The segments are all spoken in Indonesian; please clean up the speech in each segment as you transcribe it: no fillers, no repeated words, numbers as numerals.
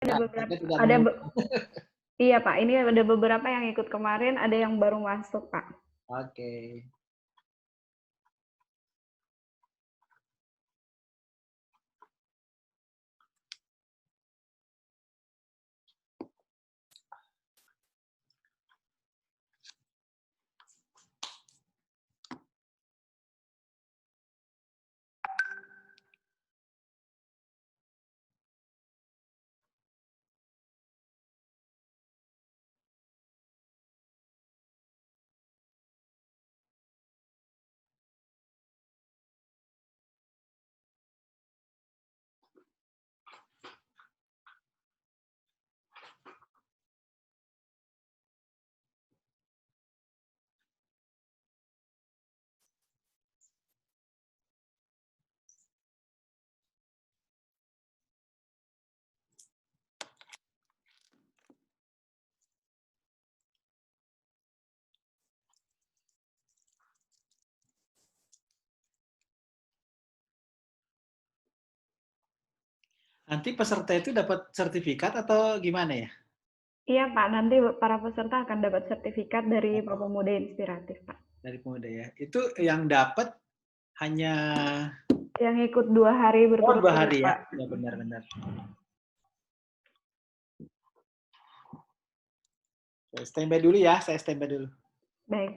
Ada Ya, beberapa Anda tidak ada mengu be iya, Pak, ini ada beberapa yang ikut kemarin, ada yang baru masuk, Pak. Oke. Nanti peserta itu dapat sertifikat atau gimana ya? Iya, Pak, nanti para peserta akan dapat sertifikat dari Pemuda Inspiratif, Pak. Dari pemuda ya. Itu yang dapat hanya Yang ikut 2 hari 2 berturut-turut, hari ya? Pak. Ya benar-benar. Saya standby dulu ya, saya standby dulu. Baik.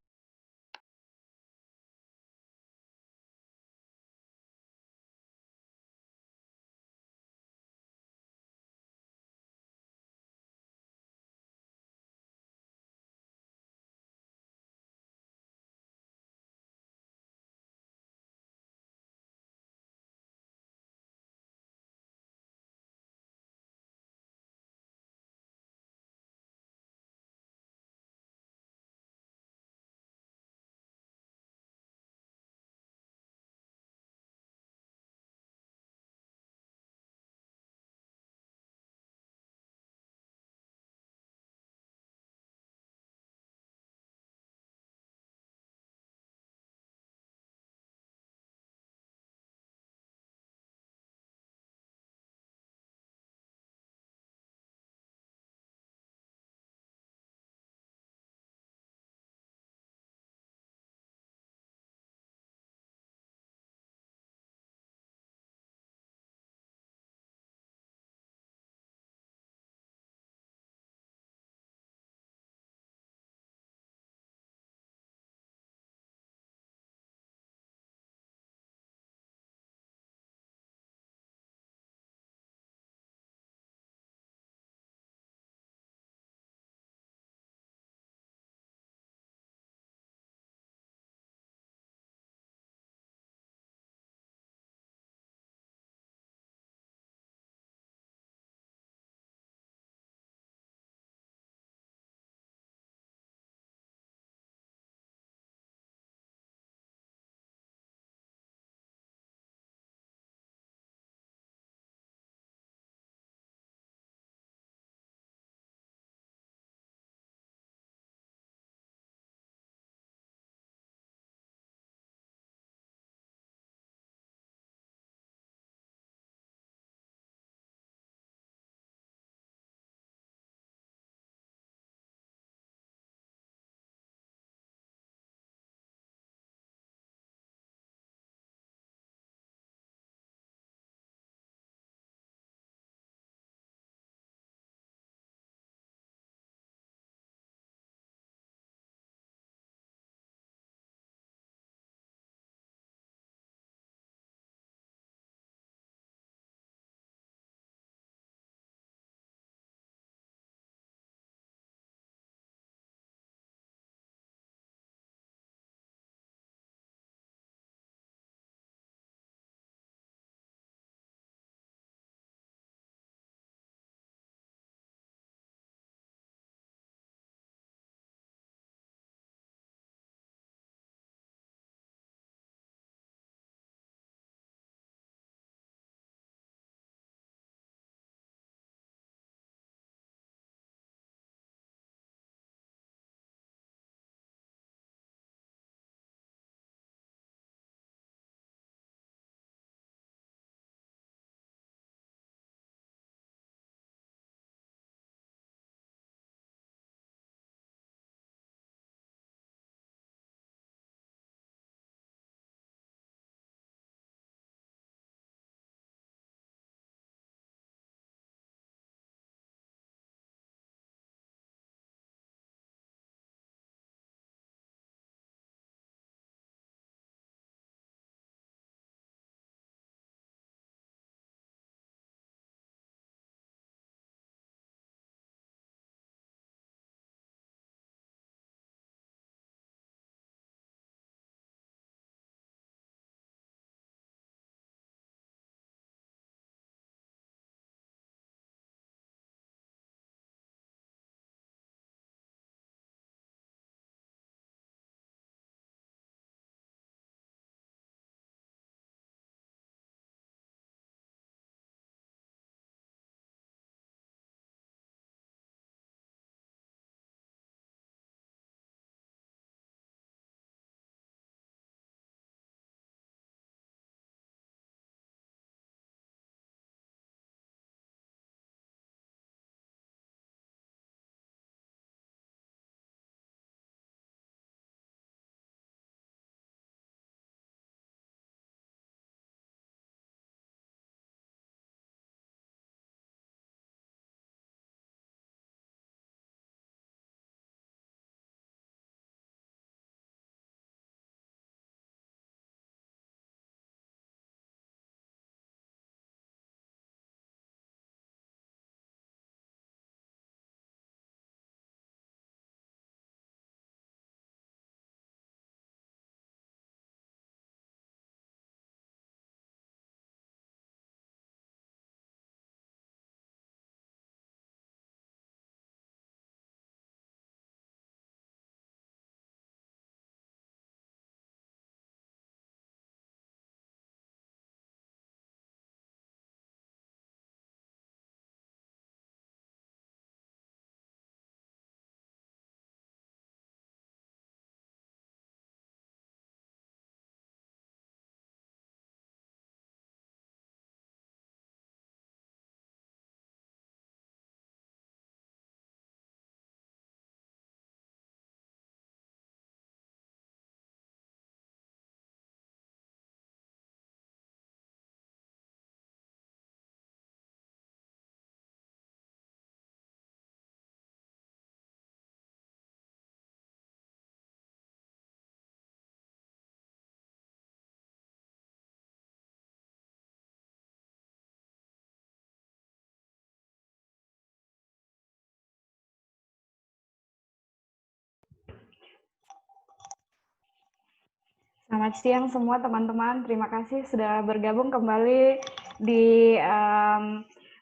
Selamat siang semua teman-teman. Terima kasih sudah bergabung kembali di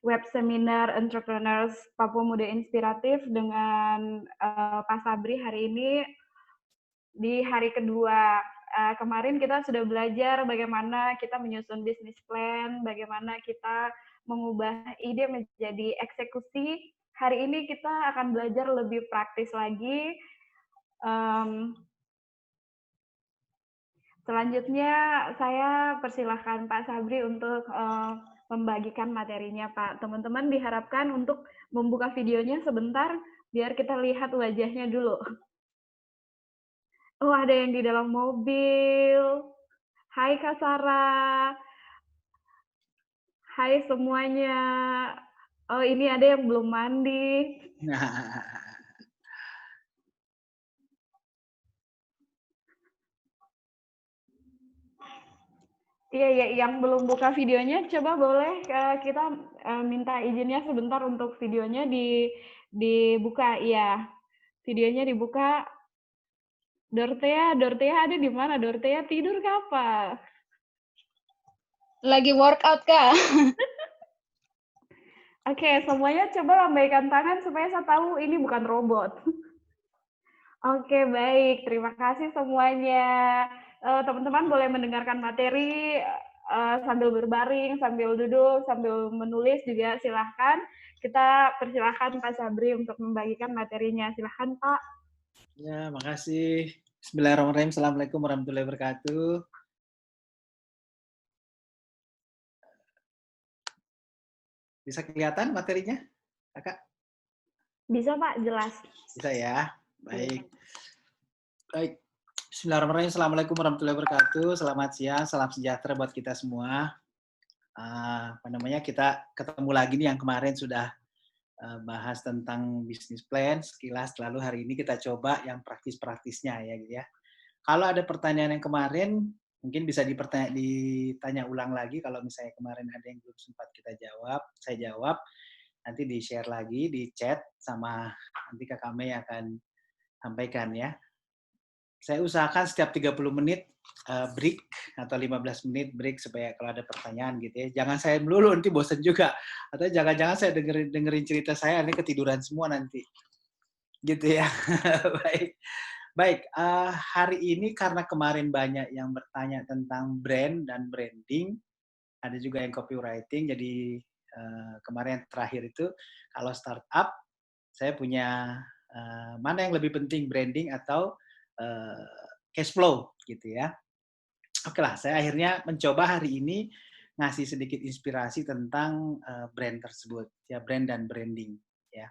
web seminar Entrepreneurs Papua Muda Inspiratif dengan Pak Sabri hari ini di hari kedua. Kemarin kita sudah belajar bagaimana kita menyusun bisnis plan, bagaimana kita mengubah ide menjadi eksekusi. Hari ini kita akan belajar lebih praktis lagi. Selanjutnya saya persilahkan Pak Sabri untuk membagikan materinya, Pak. Teman-teman diharapkan untuk membuka videonya sebentar biar kita lihat wajahnya dulu. Oh, ada yang di dalam mobil. Hai Kak Sarah. Hai semuanya. Oh, ini ada yang belum mandi. Iya, ya, yang belum buka videonya, coba boleh kita minta izinnya sebentar untuk videonya dibuka. Iya, videonya dibuka. Dorothea ada di mana? Dorothea tidur kapan? Lagi workout, Kak. Oke, semuanya coba lambaikan tangan supaya saya tahu ini bukan robot. Oke, baik. Terima kasih semuanya. Teman-teman boleh mendengarkan materi sambil berbaring, sambil duduk, sambil menulis juga silahkan. Kita persilahkan Pak Sabri untuk membagikan materinya. Silahkan, Pak. Ya, makasih. Bismillahirrahmanirrahim. Assalamualaikum warahmatullahi wabarakatuh. Bisa kelihatan materinya, Kakak? Bisa, Pak, jelas. Bisa ya. Baik. Baik. Bismillahirrahmanirrahim. Assalamualaikum warahmatullahi wabarakatuh. Selamat siang, salam sejahtera buat kita semua. Kita ketemu lagi nih yang kemarin sudah bahas tentang bisnis plan sekilas, lalu hari ini kita coba yang praktis-praktisnya ya gitu ya. Kalau ada pertanyaan yang kemarin mungkin bisa ditanya ulang lagi, kalau misalnya kemarin ada yang belum sempat kita jawab, saya jawab, nanti di-share lagi di chat sama nanti Kak Mei akan sampaikan ya. Saya usahakan setiap 30 menit break atau 15 menit break supaya kalau ada pertanyaan gitu ya. Jangan saya melulu, nanti bosan juga. Atau jangan-jangan saya dengerin cerita saya, ini ketiduran semua nanti. Gitu ya. Baik. Baik, hari ini karena kemarin banyak yang bertanya tentang brand dan branding, ada juga yang copywriting, jadi kemarin terakhir itu kalau startup, saya punya mana yang lebih penting branding atau cash flow gitu ya. Oke lah, saya akhirnya mencoba hari ini ngasih sedikit inspirasi tentang brand tersebut, ya brand dan branding. Ya,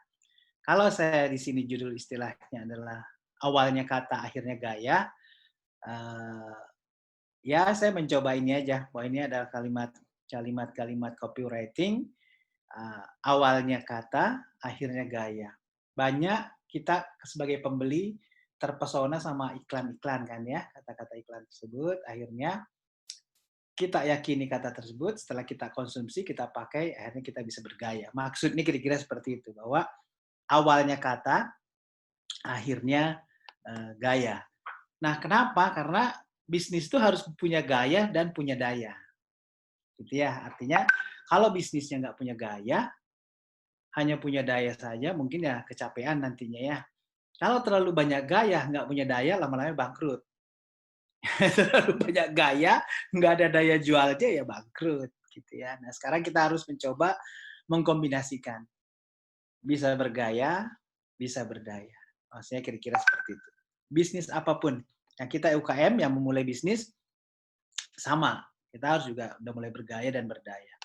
kalau saya di sini judul istilahnya adalah awalnya kata, akhirnya gaya. Ya, saya mencoba ini aja, bahwa ini adalah kalimat copywriting. Awalnya kata, akhirnya gaya. Banyak kita sebagai pembeli terpesona sama iklan-iklan kan ya, kata-kata iklan tersebut, akhirnya kita yakini kata tersebut, setelah kita konsumsi, kita pakai, akhirnya kita bisa bergaya. Maksudnya kira-kira seperti itu, bahwa awalnya kata, akhirnya gaya. Nah, kenapa? Karena bisnis itu harus punya gaya dan punya daya. Gitu ya, artinya kalau bisnisnya nggak punya gaya, hanya punya daya saja, mungkin ya kecapean nantinya ya. Kalau terlalu banyak gaya, nggak punya daya, lama-lama bangkrut. Terlalu banyak gaya, nggak ada daya jualnya, ya bangkrut. Gitu ya. Nah, sekarang kita harus mencoba mengkombinasikan. Bisa bergaya, bisa berdaya. Maksudnya kira-kira seperti itu. Bisnis apapun. Yang kita UKM yang memulai bisnis, sama. Kita harus juga udah mulai bergaya dan berdaya.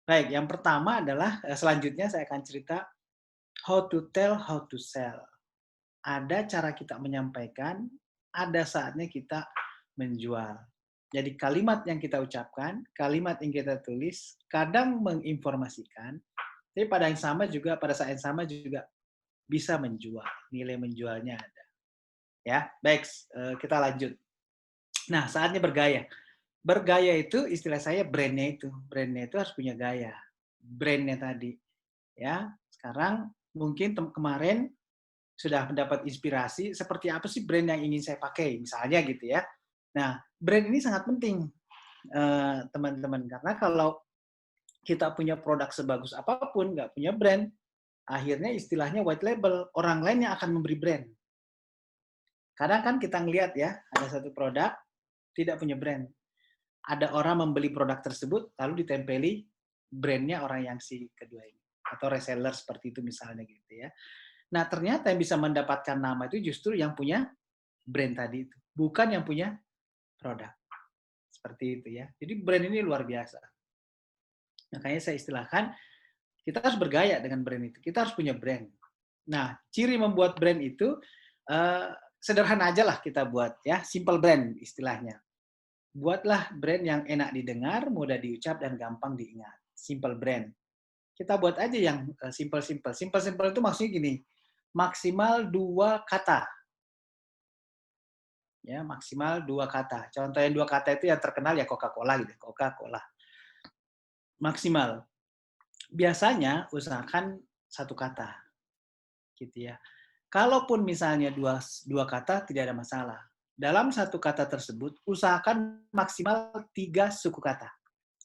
Baik, yang pertama adalah, selanjutnya saya akan cerita how to tell, how to sell. Ada cara kita menyampaikan, ada saatnya kita menjual. Jadi kalimat yang kita ucapkan, kalimat yang kita tulis, kadang menginformasikan, tapi pada saat yang sama juga bisa menjual. Nilai menjualnya ada. Ya, baik, kita lanjut. Nah, saatnya bergaya. Bergaya itu istilah saya brandnya itu. Brandnya itu harus punya gaya. Brandnya tadi. Ya, sekarang mungkin kemarin sudah mendapat inspirasi seperti apa sih brand yang ingin saya pakai, misalnya gitu ya. Nah, brand ini sangat penting, teman-teman. Karena kalau kita punya produk sebagus apapun, nggak punya brand, akhirnya istilahnya white label. Orang lain yang akan memberi brand. Kadang kan kita ngelihat ya, ada satu produk tidak punya brand. Ada orang membeli produk tersebut, lalu ditempeli brandnya orang yang si kedua ini. Atau reseller seperti itu misalnya gitu ya. Nah, ternyata yang bisa mendapatkan nama itu justru yang punya brand tadi itu. Bukan yang punya produk. Seperti itu ya. Jadi brand ini luar biasa. Makanya saya istilahkan, kita harus bergaya dengan brand itu. Kita harus punya brand. Nah, ciri membuat brand itu, sederhana aja lah kita buat ya. Simple brand istilahnya. Buatlah brand yang enak didengar, mudah diucap, dan gampang diingat. Simple brand. Kita buat aja yang simple-simple. Simple-simple itu maksudnya gini, maksimal 2 kata. Ya, maksimal 2 kata. Contoh yang 2 kata itu yang terkenal ya Coca-Cola gitu, Coca-Cola. Maksimal. Biasanya usahakan 1 kata. Gitu ya. Kalaupun misalnya dua kata tidak ada masalah. Dalam 1 kata tersebut usahakan maksimal 3 suku kata.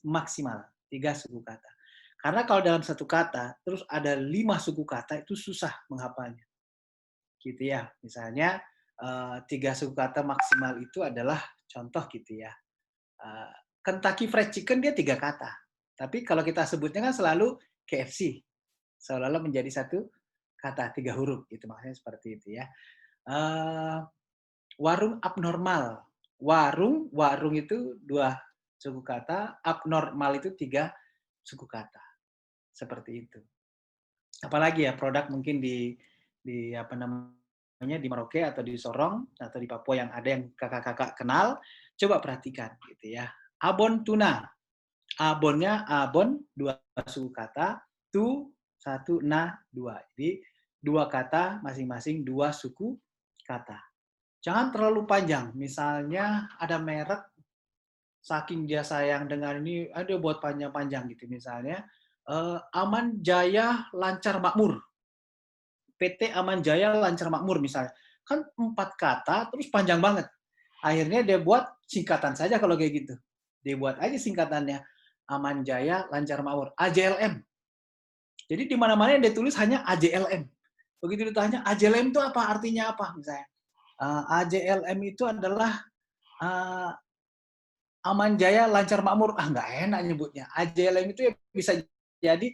Maksimal 3 suku kata. Karena kalau dalam 1 kata terus ada 5 suku kata itu susah menghafalnya. Gitu ya. Misalnya 3 suku kata maksimal itu adalah contoh gitu ya. Kentucky Fried Chicken dia 3 kata. Tapi kalau kita sebutnya kan selalu KFC. Seolah-olah menjadi 1 kata 3 huruf gitu, maksudnya seperti itu ya. Warung abnormal. Warung itu 2 suku kata, abnormal itu 3 suku kata. Seperti itu. Apalagi ya produk mungkin di apa namanya, di Merauke atau di Sorong atau di Papua yang ada yang kakak-kakak kenal, coba perhatikan gitu ya. Abon tuna. Abonnya abon 2 suku kata, tu 1, na 2. Jadi 2 kata masing-masing 2 suku kata. Jangan terlalu panjang. Misalnya ada merek, saking dia sayang dengan ini, ada buat panjang-panjang gitu. Misalnya, Aman Jaya Lancar Makmur. PT Aman Jaya Lancar Makmur misalnya. Kan 4 kata, terus panjang banget. Akhirnya dia buat singkatan saja kalau kayak gitu. Dia buat aja singkatannya. Aman Jaya Lancar Makmur. AJLM. Jadi di mana-mana yang dia tulis hanya AJLM. Begitu ditanya, AJLM itu apa? Artinya apa? Misalnya. AJLM itu adalah Aman Jaya Lancar Makmur. Nggak enak nyebutnya. AJLM itu ya bisa jadi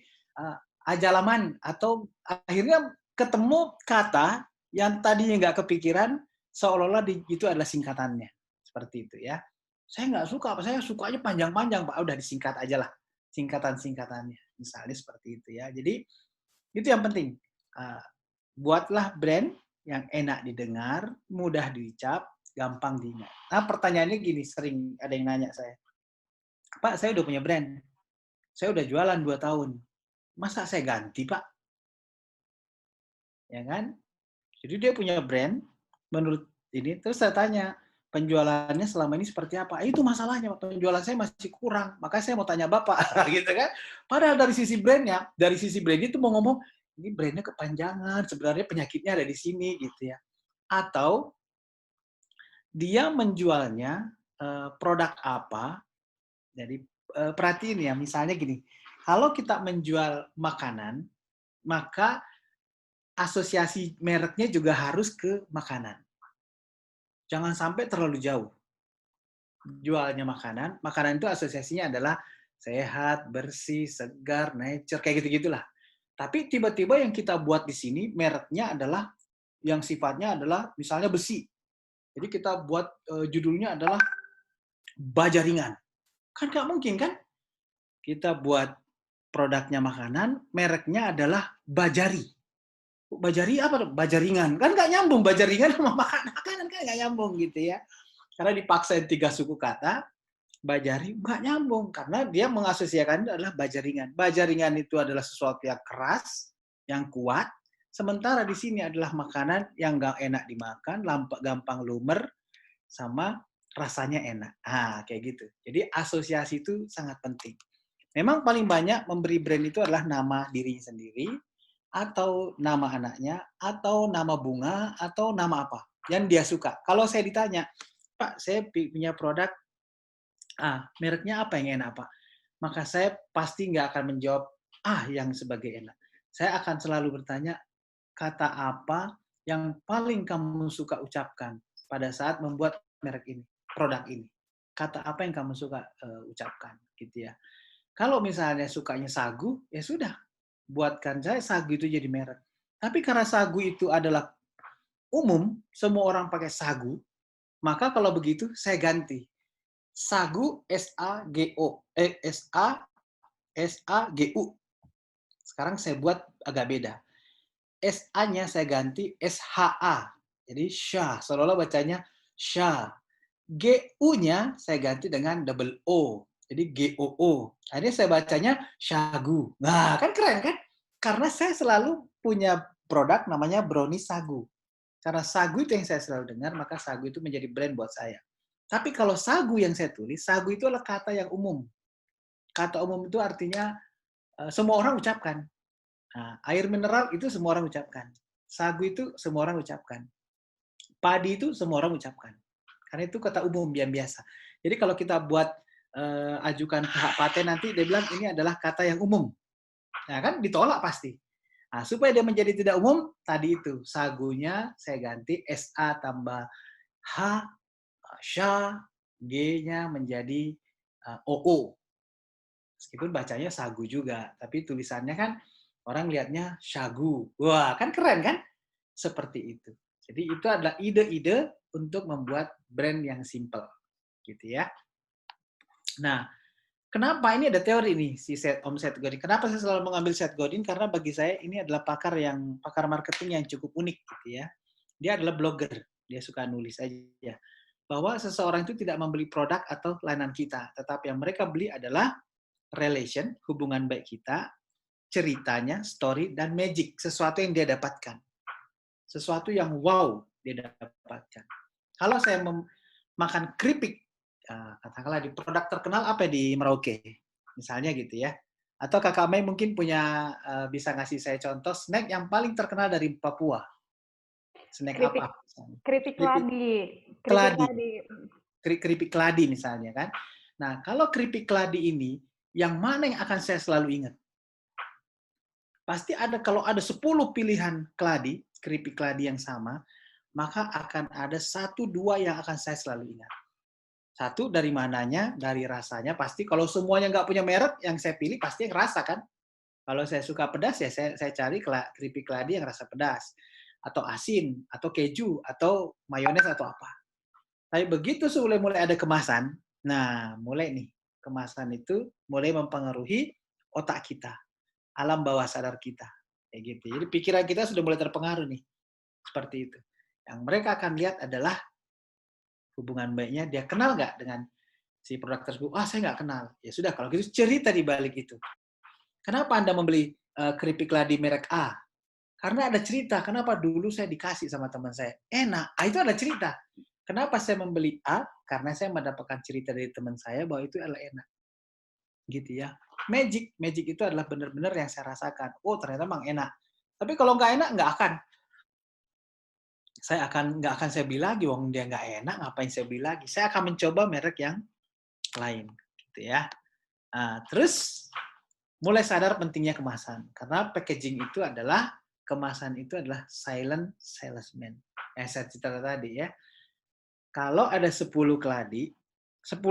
ajalaman. Atau akhirnya ketemu kata yang tadinya nggak kepikiran, seolah-olah itu adalah singkatannya. Seperti itu ya. Saya nggak suka, saya sukanya panjang-panjang, Pak. Udah disingkat aja lah. Singkatan-singkatannya. Misalnya seperti itu ya. Jadi itu yang penting. Buatlah brand yang enak didengar, mudah diucap, gampang diingat. Nah, pertanyaannya gini, sering ada yang nanya saya, Pak, saya udah punya brand. Saya udah jualan 2 tahun. Masa saya ganti, Pak? Ya kan? Jadi dia punya brand, menurut ini, terus saya tanya, penjualannya selama ini seperti apa? Itu masalahnya, Pak. Penjualan saya masih kurang. Makanya saya mau tanya Bapak, gitu kan? Padahal dari sisi brandnya itu mau ngomong, ini brandnya kepanjangan, sebenarnya penyakitnya ada di sini, gitu ya. Atau dia menjualnya produk apa, jadi perhatiin ya, misalnya gini, kalau kita menjual makanan, maka asosiasi mereknya juga harus ke makanan. Jangan sampai terlalu jauh. Jualnya makanan, makanan itu asosiasinya adalah sehat, bersih, segar, nature, kayak gitu-gitulah. Tapi tiba-tiba yang kita buat di sini, mereknya adalah, yang sifatnya adalah misalnya besi. Jadi kita buat judulnya adalah baja ringan. Kan nggak mungkin kan? Kita buat produknya makanan, mereknya adalah Bajari. Bajari apa? Bajaringan. Kan nggak nyambung Bajaringan sama makanan kan nggak nyambung gitu ya. Karena dipaksain 3 suku kata, Bajari nggak nyambung karena dia mengasosiasikan itu adalah Bajaringan. Bajaringan itu adalah sesuatu yang keras, yang kuat. Sementara di sini adalah makanan yang nggak enak dimakan, gampang lumer, sama rasanya enak. Kayak gitu. Jadi asosiasi itu sangat penting. Memang paling banyak memberi brand itu adalah nama dirinya sendiri, atau nama anaknya, atau nama bunga, atau nama apa yang dia suka. Kalau saya ditanya, Pak, saya punya produk mereknya apa yang enak, Pak? Maka saya pasti nggak akan menjawab, yang sebagai enak. Saya akan selalu bertanya, kata apa yang paling kamu suka ucapkan pada saat membuat merek ini, produk ini? Kata apa yang kamu suka ucapkan, gitu ya. Kalau misalnya sukanya sagu, ya sudah, buatkan saya sagu itu jadi merek. Tapi karena sagu itu adalah umum, semua orang pakai sagu, maka kalau begitu saya ganti. Sagu S-A-G-O, S-A-G-U. Sekarang saya buat agak beda. S-A-nya saya ganti S-H-A. Jadi Syah, seolah-olah bacanya Syah. G-U-nya saya ganti dengan double O. Jadi G-O-O. Akhirnya saya bacanya Syagu. Nah, kan keren kan? Karena saya selalu punya produk namanya brownie sagu. Karena sagu itu yang saya selalu dengar, maka sagu itu menjadi brand buat saya. Tapi kalau sagu yang saya tulis, sagu itu adalah kata yang umum. Kata umum itu artinya semua orang ucapkan. Nah, air mineral itu semua orang ucapkan. Sagu itu semua orang ucapkan. Padi itu semua orang ucapkan. Karena itu kata umum yang biasa. Jadi kalau kita buat ajukan ke hak paten nanti dia bilang ini adalah kata yang umum. Nah, kan ditolak pasti. Nah, supaya dia menjadi tidak umum, tadi itu sagunya saya ganti SA tambah H, Sya, G-nya menjadi OO. Meskipun bacanya sagu juga, tapi tulisannya kan orang lihatnya syagu. Wah, kan keren kan? Seperti itu. Jadi itu adalah ide-ide untuk membuat brand yang simple, gitu ya. Nah, kenapa ini ada teori nih si Om Seth Godin? Kenapa saya selalu mengambil Seth Godin? Karena bagi saya ini adalah pakar marketing yang cukup unik, gitu ya. Dia adalah blogger, dia suka nulis aja. Bahwa seseorang itu tidak membeli produk atau layanan kita, tetapi yang mereka beli adalah relation, hubungan baik kita, ceritanya, story, dan magic, sesuatu yang dia dapatkan. Sesuatu yang wow dia dapatkan. Kalau saya makan keripik, katakanlah di produk terkenal apa di Merauke, misalnya gitu ya. Atau Kakak Mei mungkin punya bisa ngasih saya contoh snack yang paling terkenal dari Papua. Snack Keripik apa? keripik Keripik keladi keripik keladi. keladi. Keripik keladi misalnya kan. Nah, kalau keripik keladi ini, yang mana yang akan saya selalu ingat? Pasti ada, kalau ada 10 pilihan keladi, keripik keladi yang sama, maka akan ada 1-2 yang akan saya selalu ingat. Satu, dari mananya, dari rasanya, pasti kalau semuanya nggak punya merek, yang saya pilih pasti yang rasa kan. Kalau saya suka pedas, ya saya cari keripik keladi yang rasa pedas. Atau asin, atau keju, atau mayones, atau apa. Tapi begitu mulai ada kemasan, nah mulai nih, kemasan itu mulai mempengaruhi otak kita, alam bawah sadar kita. Kayak gitu. Jadi pikiran kita sudah mulai terpengaruh nih. Seperti itu. Yang mereka akan lihat adalah hubungan baiknya, dia kenal nggak dengan si produk tersebut? Saya nggak kenal. Ya sudah, kalau gitu cerita di balik itu. Kenapa Anda membeli keripik ladi merek A? Karena ada cerita. Kenapa dulu saya dikasih sama teman saya? Enak. Itu ada cerita. Kenapa saya membeli A? Karena saya mendapatkan cerita dari teman saya bahwa itu adalah enak. Gitu ya. Magic itu adalah benar-benar yang saya rasakan. Oh, ternyata memang enak. Tapi kalau nggak enak, nggak akan. Nggak akan saya beli lagi. Wong dia nggak enak, ngapain saya beli lagi? Saya akan mencoba merek yang lain. Gitu ya. Nah, terus mulai sadar pentingnya kemasan. Karena packaging itu adalah, kemasan itu adalah silent salesman. Saya cerita tadi ya. Kalau ada 10 keladi, 10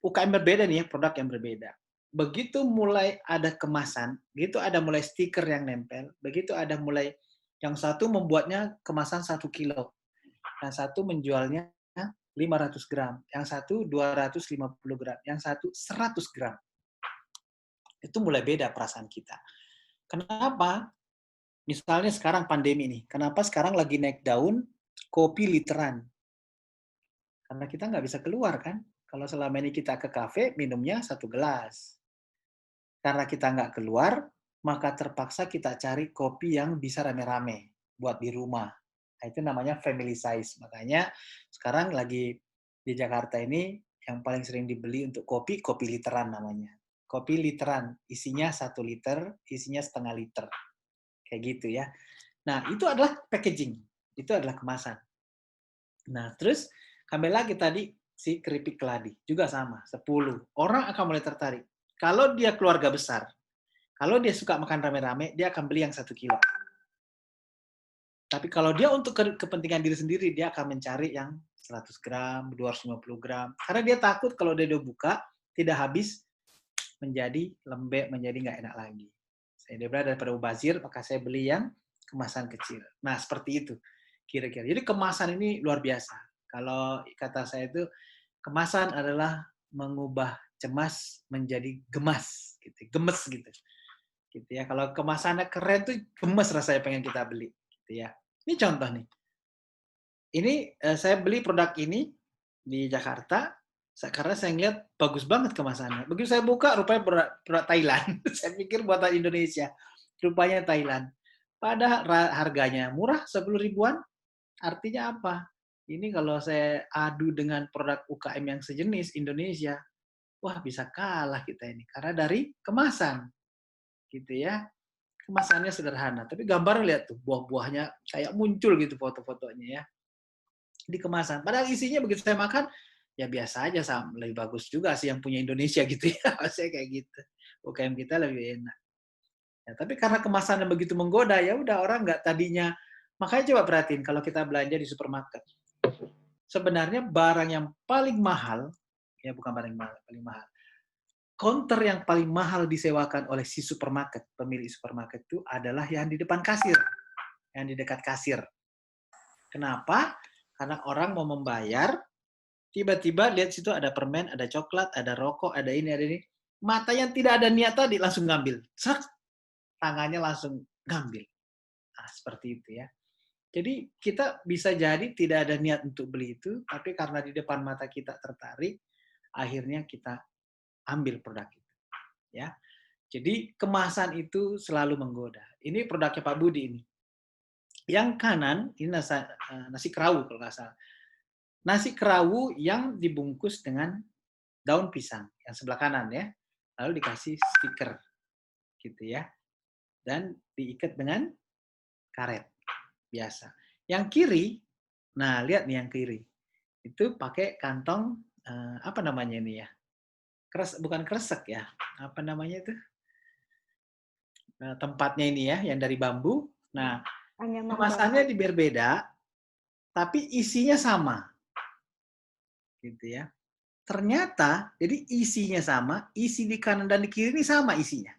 UKM berbeda nih ya, produk yang berbeda. Begitu mulai ada kemasan, begitu ada mulai stiker yang nempel, begitu ada mulai yang satu membuatnya kemasan 1 kilo, yang satu menjualnya 500 gram, yang satu 250 gram, yang satu 100 gram. Itu mulai beda perasaan kita. Kenapa? Misalnya sekarang pandemi nih, kenapa sekarang lagi naik daun kopi literan? Karena kita nggak bisa keluar kan. Kalau selama ini kita ke kafe, minumnya 1 gelas. Karena kita nggak keluar, maka terpaksa kita cari kopi yang bisa rame-rame buat di rumah. Nah, itu namanya family size. Makanya sekarang lagi di Jakarta ini yang paling sering dibeli untuk kopi, kopi literan namanya. Kopi literan, isinya 1 liter, isinya setengah liter. Kayak gitu ya. Nah, itu adalah packaging. Itu adalah kemasan. Nah, terus Kembali lagi tadi si keripik keladi, juga sama, 10. Orang akan mulai tertarik. Kalau dia keluarga besar, kalau dia suka makan rame-rame, dia akan beli yang 1 kilo. Tapi kalau dia untuk kepentingan diri sendiri, dia akan mencari yang 100 gram, 250 gram. Karena dia takut kalau dia udah buka, tidak habis, menjadi lembek, menjadi nggak enak lagi. Daripada mubazir, maka saya beli yang kemasan kecil. Nah, seperti itu kira-kira. Jadi kemasan ini luar biasa. Kalau kata saya itu, kemasan adalah mengubah cemas menjadi gemas, gitu, gemes gitu. Gitu ya. Kalau kemasannya keren tuh gemes rasanya pengen kita beli, gitu ya. Ini contoh nih. Ini saya beli produk ini di Jakarta karena saya ngeliat bagus banget kemasannya. Begitu saya buka, rupanya produk Thailand. Saya pikir buatan Indonesia, rupanya Thailand. Padahal harganya murah, 10 ribuan. Artinya apa? Ini kalau saya adu dengan produk UKM yang sejenis Indonesia, wah bisa kalah kita ini. Karena dari kemasan, gitu ya. Kemasannya sederhana, tapi gambarnya lihat tuh, buah-buahnya kayak muncul gitu foto-fotonya ya di kemasan. Padahal isinya begitu saya makan, ya biasa aja, lebih bagus juga sih yang punya Indonesia gitu ya. Saya kayak gitu. UKM kita lebih enak. Ya, tapi karena kemasannya begitu menggoda, ya udah orang nggak tadinya. Makanya coba perhatiin kalau kita belanja di supermarket. Sebenarnya barang yang paling mahal, ya bukan paling mahal. Counter yang paling mahal disewakan oleh si supermarket, pemilik supermarket itu adalah yang di depan kasir, yang di dekat kasir. Kenapa? Karena orang mau membayar, tiba-tiba lihat situ ada permen, ada coklat, ada rokok, ada ini, ada ini. Mata yang tidak ada niat tadi langsung ngambil. Sek, tangannya langsung ngambil. Nah, seperti itu ya. Jadi kita bisa jadi tidak ada niat untuk beli itu, tapi karena di depan mata kita tertarik, akhirnya kita ambil produk itu. Ya. Jadi kemasan itu selalu menggoda. Ini produknya Pak Budi ini. Yang kanan ini nasi kerawu kalau nggak salah. Nasi kerawu yang dibungkus dengan daun pisang yang sebelah kanan ya. Lalu dikasih stiker gitu ya. Dan diikat dengan karet biasa. Yang kiri, nah lihat nih yang kiri. Itu pakai kantong apa namanya ini ya? Bukan kresek ya. Apa namanya itu? Tempatnya ini ya yang dari bambu. Nah, kemasannya berbeda tapi isinya sama. Gitu ya. Ternyata, jadi isinya sama, isi di kanan dan di kiri ini sama isinya.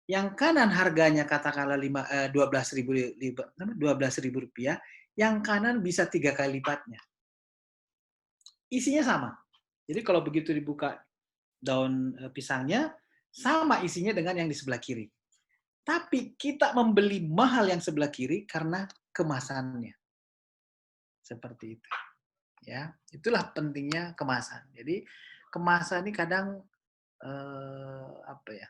Yang kanan harganya katakanlah 12.000 rupiah, yang kanan bisa 3 kali lipatnya. Isinya sama. Jadi kalau begitu dibuka daun pisangnya, sama isinya dengan yang di sebelah kiri. Tapi kita membeli mahal yang sebelah kiri karena kemasannya. Seperti itu. Ya, itulah pentingnya kemasan. Jadi kemasan ini kadang apa ya?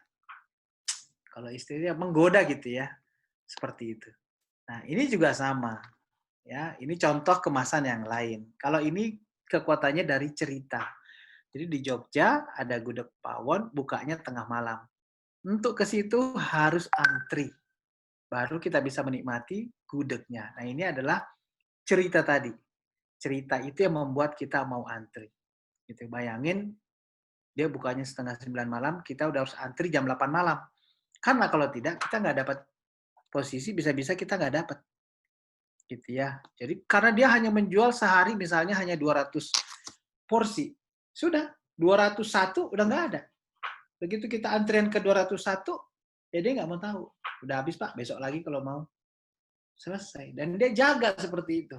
Kalau istilahnya menggoda gitu ya. Seperti itu. Nah, ini juga sama. Ya, ini contoh kemasan yang lain. Kalau ini kekuatannya dari cerita. Jadi di Jogja ada gudeg pawon, bukanya tengah malam. Untuk ke situ harus antri. Baru kita bisa menikmati gudegnya. Nah, ini adalah cerita tadi. Cerita itu yang membuat kita mau antri. Gitu. Bayangin, dia bukanya setengah 9 malam, kita udah harus antri jam 8 malam. Karena kalau tidak, kita nggak dapat posisi, bisa-bisa kita nggak dapat. Gitu ya. Jadi karena dia hanya menjual sehari misalnya hanya 200 porsi. Sudah, 201 udah nggak ada. Begitu kita antrian ke 201, ya dia nggak mau tahu. Udah habis Pak, besok lagi kalau mau. Selesai. Dan dia jaga seperti itu.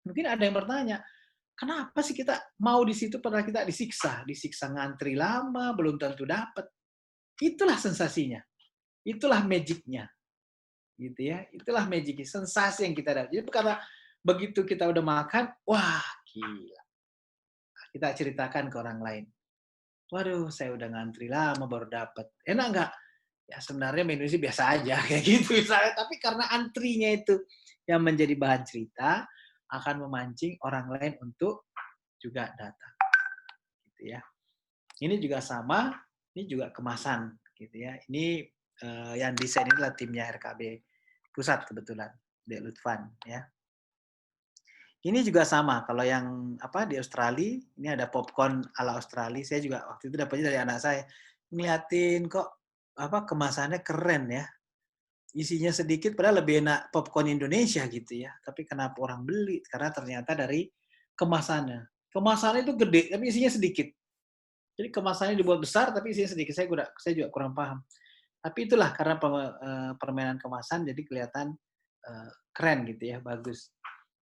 Mungkin ada yang bertanya, kenapa sih kita mau di situ padahal kita disiksa? Disiksa ngantri lama, belum tentu dapat. Itulah sensasinya. Itulah magicnya. Gitu ya. Itulah magicnya, sensasi yang kita dapat. Jadi karena begitu kita udah makan, wah gila. Kita ceritakan ke orang lain. Waduh, saya udah ngantri lama baru dapat. Enak nggak? Ya sebenarnya menu sih biasa aja kayak gitu misalnya. Tapi karena antrinya itu yang menjadi bahan cerita, akan memancing orang lain untuk juga datang. Gitu ya. Ini juga sama, ini juga kemasan gitu ya. Ini yang desain ini adalah timnya RKB Pusat kebetulan, Dek Lutfan ya. Ini juga sama, kalau yang di Australia, ini ada popcorn ala Australia, saya juga waktu itu dapatnya dari anak saya. Ngeliatin kok kemasannya keren ya. Isinya sedikit padahal lebih enak popcorn Indonesia gitu ya. Tapi kenapa orang beli? Karena ternyata dari kemasannya. Kemasannya itu gede tapi isinya sedikit. Jadi kemasannya dibuat besar tapi isinya sedikit. Saya juga kurang paham. Tapi itulah karena permainan kemasan jadi kelihatan keren gitu ya, bagus.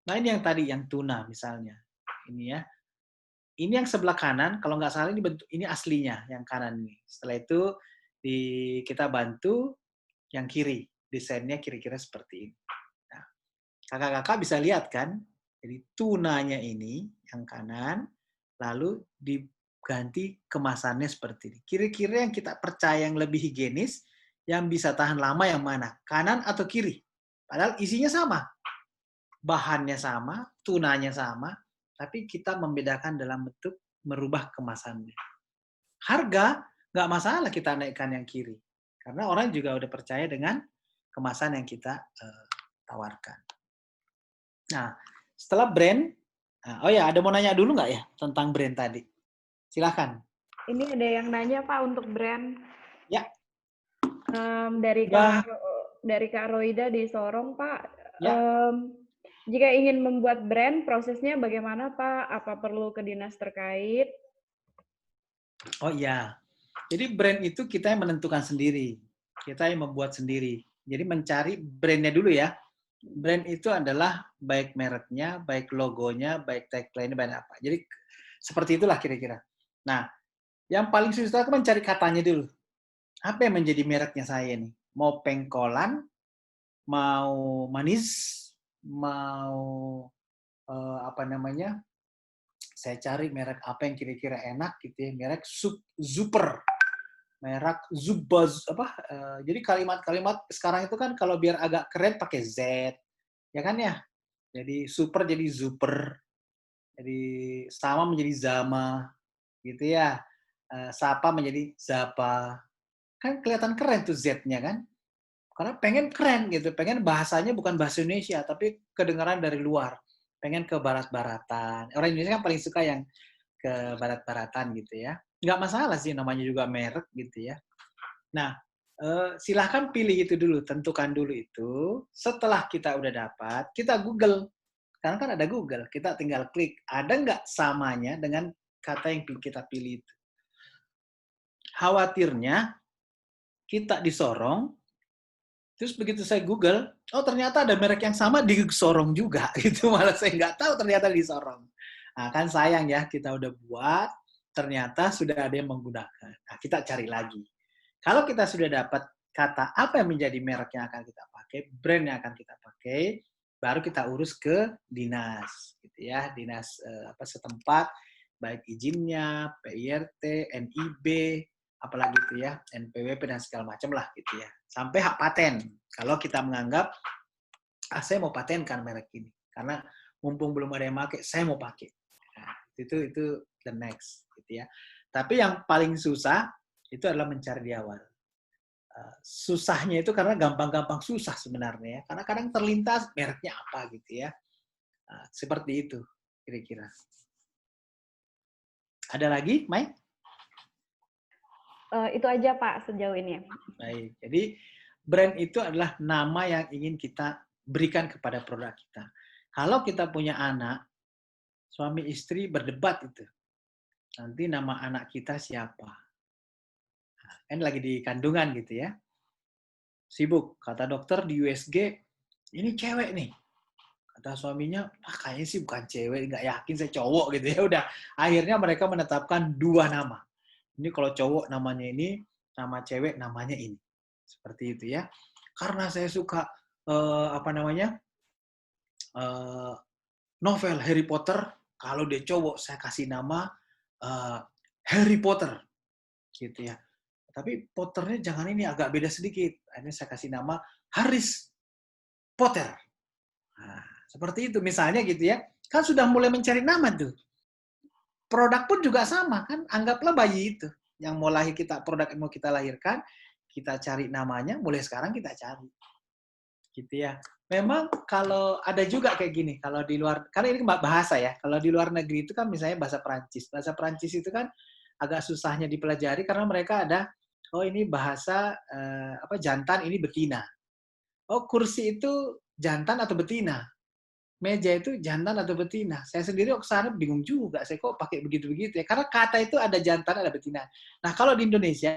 Nah ini yang tadi, yang tuna misalnya. Ini ya. Ini yang sebelah kanan, kalau nggak salah ini aslinya, yang kanan ini. Setelah itu kita bantu yang kiri. Desainnya kira-kira seperti ini. Nah, kakak-kakak bisa lihat kan? Jadi tunanya ini yang kanan, lalu diganti kemasannya seperti ini. Kira-kira yang kita percaya yang lebih higienis, yang bisa tahan lama yang mana? Kanan atau kiri? Padahal isinya sama. Bahannya sama, tunanya sama, tapi kita membedakan dalam bentuk merubah kemasannya. Harga, nggak masalah kita naikkan yang kiri. Karena orang juga udah percaya dengan kemasan yang kita tawarkan. Nah, setelah brand, oh ya, ada mau nanya dulu nggak ya tentang brand tadi? Silahkan. Ini ada yang nanya Pak untuk brand. Ya. Dari Kak Roida di Sorong Pak. Ya. Jika ingin membuat brand, prosesnya bagaimana Pak? Apa perlu ke dinas terkait? Oh iya. Jadi brand itu kita yang menentukan sendiri. Kita yang membuat sendiri. Jadi mencari brandnya dulu ya. Brand itu adalah baik mereknya, baik logonya, baik tagline-nya, baik apa. Jadi seperti itulah kira-kira. Nah, yang paling susah itu mencari katanya dulu. Apa yang menjadi mereknya saya nih? Mau pengkolan, mau manis, mau saya cari merek apa yang kira-kira enak gitu ya. Merek super, merek zubaz jadi kalimat-kalimat sekarang itu kan kalau biar agak keren pakai Z, ya kan ya. Jadi super jadi super, jadi sama menjadi zama, gitu ya. Sapa menjadi zapa. Kan kelihatan keren tuh Z-nya kan. Karena pengen keren gitu, pengen bahasanya bukan bahasa Indonesia, tapi kedengaran dari luar. Pengen ke barat-baratan. Orang Indonesia kan paling suka yang ke barat-baratan gitu ya. Nggak masalah sih, namanya juga merek gitu ya. Nah, silahkan pilih itu dulu, tentukan dulu itu. Setelah kita udah dapat, kita Google. Sekarang kan ada Google, kita tinggal klik. Ada nggak samanya dengan kata yang kita pilih itu? Khawatirnya kita disorong, terus begitu saya Google, oh ternyata ada merek yang sama disorong juga. Itu malah saya nggak tahu ternyata disorong. Nah, kan sayang ya, kita udah buat, ternyata sudah ada yang menggunakan. Nah, kita cari lagi. Kalau kita sudah dapat kata apa yang menjadi merek yang akan kita pakai, brand yang akan kita pakai, baru kita urus ke dinas, gitu ya, dinas setempat, baik izinnya, PIRT, NIB, apalagi itu ya, NPWP dan segala macam lah gitu ya. Sampai hak paten. Kalau kita menganggap saya mau patenkan merek ini karena mumpung belum ada yang pakai, saya mau pakai. Nah, itu the next gitu ya. Tapi yang paling susah itu adalah mencari di awal. Susahnya itu karena gampang-gampang susah sebenarnya ya. Karena kadang terlintas mereknya apa gitu ya. Nah, seperti itu kira-kira. Ada lagi, Mai? Itu aja Pak sejauh ini. Baik, jadi brand itu adalah nama yang ingin kita berikan kepada produk kita. Kalau kita punya anak, suami istri berdebat itu. Nanti nama anak kita siapa? Kan lagi di kandungan gitu ya. Sibuk, kata dokter di USG, ini cewek nih. Kata suaminya, kayaknya sih bukan cewek, nggak yakin saya cowok gitu ya. Udah, akhirnya mereka menetapkan 2 nama. Ini kalau cowok namanya ini, nama cewek namanya ini. Seperti itu ya. Karena saya suka novel Harry Potter, kalau dia cowok saya kasih nama Harry Potter, gitu ya. Tapi Potternya jangan ini, agak beda sedikit. Akhirnya saya kasih nama Harris Potter. Nah, seperti itu misalnya gitu ya. Kan sudah mulai mencari nama tuh. Produk pun juga sama kan. Anggaplah bayi itu yang mau lahir produk yang mau kita lahirkan, kita cari namanya, mulai sekarang kita cari. Gitu ya. memang kalau ada juga kayak gini, kalau di luar, karena ini bahasa ya, kalau di luar negeri itu kan misalnya bahasa Perancis. Bahasa Perancis itu kan agak susahnya dipelajari karena mereka ada, oh ini bahasa jantan, ini betina. Oh kursi itu jantan atau betina? Meja itu jantan atau betina? Saya sendiri ke sana bingung juga, saya kok pakai begitu-begitu ya. Karena kata itu ada jantan, ada betina. Nah kalau di Indonesia,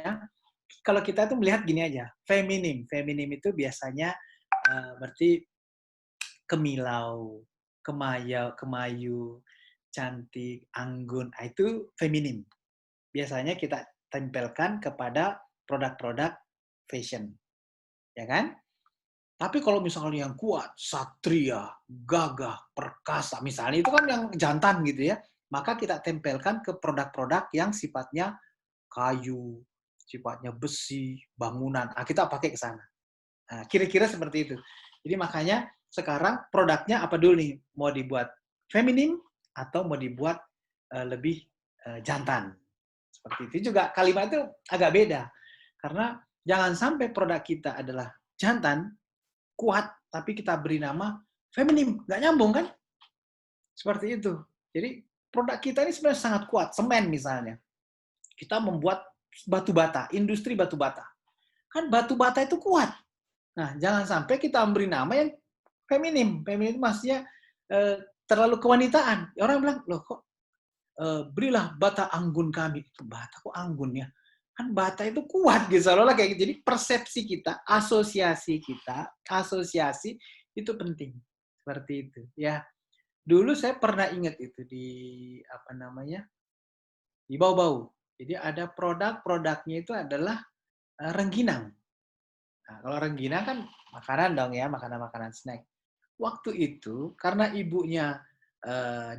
kalau kita tuh melihat gini aja, feminim. Feminim itu biasanya berarti kemilau, kemayu, cantik, anggun. Nah, itu feminim. Biasanya kita tempelkan kepada produk-produk fashion. Ya kan? Tapi kalau misalnya yang kuat, satria, gagah, perkasa, misalnya itu kan yang jantan gitu ya, maka kita tempelkan ke produk-produk yang sifatnya kayu, sifatnya besi, bangunan. Nah, kita pakai ke sana. Nah, kira-kira seperti itu. Jadi makanya sekarang produknya apa dulu nih? Mau dibuat feminim atau mau dibuat lebih jantan. Seperti itu juga kalimat itu agak beda. Karena jangan sampai produk kita adalah jantan, kuat, tapi kita beri nama feminim. Nggak nyambung kan? Seperti itu. Jadi produk kita ini sebenarnya sangat kuat. Semen misalnya. Kita membuat batu bata, industri batu bata. Kan batu bata itu kuat. Nah, jangan sampai kita memberi nama yang feminim. Feminim itu maksudnya terlalu kewanitaan. Orang bilang, loh kok berilah bata anggun kami. Itu bata kok anggun ya? Kan bata itu kuat gitu. Seolah-olah kayak gitu. Jadi persepsi kita, asosiasi itu penting. Seperti itu. Ya, dulu saya pernah ingat itu di di Bau-Bau. Jadi ada produknya itu adalah rengginang. Nah, kalau rengginang kan makanan dong ya, makanan-makanan snack. Waktu itu karena ibunya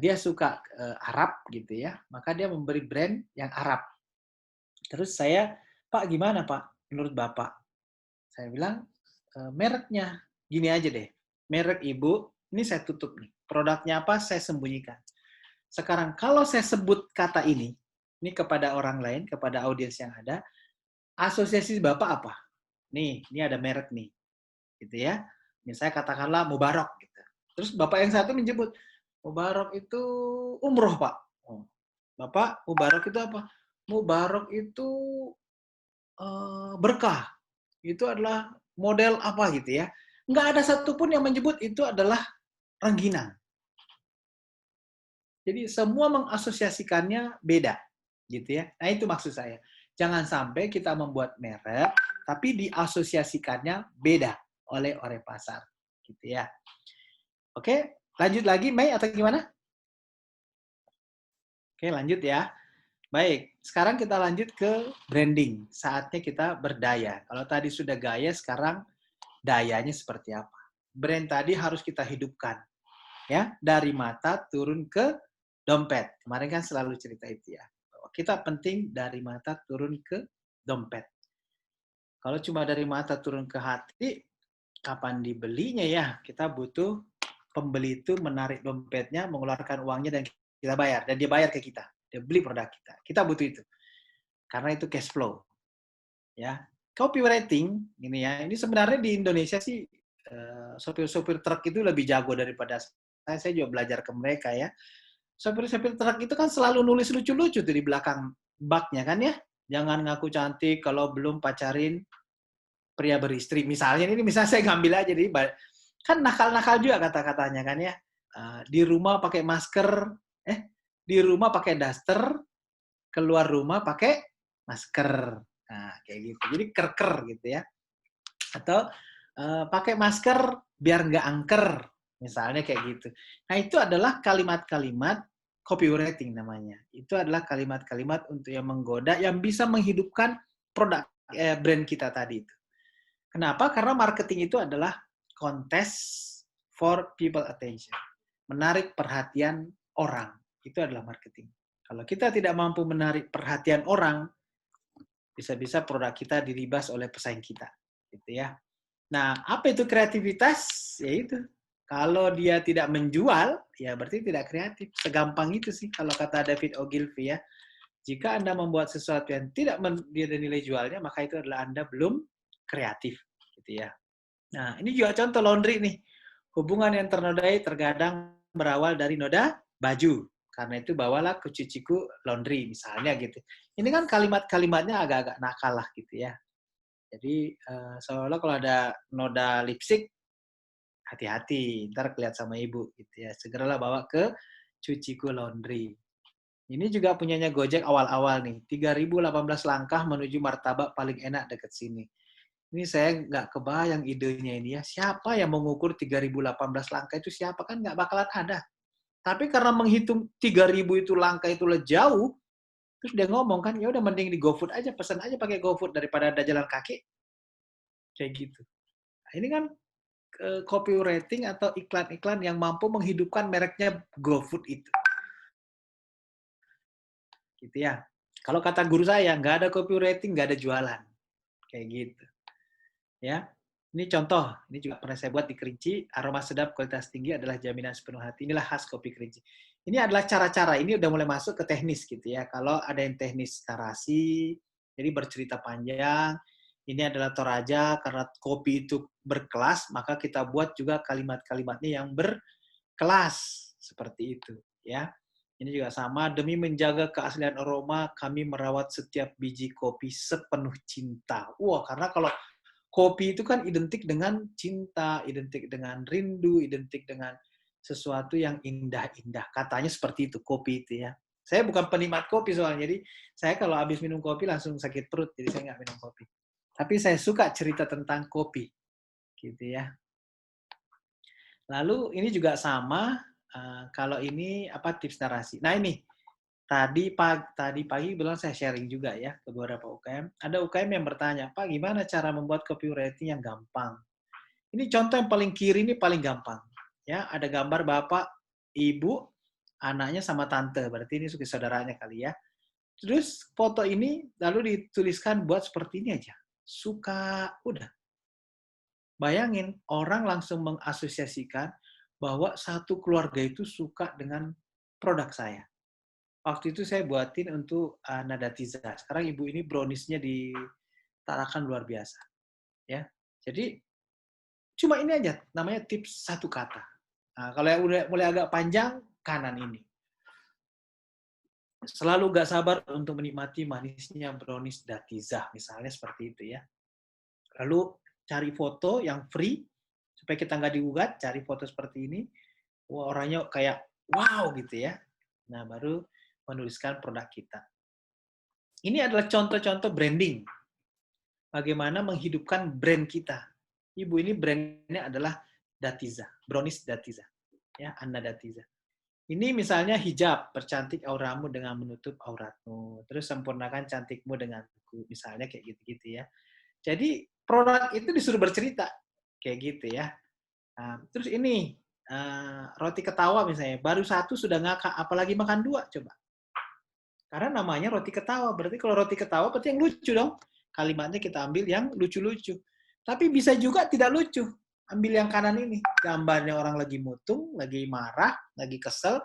dia suka Arab gitu ya, maka dia memberi brand yang Arab. Terus saya, Pak gimana Pak menurut Bapak? Saya bilang mereknya gini aja deh, merek ibu ini saya tutup nih. Produknya apa saya sembunyikan. Sekarang kalau saya sebut kata ini kepada orang lain, kepada audiens yang ada, asosiasi Bapak apa? Nih, ini ada merek nih, gitu ya. Misalnya katakanlah Mubarak gitu. Terus Bapak yang satu menyebut Mubarak itu umroh, Pak. Oh. Bapak, Mubarak itu apa? Mubarak itu berkah. Itu adalah model apa gitu ya. Nggak ada satupun yang menyebut itu adalah rengginang. Jadi semua mengasosiasikannya beda, gitu ya. Nah itu maksud saya. Jangan sampai kita membuat merek, tapi diasosiasikannya beda oleh pasar, gitu ya. Oke, lanjut lagi, Mei atau gimana? Oke, lanjut ya. Baik, sekarang kita lanjut ke branding. Saatnya kita berdaya. Kalau tadi sudah gaya, sekarang dayanya seperti apa? Brand tadi harus kita hidupkan, ya, dari mata turun ke dompet. Kemarin kan selalu cerita itu ya. Bahwa kita penting dari mata turun ke dompet. Kalau cuma dari mata turun ke hati, kapan dibelinya ya? Kita butuh pembeli itu menarik dompetnya, mengeluarkan uangnya dan kita bayar. Dan dia bayar ke kita. Dia beli produk kita. Kita butuh itu. Karena itu cash flow. Ya. Copywriting, ini ya. Ini sebenarnya di Indonesia sih sopir-sopir truk itu lebih jago daripada saya. Saya juga belajar ke mereka ya. Sopir-sopir truk itu kan selalu nulis lucu-lucu tuh di belakang baknya kan ya. Jangan ngaku cantik kalau belum pacarin pria beristri. Misalnya ini misalnya saya ngambil aja jadi kan nakal-nakal juga kata-katanya kan ya. Di rumah pakai masker, di rumah pakai daster, keluar rumah pakai masker. Nah, kayak gitu. Jadi ker-ker gitu ya. Atau pakai masker biar nggak angker. Misalnya kayak gitu. Nah, itu adalah kalimat-kalimat copywriting namanya. Itu adalah kalimat-kalimat untuk yang menggoda, yang bisa menghidupkan produk brand kita tadi itu. Kenapa? Karena marketing itu adalah kontes for people attention. Menarik perhatian orang. Itu adalah marketing. Kalau kita tidak mampu menarik perhatian orang, bisa-bisa produk kita dilibas oleh pesaing kita. Gitu ya. Nah, apa itu kreativitas? Ya itu. Kalau dia tidak menjual, ya berarti tidak kreatif. Segampang itu sih kalau kata David Ogilvy ya. Jika Anda membuat sesuatu yang tidak ada nilai jualnya, maka itu adalah Anda belum kreatif. Gitu ya. Nah, ini juga contoh laundry nih. Hubungan yang ternodai terkadang berawal dari noda baju. Karena itu bawalah ke cuciku laundry, misalnya gitu. Ini kan kalimat-kalimatnya agak-agak nakal lah gitu ya. Jadi seolah-olah kalau ada noda lipstick, hati-hati, ntar kelihatan sama ibu gitu ya. Segeralah bawa ke cuciku laundry. Ini juga punyanya Gojek awal-awal nih. 3.018 langkah menuju martabak paling enak dekat sini. Ini saya nggak kebayang idenya ini ya. Siapa yang mengukur 3.018 langkah itu siapa? Kan nggak bakalan ada. Tapi karena menghitung 3.000 itu langkah itu jauh, terus dia ngomong kan, ya udah mending di GoFood aja, pesan aja pakai GoFood daripada ada jalan kaki. Kayak gitu. Nah, ini kan copywriting atau iklan-iklan yang mampu menghidupkan mereknya GoFood itu. Gitu ya. Kalau kata guru saya, nggak ada copywriting, nggak ada jualan. Kayak gitu. Ya. Ini contoh, ini juga pernah saya buat di Kerinci, aroma sedap kualitas tinggi adalah jaminan sepenuh hati. Inilah khas kopi Kerinci. Ini adalah cara-cara, ini udah mulai masuk ke teknis gitu ya. Kalau ada yang teknis narasi, jadi bercerita panjang, ini adalah Toraja, karena kopi itu berkelas, maka kita buat juga kalimat-kalimatnya yang berkelas, seperti itu. Ya. Ini juga sama, demi menjaga keaslian aroma, kami merawat setiap biji kopi sepenuh cinta. Wah, karena kalau kopi itu kan identik dengan cinta, identik dengan rindu, identik dengan sesuatu yang indah-indah. Katanya seperti itu, kopi itu ya. Saya bukan penikmat kopi soalnya, jadi saya kalau habis minum kopi langsung sakit perut, jadi saya nggak minum kopi. Tapi saya suka cerita tentang kopi, gitu ya. Lalu ini juga sama, kalau ini apa tips narasi. Nah ini, tadi pagi bilang saya sharing juga ya ke beberapa UKM. Ada UKM yang bertanya, Pak gimana cara membuat copywriting yang gampang? Ini contoh yang paling kiri ini paling gampang. Ya, ada gambar bapak, ibu, anaknya sama tante. Berarti ini saudaranya kali ya. Terus foto ini lalu dituliskan buat seperti ini aja. Suka, udah. Bayangin, orang langsung mengasosiasikan bahwa satu keluarga itu suka dengan produk saya. Waktu itu saya buatin untuk Nadatiza. Sekarang ibu ini brownies-nya ditarakan luar biasa. Ya, jadi cuma ini aja, namanya tips satu kata. Nah, kalau yang udah mulai agak panjang, kanan ini. Selalu gak sabar untuk menikmati manisnya brownies Datiza, misalnya seperti itu ya. Lalu cari foto yang free, supaya kita nggak digugat, cari foto seperti ini. Wah, orangnya kayak wow gitu ya. Nah, baru menuliskan produk kita. Ini adalah contoh-contoh branding. Bagaimana menghidupkan brand kita. Ibu ini brandnya adalah Datiza, brownies Datiza. Ya, Anna Datiza. Ini misalnya hijab, percantik auramu dengan menutup auratmu. Terus sempurnakan cantikmu dengan buku, misalnya kayak gitu-gitu ya. Jadi produk itu disuruh bercerita, kayak gitu ya. Nah, terus ini, roti ketawa misalnya, baru satu sudah ngakak, apalagi makan dua, coba. Karena namanya roti ketawa, berarti kalau roti ketawa berarti yang lucu dong. Kalimatnya kita ambil yang lucu-lucu. Tapi bisa juga tidak lucu. Ambil yang kanan ini, gambarnya orang lagi mutung, lagi marah, lagi kesel,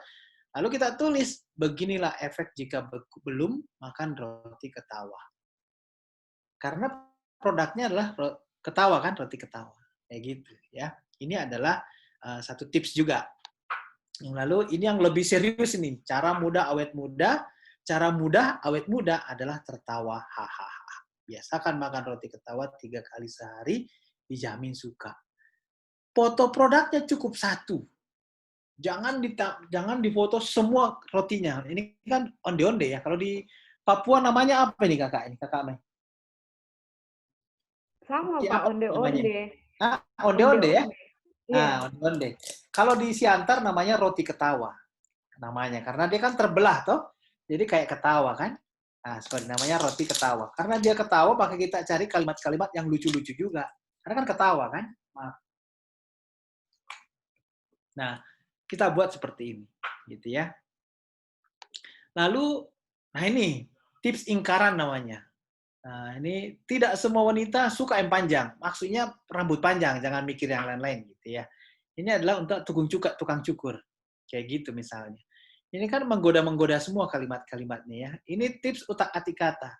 lalu kita tulis, beginilah efek jika belum makan roti ketawa. Karena produknya adalah ketawa kan, roti ketawa. Kayak gitu ya. Ini adalah satu tips juga. Lalu ini yang lebih serius ini, cara mudah awet muda. Cara mudah awet muda adalah tertawa. Hahaha. Biasakan makan roti ketawa 3 kali sehari, dijamin suka. Foto produknya cukup satu. Jangan difoto semua rotinya. Ini kan onde-onde ya. Kalau di Papua namanya apa nih kakak? Ini kakak Mei. Sama Roti Pak, apa namanya? onde-onde. Ah, onde-onde ya? Onde-onde. Iya. Ah, onde-onde. Kalau di Siantar namanya roti ketawa. Namanya. Karena dia kan terbelah toh. Jadi kayak ketawa kan. Nah, sorry, namanya roti ketawa. Karena dia ketawa, maka kita cari kalimat-kalimat yang lucu-lucu juga. Karena kan ketawa kan. Maaf. Nah, kita buat seperti ini. Gitu ya. Lalu, nah ini, tips ingkaran namanya. Nah, ini tidak semua wanita suka yang panjang. Maksudnya rambut panjang, jangan mikir yang lain-lain gitu ya. Ini adalah untuk tukang cukur. Kayak gitu misalnya. Ini kan menggoda-menggoda semua kalimat-kalimatnya ya. Ini tips utak-atik kata.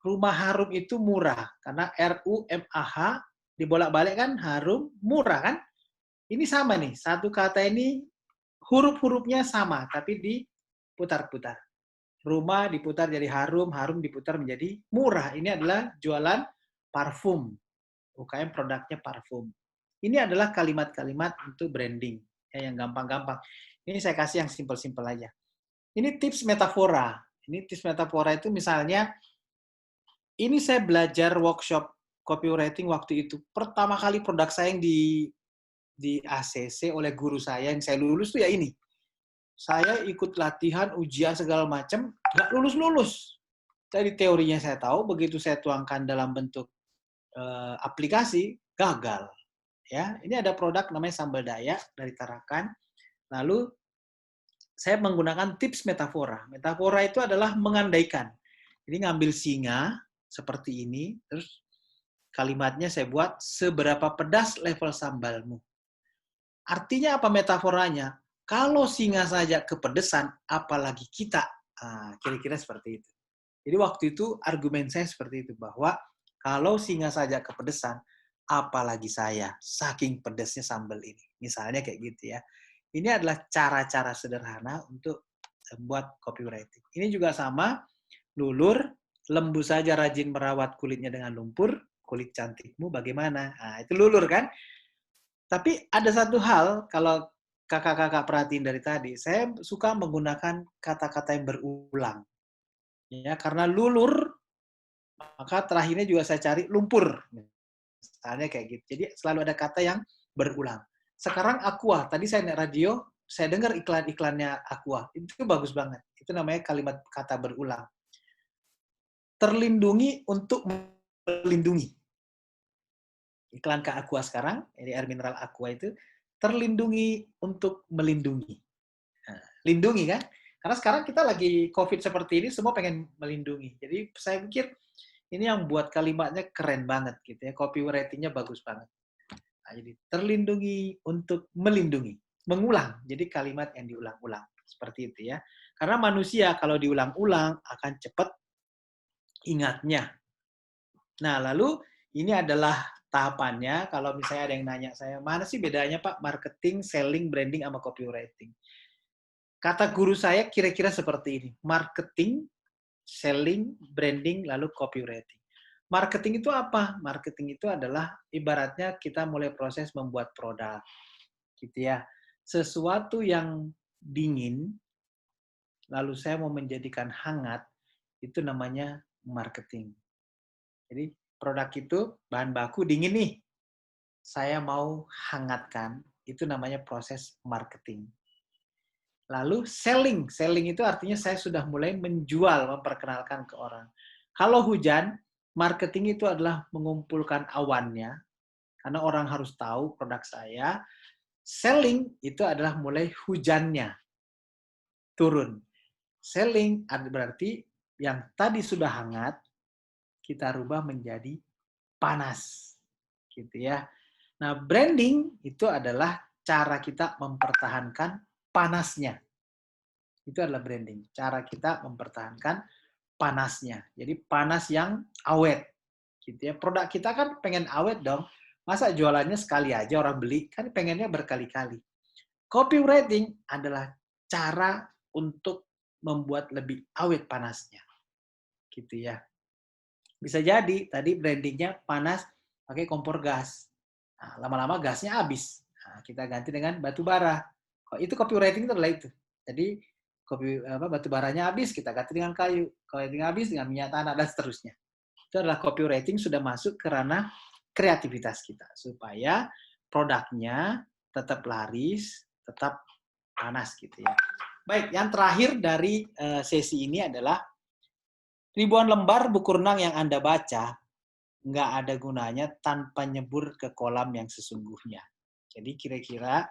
Rumah harum itu murah. Karena RUMAH dibolak-balik kan harum, murah kan? Ini sama nih, satu kata ini huruf-hurufnya sama, tapi diputar-putar. Rumah diputar jadi harum, harum diputar menjadi murah. Ini adalah jualan parfum. UKM produknya parfum. Ini adalah kalimat-kalimat untuk branding ya, yang gampang-gampang. Ini saya kasih yang simpel-simpel aja. Ini tips metafora. Ini tips metafora itu misalnya, ini saya belajar workshop copywriting waktu itu. Pertama kali produk saya yang di ACC oleh guru saya, yang saya lulus tuh ya ini. Saya ikut latihan, ujian segala macam, nggak lulus-lulus. Jadi teorinya saya tahu, begitu saya tuangkan dalam bentuk aplikasi, gagal. Ya, ini ada produk namanya sambal dayak dari Tarakan. Lalu saya menggunakan tips metafora. Metafora itu adalah mengandaikan. Jadi ngambil singa seperti ini, terus kalimatnya saya buat seberapa pedas level sambalmu. Artinya apa metaforanya? Kalau singa saja kepedesan, apalagi kita. Kira-kira seperti itu. Jadi waktu itu argumen saya seperti itu, bahwa kalau singa saja kepedesan, apalagi saya, saking pedesnya sambal ini. Misalnya kayak gitu ya. Ini adalah cara-cara sederhana untuk buat copywriting. Ini juga sama, lulur, lembu saja rajin merawat kulitnya dengan lumpur, kulit cantikmu bagaimana? Nah, itu lulur kan? Tapi ada satu hal, kalau kakak-kakak perhatiin dari tadi, saya suka menggunakan kata-kata yang berulang. Ya, karena lulur, maka terakhirnya juga saya cari lumpur. Misalnya kayak gitu. Jadi selalu ada kata yang berulang. Sekarang Aqua, tadi saya naik radio, saya dengar iklan-iklannya Aqua. Itu bagus banget. Itu namanya kalimat kata berulang. Terlindungi untuk melindungi. Iklan Kak Aqua sekarang, ini air mineral Aqua itu, terlindungi untuk melindungi. Nah, lindungi kan? Karena sekarang kita lagi COVID seperti ini, semua pengen melindungi. Jadi saya pikir ini yang buat kalimatnya keren banget gitu ya, copywriting-nya bagus banget. Nah, jadi terlindungi untuk melindungi, mengulang. Jadi kalimat yang diulang-ulang seperti itu ya. Karena manusia kalau diulang-ulang akan cepat ingatnya. Nah, lalu ini adalah tahapannya. Kalau misalnya ada yang nanya saya, mana sih bedanya Pak marketing, selling, branding sama copywriting? Kata guru saya kira-kira seperti ini. Marketing, selling, branding, lalu copywriting. Marketing itu apa? Marketing itu adalah ibaratnya kita mulai proses membuat produk. Gitu ya. Sesuatu yang dingin, lalu saya mau menjadikan hangat, itu namanya marketing. Jadi produk itu bahan baku dingin nih. Saya mau hangatkan, itu namanya proses marketing. Lalu selling. Selling itu artinya saya sudah mulai menjual, memperkenalkan ke orang. Kalau hujan, marketing itu adalah mengumpulkan awannya, karena orang harus tahu produk saya. Selling itu adalah mulai hujannya turun. Selling berarti yang tadi sudah hangat, kita rubah menjadi panas. Gitu ya. Nah, branding itu adalah cara kita mempertahankan panasnya. Itu adalah branding. Cara kita mempertahankan panasnya. Jadi panas yang awet. Gitu ya. Produk kita kan pengen awet dong. Masa jualannya sekali aja orang beli? Kan pengennya berkali-kali. Copywriting adalah cara untuk membuat lebih awet panasnya. Gitu ya. Bisa jadi tadi brandingnya panas pakai kompor gas. Nah, lama-lama gasnya habis. Nah, kita ganti dengan batu bara. Itu copywriting itu adalah itu. Jadi batu baranya habis, kita ganti dengan kayu. Kalau yang habis dengan minyak tanah dan seterusnya. Itu adalah copywriting sudah masuk ke ranah kreativitas kita supaya produknya tetap laris, tetap panas gitu ya. Baik, yang terakhir dari sesi ini adalah ribuan lembar buku renang yang Anda baca nggak ada gunanya tanpa nyebur ke kolam yang sesungguhnya. Jadi kira-kira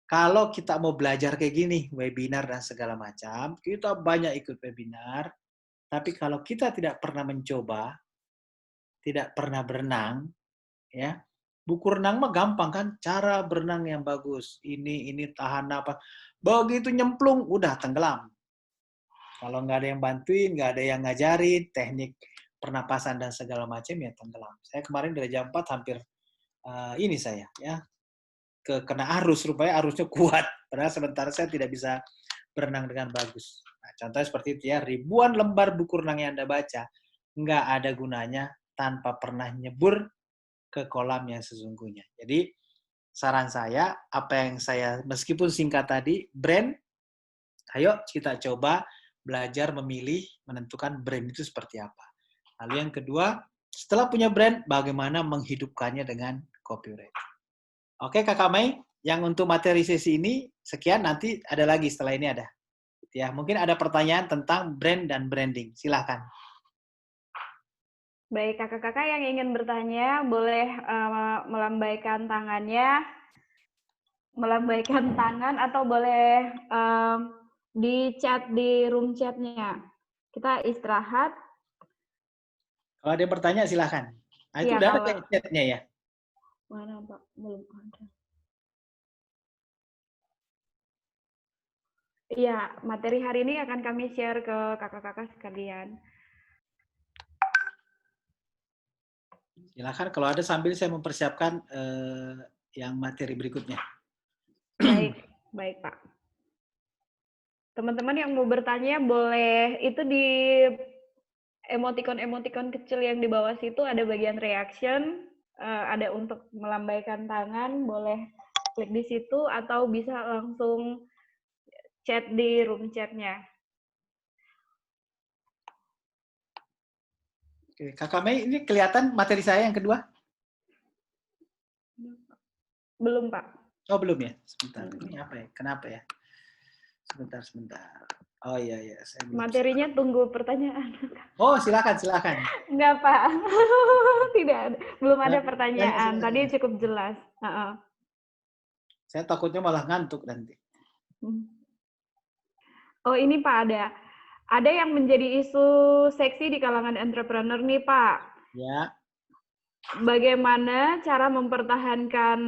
kalau kita mau belajar kayak gini, webinar dan segala macam, kita banyak ikut webinar, tapi kalau kita tidak pernah mencoba, tidak pernah berenang, ya buku renang mah gampang kan, cara berenang yang bagus, ini tahan apa, begitu nyemplung udah tenggelam. Kalau nggak ada yang bantuin, nggak ada yang ngajarin teknik pernapasan dan segala macam, ya tenggelam. Saya kemarin dari jam 4 hampir ini saya ya kena arus, rupanya arusnya kuat. Padahal sementara saya tidak bisa berenang dengan bagus. Nah, contohnya seperti itu ya, ribuan lembar buku renang yang Anda baca, nggak ada gunanya tanpa pernah nyebur ke kolam yang sesungguhnya. Jadi, saran saya, apa yang saya, meskipun singkat tadi, brand, ayo kita coba belajar memilih, menentukan brand itu seperti apa. Lalu yang kedua, setelah punya brand, bagaimana menghidupkannya dengan copywriting. Oke, Kakak Mei, yang untuk materi sesi ini sekian, nanti ada lagi setelah ini ada. Ya, mungkin ada pertanyaan tentang brand dan branding. Silakan. Baik, kakak-kakak yang ingin bertanya boleh melambaikan tangan atau boleh di chat di room chatnya. Kita istirahat. Kalau ada yang bertanya, silakan. Nah, itu Iya, udah ada kalau chatnya ya? mana Pak? Belum ada. Iya, materi hari ini akan kami share ke kakak-kakak sekalian. Silakan, kalau ada sambil saya mempersiapkan yang materi berikutnya. Baik, baik Pak. Teman-teman yang mau bertanya boleh itu di emoticon kecil yang di bawah situ ada bagian reaction, ada untuk melambaikan tangan, boleh klik di situ atau bisa langsung chat di room chatnya. Oke, Kakak Mei, ini kelihatan materi saya yang kedua? Belum Pak. Oh, belum ya? Sebentar. Ini apa ya? Kenapa ya? Sebentar. Oh iya, saya belum. Materinya tunggu pertanyaan. Oh, silakan. Enggak Pak, tidak ada. Belum ada Tanya, pertanyaan. Tadi silakan. cukup jelas. Saya takutnya malah ngantuk nanti. Oh ini Pak ada yang menjadi isu seksi di kalangan entrepreneur nih Pak. Ya. Bagaimana cara mempertahankan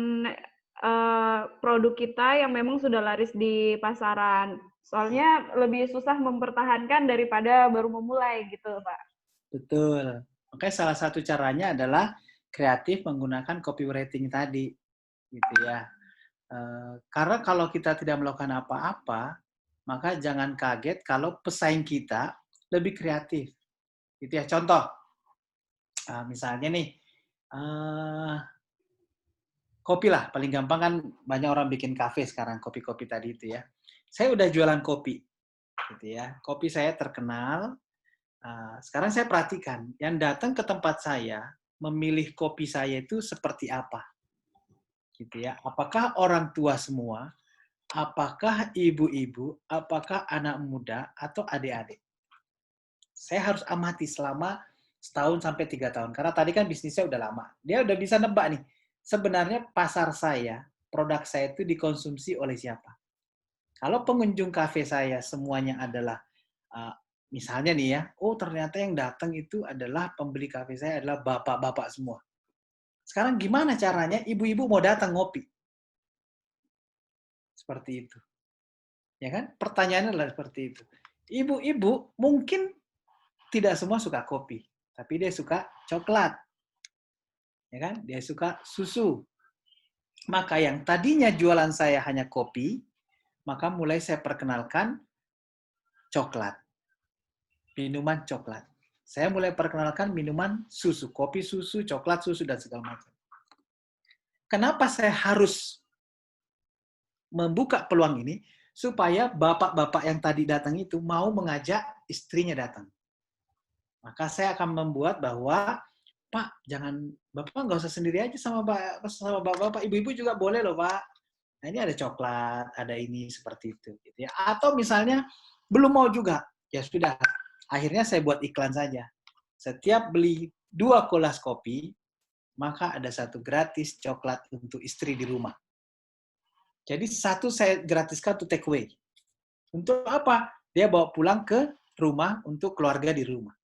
produk kita yang memang sudah laris di pasaran? Soalnya lebih susah mempertahankan daripada baru memulai gitu Pak. Betul. Makanya salah satu caranya adalah kreatif menggunakan copywriting tadi, gitu ya. Karena kalau kita tidak melakukan apa-apa, maka jangan kaget kalau pesaing kita lebih kreatif. Gitu ya. Contoh, misalnya nih, kopi lah, paling gampang kan banyak orang bikin kafe sekarang, kopi-kopi tadi itu ya. Saya udah jualan kopi, gitu ya. Kopi saya terkenal. Sekarang saya perhatikan, yang datang ke tempat saya memilih kopi saya itu seperti apa, gitu ya. Apakah orang tua semua, apakah ibu-ibu, apakah anak muda atau adik-adik. Saya harus amati selama setahun sampai 3 tahun, karena tadi kan bisnisnya udah lama. Dia udah bisa nebak nih, sebenarnya pasar saya, produk saya itu dikonsumsi oleh siapa. Kalau pengunjung kafe saya semuanya adalah misalnya nih ya, oh ternyata yang datang itu adalah pembeli kafe saya adalah bapak-bapak semua. Sekarang gimana caranya ibu-ibu mau datang ngopi? Seperti itu. Ya kan? Pertanyaannya adalah seperti itu. Ibu-ibu mungkin tidak semua suka kopi, tapi dia suka coklat. Ya kan? Dia suka susu. Maka yang tadinya jualan saya hanya kopi, maka mulai saya perkenalkan coklat. Minuman coklat. Saya mulai perkenalkan minuman susu, kopi susu, coklat susu, dan segala macam. Kenapa saya harus membuka peluang ini? Supaya bapak-bapak yang tadi datang itu mau mengajak istrinya datang. Maka saya akan membuat bahwa, Pak, Bapak nggak usah sendiri aja sama bapak-bapak, ibu-ibu juga boleh loh, Pak. Nah, ini ada coklat, ada ini, seperti itu. Gitu ya. Atau misalnya, belum mau juga, ya sudah. Akhirnya saya buat iklan saja. Setiap beli 2 gelas kopi, maka ada 1 gratis coklat untuk istri di rumah. Jadi 1 saya gratiskan untuk take away. Untuk apa? Dia bawa pulang ke rumah untuk keluarga di rumah.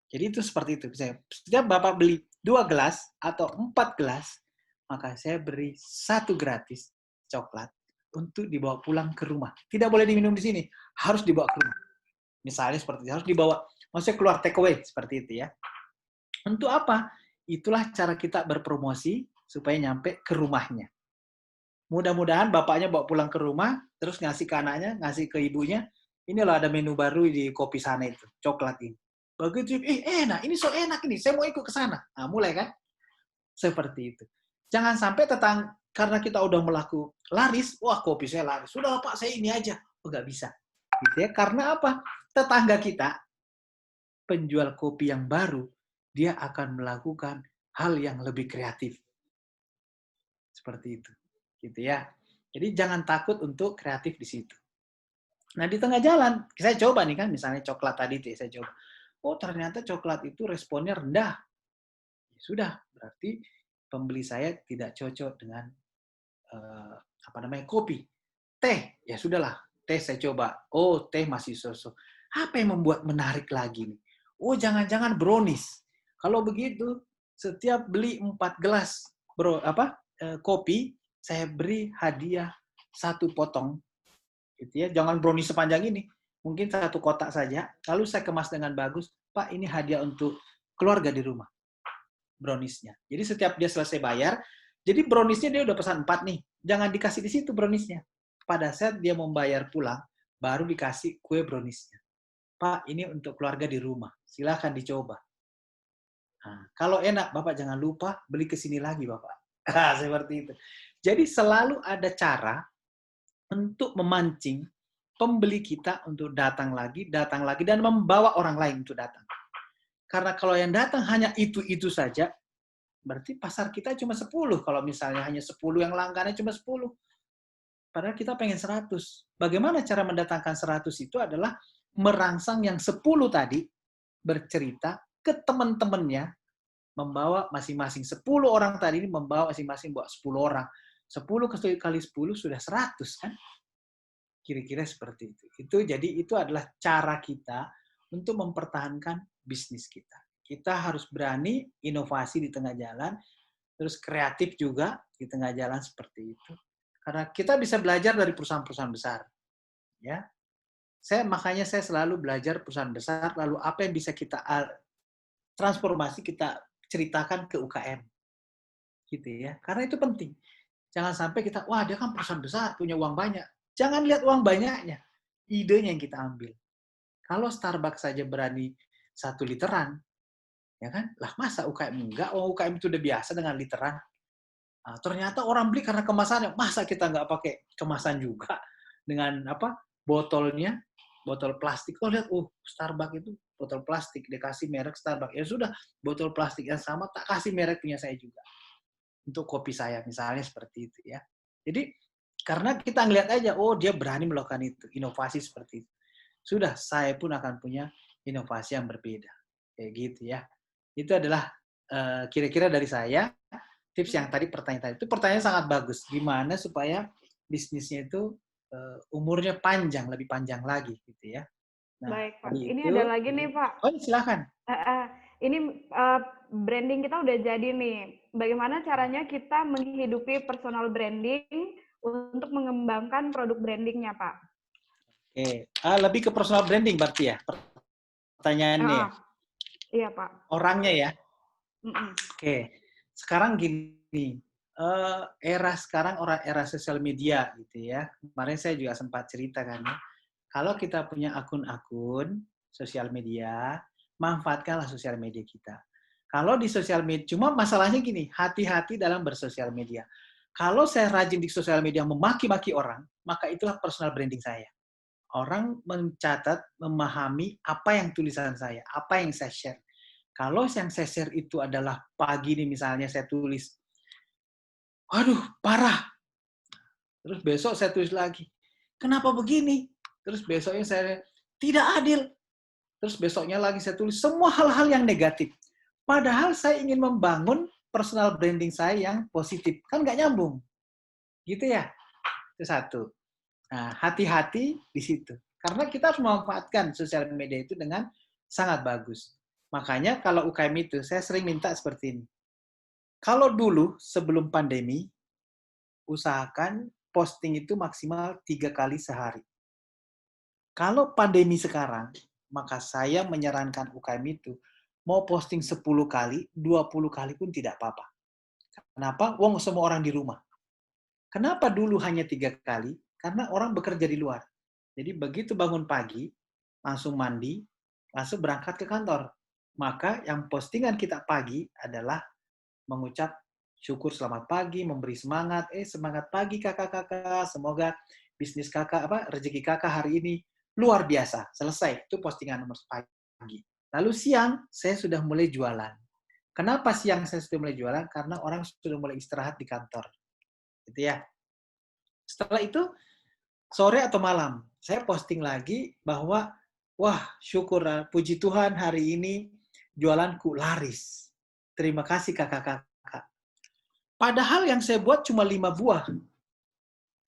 Jadi itu seperti itu. Setiap Bapak beli 2 gelas atau 4 gelas, maka saya beri 1 gratis coklat untuk dibawa pulang ke rumah. Tidak boleh diminum di sini, harus dibawa ke rumah. Misalnya seperti itu, harus dibawa, maksudnya keluar take away, seperti itu ya. Untuk apa? Itulah cara kita berpromosi supaya nyampe ke rumahnya. Mudah-mudahan bapaknya bawa pulang ke rumah, terus ngasih ke anaknya, ngasih ke ibunya, ini loh ada menu baru di kopi sana itu, coklat ini. Begitu, enak, ini so enak ini, saya mau ikut ke sana. Nah, mulai kan? Seperti itu. Jangan sampai karena kita udah melakukan laris, wah kopi saya laris. Sudah Pak, saya ini aja. Oh, nggak bisa. Gitu ya. Karena apa? Tetangga kita, penjual kopi yang baru, dia akan melakukan hal yang lebih kreatif. Seperti itu. Gitu ya. Jadi jangan takut untuk kreatif di situ. Nah, di tengah jalan, saya coba nih kan, misalnya coklat tadi tuh, saya coba. Oh, ternyata coklat itu responnya rendah. Ya sudah, berarti pembeli saya tidak cocok dengan kopi. Teh, ya sudahlah, teh saya coba. Oh, teh masih sosok. Apa yang membuat menarik lagi nih? Oh, jangan-jangan brownies. Kalau begitu, setiap beli 4 gelas kopi, saya beri hadiah 1 potong. Gitu ya. Jangan brownies sepanjang ini. Mungkin 1 kotak saja. Lalu saya kemas dengan bagus. Pak, ini hadiah untuk keluarga di rumah. Browniesnya. Jadi setiap dia selesai bayar, jadi browniesnya dia udah pesan 4 nih. Jangan dikasih di situ browniesnya. Pada saat dia membayar pulang, baru dikasih kue browniesnya. Pak, ini untuk keluarga di rumah. Silahkan dicoba. Nah, kalau enak, Bapak jangan lupa beli ke sini lagi, Bapak. Seperti itu. Jadi selalu ada cara untuk memancing pembeli kita untuk datang lagi, dan membawa orang lain untuk datang. Karena kalau yang datang hanya itu-itu saja, berarti pasar kita cuma 10. Kalau misalnya hanya 10 yang langganannya cuma 10. Padahal kita pengen 100. Bagaimana cara mendatangkan 100 itu adalah merangsang yang 10 tadi bercerita ke teman-temannya, membawa masing-masing 10 orang tadi ini membawa masing-masing buat 10 orang. 10 kali 10 sudah 100 kan? Kira-kira seperti itu. Itu adalah cara kita untuk mempertahankan bisnis kita. Kita harus berani inovasi di tengah jalan, terus kreatif juga di tengah jalan seperti itu. Karena kita bisa belajar dari perusahaan-perusahaan besar. Ya, makanya saya selalu belajar perusahaan besar, lalu apa yang bisa kita transformasi, kita ceritakan ke UKM. Gitu ya. Karena itu penting. Jangan sampai kita, wah dia kan perusahaan besar, punya uang banyak. Jangan lihat uang banyaknya. Idenya yang kita ambil. Kalau Starbucks saja berani 1 literan, ya kan? Lah masa UKM enggak? Oh, UKM itu udah biasa dengan literan. Nah, ternyata orang beli karena kemasannya. Masa kita nggak pakai kemasan juga dengan botolnya, botol plastik. Oh lihat, Starbucks itu botol plastik, dia kasih merek Starbucks. Ya sudah, botol plastik yang sama tak kasih merek punya saya juga. Untuk kopi saya misalnya seperti itu ya. Jadi karena kita ngelihat aja, oh dia berani melakukan itu, inovasi seperti itu. Sudah, saya pun akan punya inovasi yang berbeda. Kayak gitu ya. Itu adalah kira-kira dari saya tips yang tadi pertanyaan tadi. Itu pertanyaan sangat bagus. Gimana supaya bisnisnya itu umurnya panjang, lebih panjang lagi gitu ya. Nah, Baik, Pak. tadi Ini itu. ada lagi nih, Pak. Oh, silakan. Ini branding kita udah jadi nih. Bagaimana caranya kita menghidupi personal branding untuk mengembangkan produk brandingnya, Pak? Oke, lebih ke personal branding berarti ya pertanyaannya ya. Iya, Pak. Orangnya ya. Mm-mm. Oke, sekarang gini, era sekarang era sosial media gitu ya. Kemarin saya juga sempat cerita kan ya. Kalau kita punya akun-akun sosial media, manfaatkanlah sosial media kita. Kalau di sosial media, cuma masalahnya gini, hati-hati dalam bersosial media. Kalau saya rajin di sosial media memaki-maki orang, maka itulah personal branding saya. Orang mencatat, memahami apa yang tulisan saya, apa yang saya share. Kalau yang saya share itu adalah pagi nih misalnya saya tulis, aduh parah. Terus besok saya tulis lagi, kenapa begini? Terus besoknya saya, tidak adil. Terus besoknya lagi saya tulis semua hal-hal yang negatif. Padahal saya ingin membangun personal branding saya yang positif. Kan nggak nyambung. Gitu ya. Itu satu. Nah, hati-hati di situ. Karena kita harus memanfaatkan sosial media itu dengan sangat bagus. Makanya kalau UKM itu, saya sering minta seperti ini. Kalau dulu sebelum pandemi, usahakan posting itu maksimal 3 kali sehari. Kalau pandemi sekarang, maka saya menyarankan UKM itu mau posting 10 kali, 20 kali pun tidak apa-apa. Kenapa? Wong semua orang di rumah. Kenapa dulu hanya 3 kali? Karena orang bekerja di luar. Jadi begitu bangun pagi, langsung mandi, langsung berangkat ke kantor. Maka yang postingan kita pagi adalah mengucap syukur selamat pagi, memberi semangat, semangat pagi kakak-kakak, semoga bisnis kakak, rezeki kakak hari ini luar biasa. Selesai, itu postingan nomor pagi. Lalu siang, saya sudah mulai jualan. Kenapa siang saya sudah mulai jualan? Karena orang sudah mulai istirahat di kantor. Gitu ya. Setelah itu, sore atau malam, saya posting lagi bahwa, wah syukur, puji Tuhan hari ini jualanku laris. Terima kasih kakak-kakak. Padahal yang saya buat cuma 5 buah.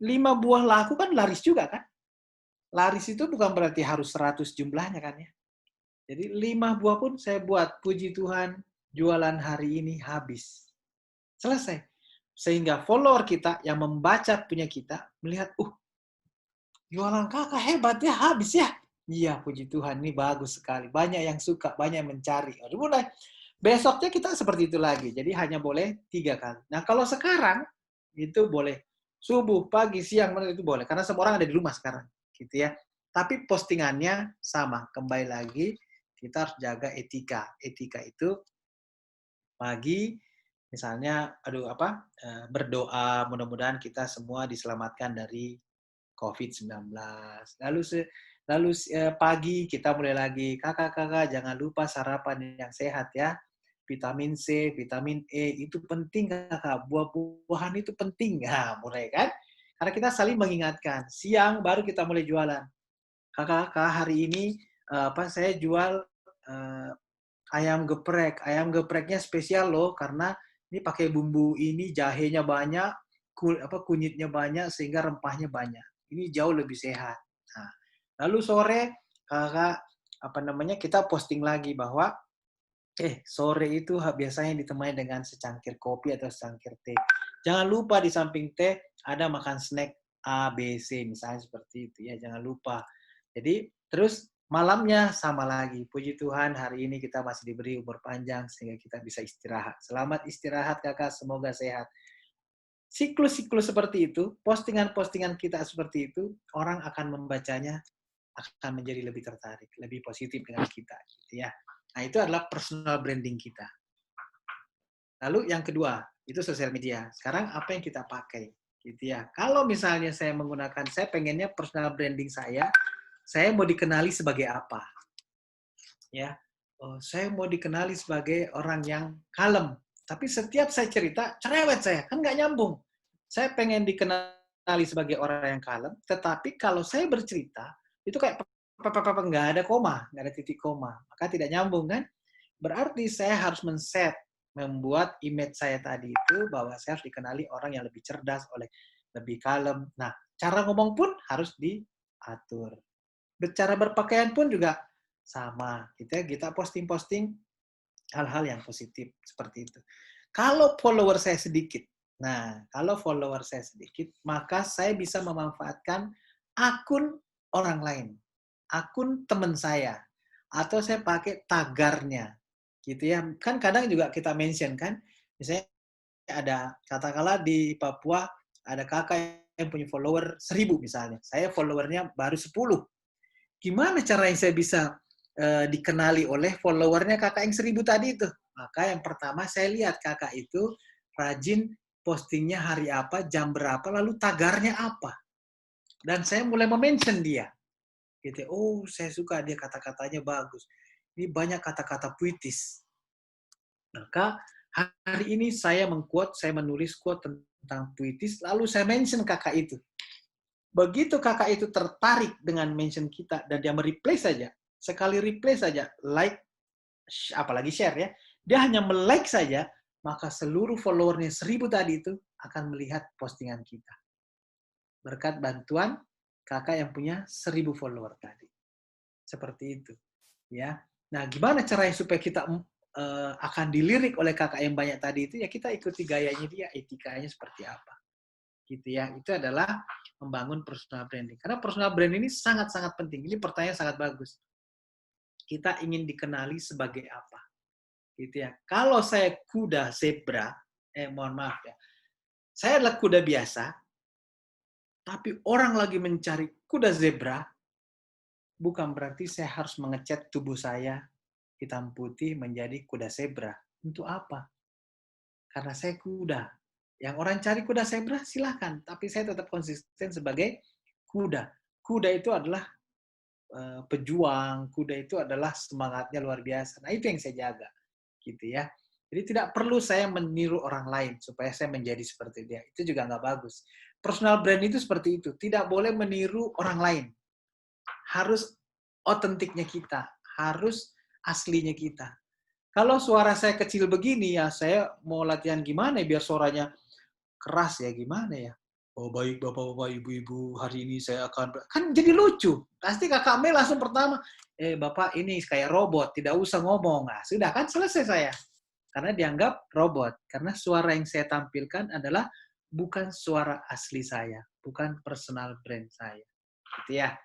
5 buah laku kan laris juga kan? Laris itu bukan berarti harus 100 jumlahnya kan ya. Jadi 5 buah pun saya buat, puji Tuhan, jualan hari ini habis. Selesai. Sehingga follower kita yang membaca punya kita, melihat, jualan kakak hebat ya, habis ya. Iya, puji Tuhan, ini bagus sekali. Banyak yang suka, banyak yang mencari. Mulai. Besoknya kita seperti itu lagi. Jadi hanya boleh 3 kali. Nah, kalau sekarang, itu boleh. Subuh, pagi, siang, malam itu boleh. Karena semua orang ada di rumah sekarang. Gitu ya. Tapi postingannya sama. Kembali lagi, kita harus jaga etika. Etika itu pagi, misalnya, berdoa, mudah-mudahan kita semua diselamatkan dari COVID-19. Lalu pagi kita mulai lagi, kakak-kakak jangan lupa sarapan yang sehat ya. Vitamin C, vitamin E itu penting kakak. Buah-buahan itu penting. Nah, mulai kan? Karena kita saling mengingatkan. Siang baru kita mulai jualan. Kakak-kakak hari ini saya jual ayam geprek. Ayam gepreknya spesial loh karena ini pakai bumbu ini, jahenya banyak, kunyitnya banyak sehingga rempahnya banyak. Ini jauh lebih sehat. Nah, lalu sore kakak kita posting lagi bahwa sore itu biasanya ditemani dengan secangkir kopi atau secangkir teh. Jangan lupa di samping teh ada makan snack A, B, C misalnya seperti itu ya, jangan lupa. Jadi terus malamnya sama lagi. Puji Tuhan hari ini kita masih diberi umur panjang sehingga kita bisa istirahat. Selamat istirahat kakak, semoga sehat. Siklus-siklus seperti itu, postingan-postingan kita seperti itu, orang akan membacanya, akan menjadi lebih tertarik, lebih positif dengan kita, gitu ya. Nah, itu adalah personal branding kita. Lalu yang kedua, itu sosial media. Sekarang apa yang kita pakai, gitu ya. Kalau misalnya saya pengennya personal branding saya mau dikenali sebagai apa, ya. Saya mau dikenali sebagai orang yang kalem. Tapi setiap saya cerita, cerewet saya, kan nggak nyambung. Saya pengen dikenali sebagai orang yang kalem, tetapi kalau saya bercerita, itu kayak nggak ada koma, nggak ada titik koma. Maka tidak nyambung kan? Berarti saya harus membuat image saya tadi itu bahwa saya harus dikenali orang yang lebih cerdas, lebih kalem. Nah, cara ngomong pun harus diatur. Cara berpakaian pun juga sama. Kita posting-posting hal-hal yang positif seperti itu. Kalau follower saya sedikit, maka saya bisa memanfaatkan akun orang lain, akun teman saya, atau saya pakai tagarnya, gitu ya. Kan kadang juga kita mention kan, misalnya ada katakanlah di Papua ada kakak yang punya follower 1000 misalnya, saya followernya baru 10. Gimana caranya saya bisa dikenali oleh followernya kakak yang 1000 tadi itu? Maka yang pertama saya lihat kakak itu rajin postingnya hari apa, jam berapa, lalu tagarnya apa. Dan saya mulai mention dia. Gitu. Oh, saya suka dia kata-katanya bagus. Ini banyak kata-kata puitis. Maka hari ini saya menulis quote tentang puitis, lalu saya mention kakak itu. Begitu kakak itu tertarik dengan mention kita dan dia mereplay saja, sekali replay saja, like, apalagi share ya, dia hanya like saja, maka seluruh followernya 1000 tadi itu akan melihat postingan kita. Berkat bantuan kakak yang punya 1000 follower tadi. Seperti itu. Ya. Nah, gimana caranya supaya kita akan dilirik oleh kakak yang banyak tadi itu? Ya kita ikuti gayanya dia, etikanya seperti apa. Gitu ya. Itu adalah membangun personal branding. Karena personal branding ini sangat-sangat penting. Ini pertanyaan sangat bagus. Kita ingin dikenali sebagai apa? Gitu ya. Kalau saya kuda zebra, mohon maaf ya. Saya adalah kuda biasa, Tapi orang lagi mencari kuda zebra, bukan berarti saya harus mengecat tubuh saya hitam putih menjadi kuda zebra. Untuk apa? Karena saya kuda. Yang orang cari kuda zebra silahkan, tapi saya tetap konsisten sebagai kuda. Kuda itu adalah pejuang, kuda itu adalah semangatnya luar biasa. Nah, itu yang saya jaga, gitu ya. Jadi tidak perlu saya meniru orang lain supaya saya menjadi seperti dia. Itu juga nggak bagus. Personal brand itu seperti itu. Tidak boleh meniru orang lain. Harus otentiknya kita. Harus aslinya kita. Kalau suara saya kecil begini ya, saya mau latihan gimana ya biar suaranya keras ya gimana ya? Oh baik bapak-bapak, ibu-ibu, hari ini saya akan kan jadi lucu. Pasti kakak Mel langsung pertama, bapak ini kayak robot, tidak usah ngomong. Nah, sudah kan selesai saya. Karena dianggap robot. Karena suara yang saya tampilkan adalah bukan suara asli saya, bukan personal brand saya. Gitu ya.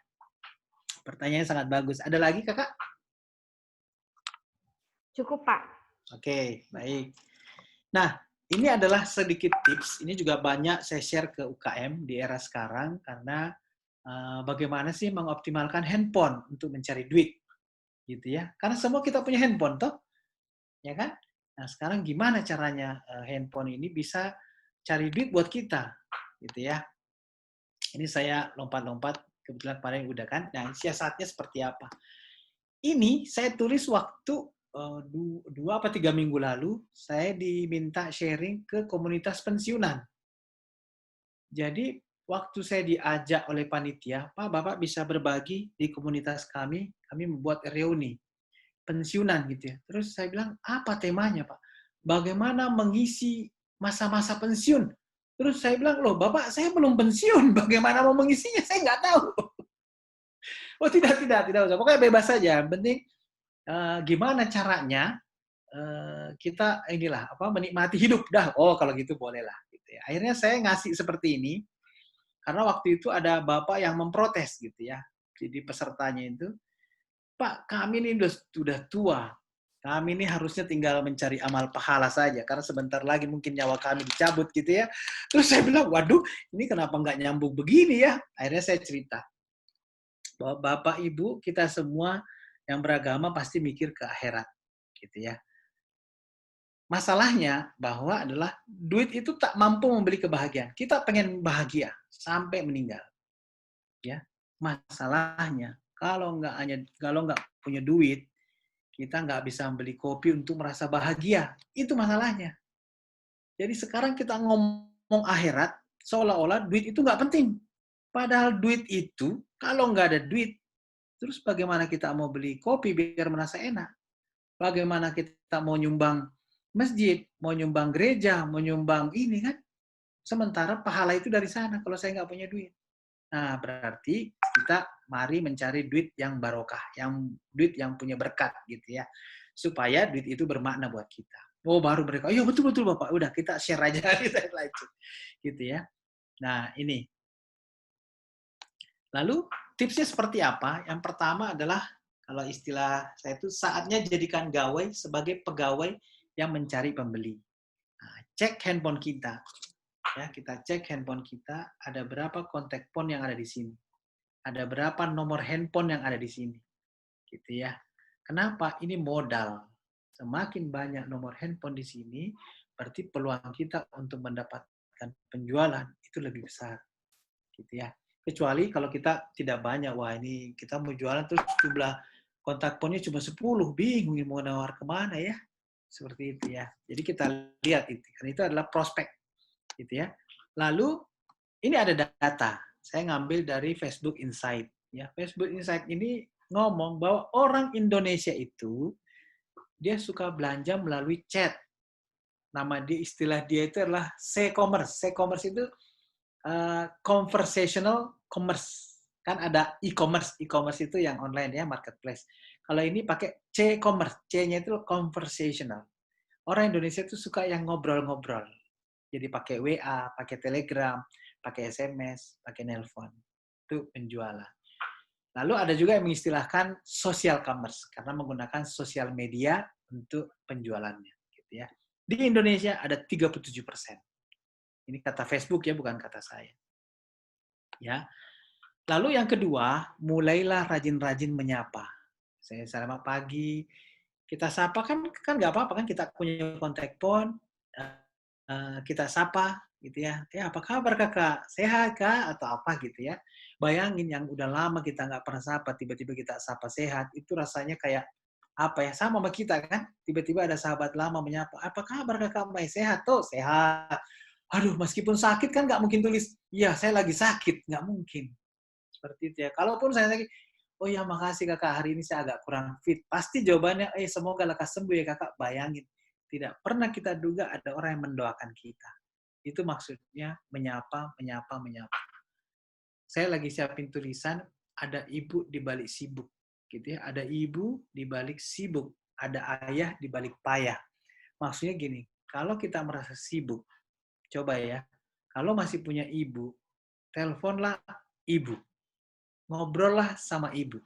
Pertanyaannya sangat bagus. Ada lagi kakak? Cukup, Pak. Oke, baik. Nah, ini adalah sedikit tips. Ini juga banyak saya share ke UKM di era sekarang karena bagaimana sih mengoptimalkan handphone untuk mencari duit, gitu ya? Karena semua kita punya handphone, toh, ya kan? Nah, sekarang gimana caranya handphone ini bisa cari duit buat kita, gitu ya? Ini saya lompat-lompat, kebetulan kemarin udah kan. Nah, siasatnya seperti apa? Ini saya tulis waktu 2 apa 3 minggu lalu, saya diminta sharing ke komunitas pensiunan. Jadi waktu saya diajak oleh panitia, Pak, Bapak bisa berbagi di komunitas kami membuat reuni pensiunan gitu ya. Terus saya bilang, apa temanya Pak? Bagaimana mengisi masa-masa pensiun? Terus saya bilang, loh Bapak saya belum pensiun, bagaimana mau mengisinya? Saya nggak tahu. Oh tidak usah. Pokoknya bebas saja. Yang penting gimana caranya kita inilah apa menikmati hidup dah. Oh kalau gitu bolehlah. Gitu ya. Akhirnya saya ngasih seperti ini karena waktu itu ada bapak yang memprotes gitu ya. Jadi pesertanya itu, Pak kami ini sudah tua. Kami ini harusnya tinggal mencari amal pahala saja karena sebentar lagi mungkin nyawa kami dicabut gitu ya. Terus saya bilang, waduh ini kenapa nggak nyambung begini ya? Akhirnya saya cerita bahwa bapak ibu kita semua yang beragama pasti mikir ke akhirat gitu ya. Masalahnya bahwa adalah duit itu tak mampu membeli kebahagiaan. Kita pengen bahagia sampai meninggal. Ya, masalahnya kalau nggak punya duit, kita nggak bisa beli kopi untuk merasa bahagia. Itu masalahnya. Jadi sekarang kita ngomong akhirat, seolah-olah duit itu nggak penting. Padahal duit itu, kalau nggak ada duit, terus bagaimana kita mau beli kopi biar merasa enak? Bagaimana kita mau nyumbang masjid, mau nyumbang gereja, mau nyumbang ini kan? Sementara pahala itu dari sana kalau saya nggak punya duit. Nah, berarti kita mari mencari duit yang barokah, duit yang punya berkat gitu ya. Supaya duit itu bermakna buat kita. Oh, baru mereka, iya betul-betul Bapak. Udah, kita share aja. Kita lanjut. Gitu ya. Nah, ini. Lalu, tipsnya seperti apa? Yang pertama adalah, kalau istilah saya itu, saatnya jadikan gawai sebagai pegawai yang mencari pembeli. Nah, cek handphone kita. Ya, kita cek handphone kita, ada berapa kontak phone yang ada di sini. Ada berapa nomor handphone yang ada di sini. Gitu ya. Kenapa? Ini modal. Semakin banyak nomor handphone di sini, berarti peluang kita untuk mendapatkan penjualan itu lebih besar. Gitu ya. Kecuali kalau kita tidak banyak, wah ini kita mau jualan terus jumlah kontak phone-nya cuma 10, bingung mau nawar kemana ya. Seperti itu ya. Jadi kita lihat itu, karena itu adalah prospek. Gitu ya. Lalu ini ada data. Saya ngambil dari Facebook Insight. Ya, Facebook Insight ini ngomong bahwa orang Indonesia itu dia suka belanja melalui chat. Nama dia, istilah dia itu adalah C-commerce. C-commerce itu conversational commerce. Kan ada e-commerce. E-commerce itu yang online ya, marketplace. Kalau ini pakai C-commerce. C-nya itu conversational. Orang Indonesia itu suka yang ngobrol-ngobrol. Jadi pakai WA, pakai Telegram, pakai SMS, pakai nelpon. Itu penjualan. Lalu ada juga yang mengistilahkan social commerce karena menggunakan sosial media untuk penjualannya, gitu ya. Di Indonesia ada 37%. Ini kata Facebook ya, bukan kata saya. Ya. Lalu yang kedua, mulailah rajin-rajin menyapa. Saya selamat pagi, kita sapa kan nggak apa-apa kan kita punya kontak phone, kita sapa gitu ya. "Ya apa kabar Kakak? Sehat Kak?" Atau apa gitu ya. Bayangin yang udah lama kita nggak pernah sapa, tiba-tiba kita sapa sehat, itu rasanya kayak apa ya, sama sama kita kan, tiba-tiba ada sahabat lama menyapa, "Apa kabar Kakak, Mai? Sehat toh?" "Sehat." Aduh meskipun sakit kan nggak mungkin tulis, "Iya saya lagi sakit." Nggak mungkin. Seperti itu ya. Kalaupun saya lagi, "Oh ya makasih Kakak, hari ini saya agak kurang fit." Pasti jawabannya, semoga lekas sembuh ya Kakak." Bayangin, tidak pernah kita duga ada orang yang mendoakan kita. Itu maksudnya menyapa, menyapa, menyapa. Saya lagi siapin tulisan, ada ibu di balik sibuk. Gitu ya. Ada ibu di balik sibuk. Ada ayah di balik payah. Maksudnya gini, kalau kita merasa sibuk, coba ya, kalau masih punya ibu, teleponlah ibu. Ngobrollah sama ibu.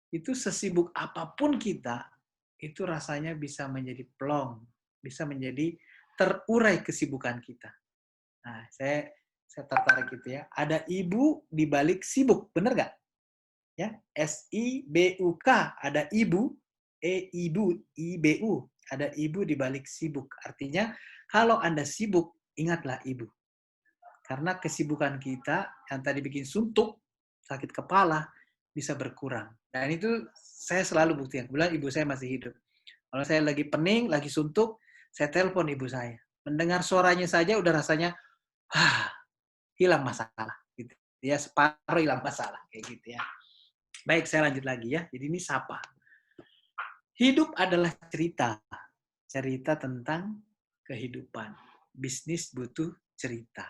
Itu sesibuk apapun kita, itu rasanya bisa menjadi plong, bisa menjadi terurai kesibukan kita. Nah, saya tertarik gitu ya. Ada ibu di balik sibuk, benar nggak? Ya, SIBUK, ada ibu, ibu, IBU, ada ibu di balik sibuk. Artinya, kalau Anda sibuk, ingatlah ibu. Karena kesibukan kita yang tadi bikin suntuk, sakit kepala, bisa berkurang. Dan itu saya selalu buktikan. Kebetulan ibu saya masih hidup. Kalau saya lagi pening, lagi suntuk, saya telepon ibu saya. Mendengar suaranya saja udah rasanya, hilang masalah. Gitu. Ya, separuh hilang masalah. Kayak gitu ya. Baik, saya lanjut lagi ya. Jadi ini sapa. Hidup adalah cerita. Cerita tentang kehidupan. Bisnis butuh cerita.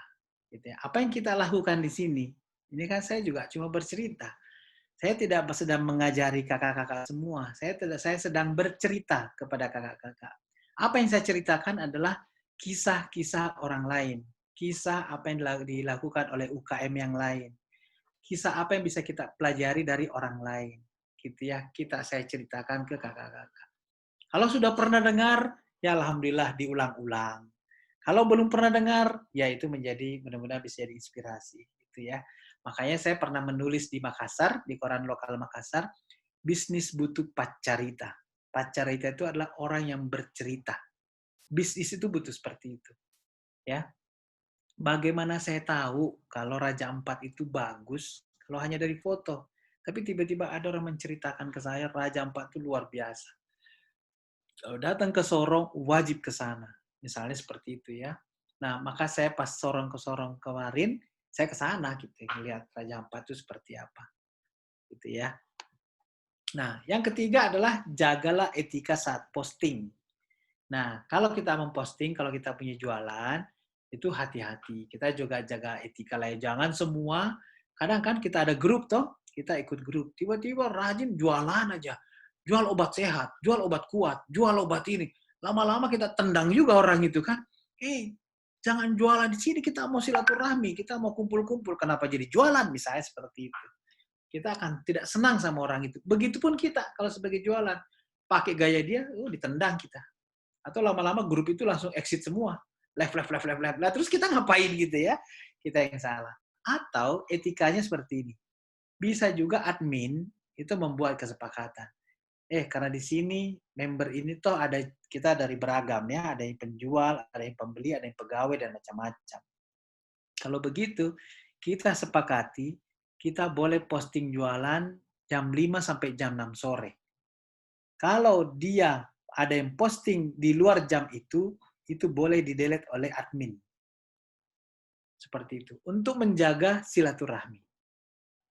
Gitu ya. Apa yang kita lakukan di sini? Ini kan saya juga cuma bercerita. Saya tidak sedang mengajari kakak-kakak semua. Saya sedang bercerita kepada kakak-kakak. Apa yang saya ceritakan adalah kisah-kisah orang lain. Kisah apa yang dilakukan oleh UKM yang lain. Kisah apa yang bisa kita pelajari dari orang lain. Gitu ya. Saya ceritakan ke kakak-kakak. Kalau sudah pernah dengar, ya alhamdulillah diulang-ulang. Kalau belum pernah dengar, ya itu menjadi mudah-mudahan bisa jadi inspirasi, gitu ya. Makanya saya pernah menulis di Makassar, di koran lokal Makassar, bisnis butuh pacarita. Pacarita itu adalah orang yang bercerita. Bisnis itu butuh seperti itu, ya. Bagaimana saya tahu kalau Raja Ampat itu bagus kalau hanya dari foto? Tapi tiba-tiba ada orang menceritakan ke saya, Raja Ampat itu luar biasa. Kalau datang ke Sorong, wajib ke sana. Misalnya seperti itu ya. Nah, maka saya pas Sorong ke Sorong kemarin, saya ke sana gitu, melihat Raja Ampat itu seperti apa. Gitu ya. Nah, yang ketiga adalah jagalah etika saat posting. Nah, kalau kita memposting, kalau kita punya jualan, itu hati-hati. Kita juga jaga etika lah ya. Jangan semua, kadang kan kita ada grup toh, kita ikut grup. Tiba-tiba rajin jualan aja. Jual obat sehat, jual obat kuat, jual obat ini. Lama-lama kita tendang juga orang itu kan. Jangan jualan di sini, kita mau silaturahmi, kita mau kumpul-kumpul. Kenapa jadi jualan? Misalnya seperti itu. Kita akan tidak senang sama orang itu. Begitupun kita kalau sebagai jualan. Pakai gaya dia, ditendang kita. Atau lama-lama grup itu langsung exit semua. Live. Terus kita ngapain gitu ya? Kita yang salah. Atau etikanya seperti ini. Bisa juga admin itu membuat kesepakatan. Karena di sini member ini toh ada kita dari beragam ya. Ada yang penjual, ada yang pembeli, ada yang pegawai, dan macam-macam. Kalau begitu, kita sepakati, kita boleh posting jualan jam 5 sampai jam 6 sore. Kalau dia ada yang posting di luar jam itu boleh di-delete oleh admin. Seperti itu. Untuk menjaga silaturahmi.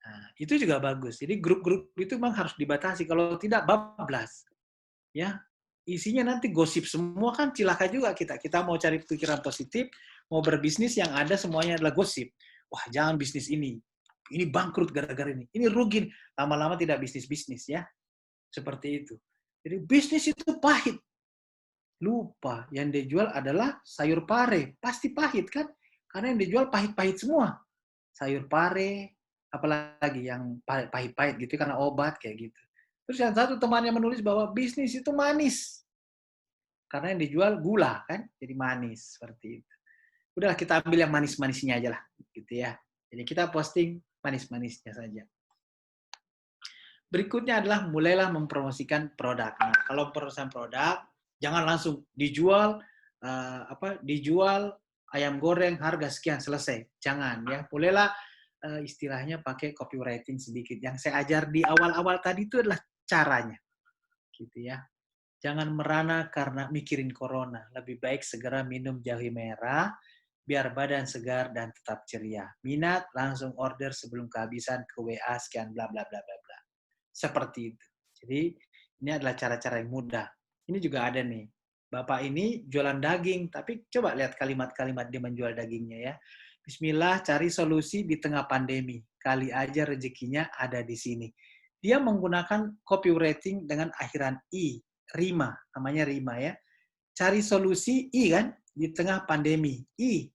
Nah, itu juga bagus. Jadi grup-grup itu memang harus dibatasi. Kalau tidak, bablas. Ya, isinya nanti gosip semua kan cilaka juga kita. Kita mau cari pikiran positif, mau berbisnis yang ada semuanya adalah gosip. Wah, jangan bisnis ini. Ini bangkrut gara-gara ini. Ini rugi. Lama-lama tidak bisnis-bisnis ya. Seperti itu. Jadi bisnis itu pahit. Lupa, yang dijual adalah sayur pare. Pasti pahit kan? Karena yang dijual pahit-pahit semua. Sayur pare, apalagi yang pahit-pahit gitu karena obat kayak gitu. Terus yang satu temannya menulis bahwa bisnis itu manis. Karena yang dijual gula kan, jadi manis seperti itu. Udahlah kita ambil yang manis-manisnya aja lah, gitu ya. Jadi kita posting manis-manisnya saja. Berikutnya adalah mulailah mempromosikan produk. Nah, kalau perusahaan produk, jangan langsung dijual dijual ayam goreng harga sekian selesai. Jangan ya. Mulailah istilahnya pakai copywriting sedikit. Yang saya ajar di awal-awal tadi itu adalah caranya, gitu ya. Jangan merana karena mikirin corona. Lebih baik segera minum jahe merah biar badan segar dan tetap ceria. Minat langsung order sebelum kehabisan ke WA sekian bla bla bla bla bla. Seperti itu. Jadi ini adalah cara-cara yang mudah. Ini juga ada nih. Bapak ini jualan daging, tapi coba lihat kalimat-kalimat dia menjual dagingnya ya. Bismillah, cari solusi di tengah pandemi. Kali aja rezekinya ada di sini. Dia menggunakan copywriting dengan akhiran i, rima, namanya rima ya. Cari solusi i kan di tengah pandemi. I,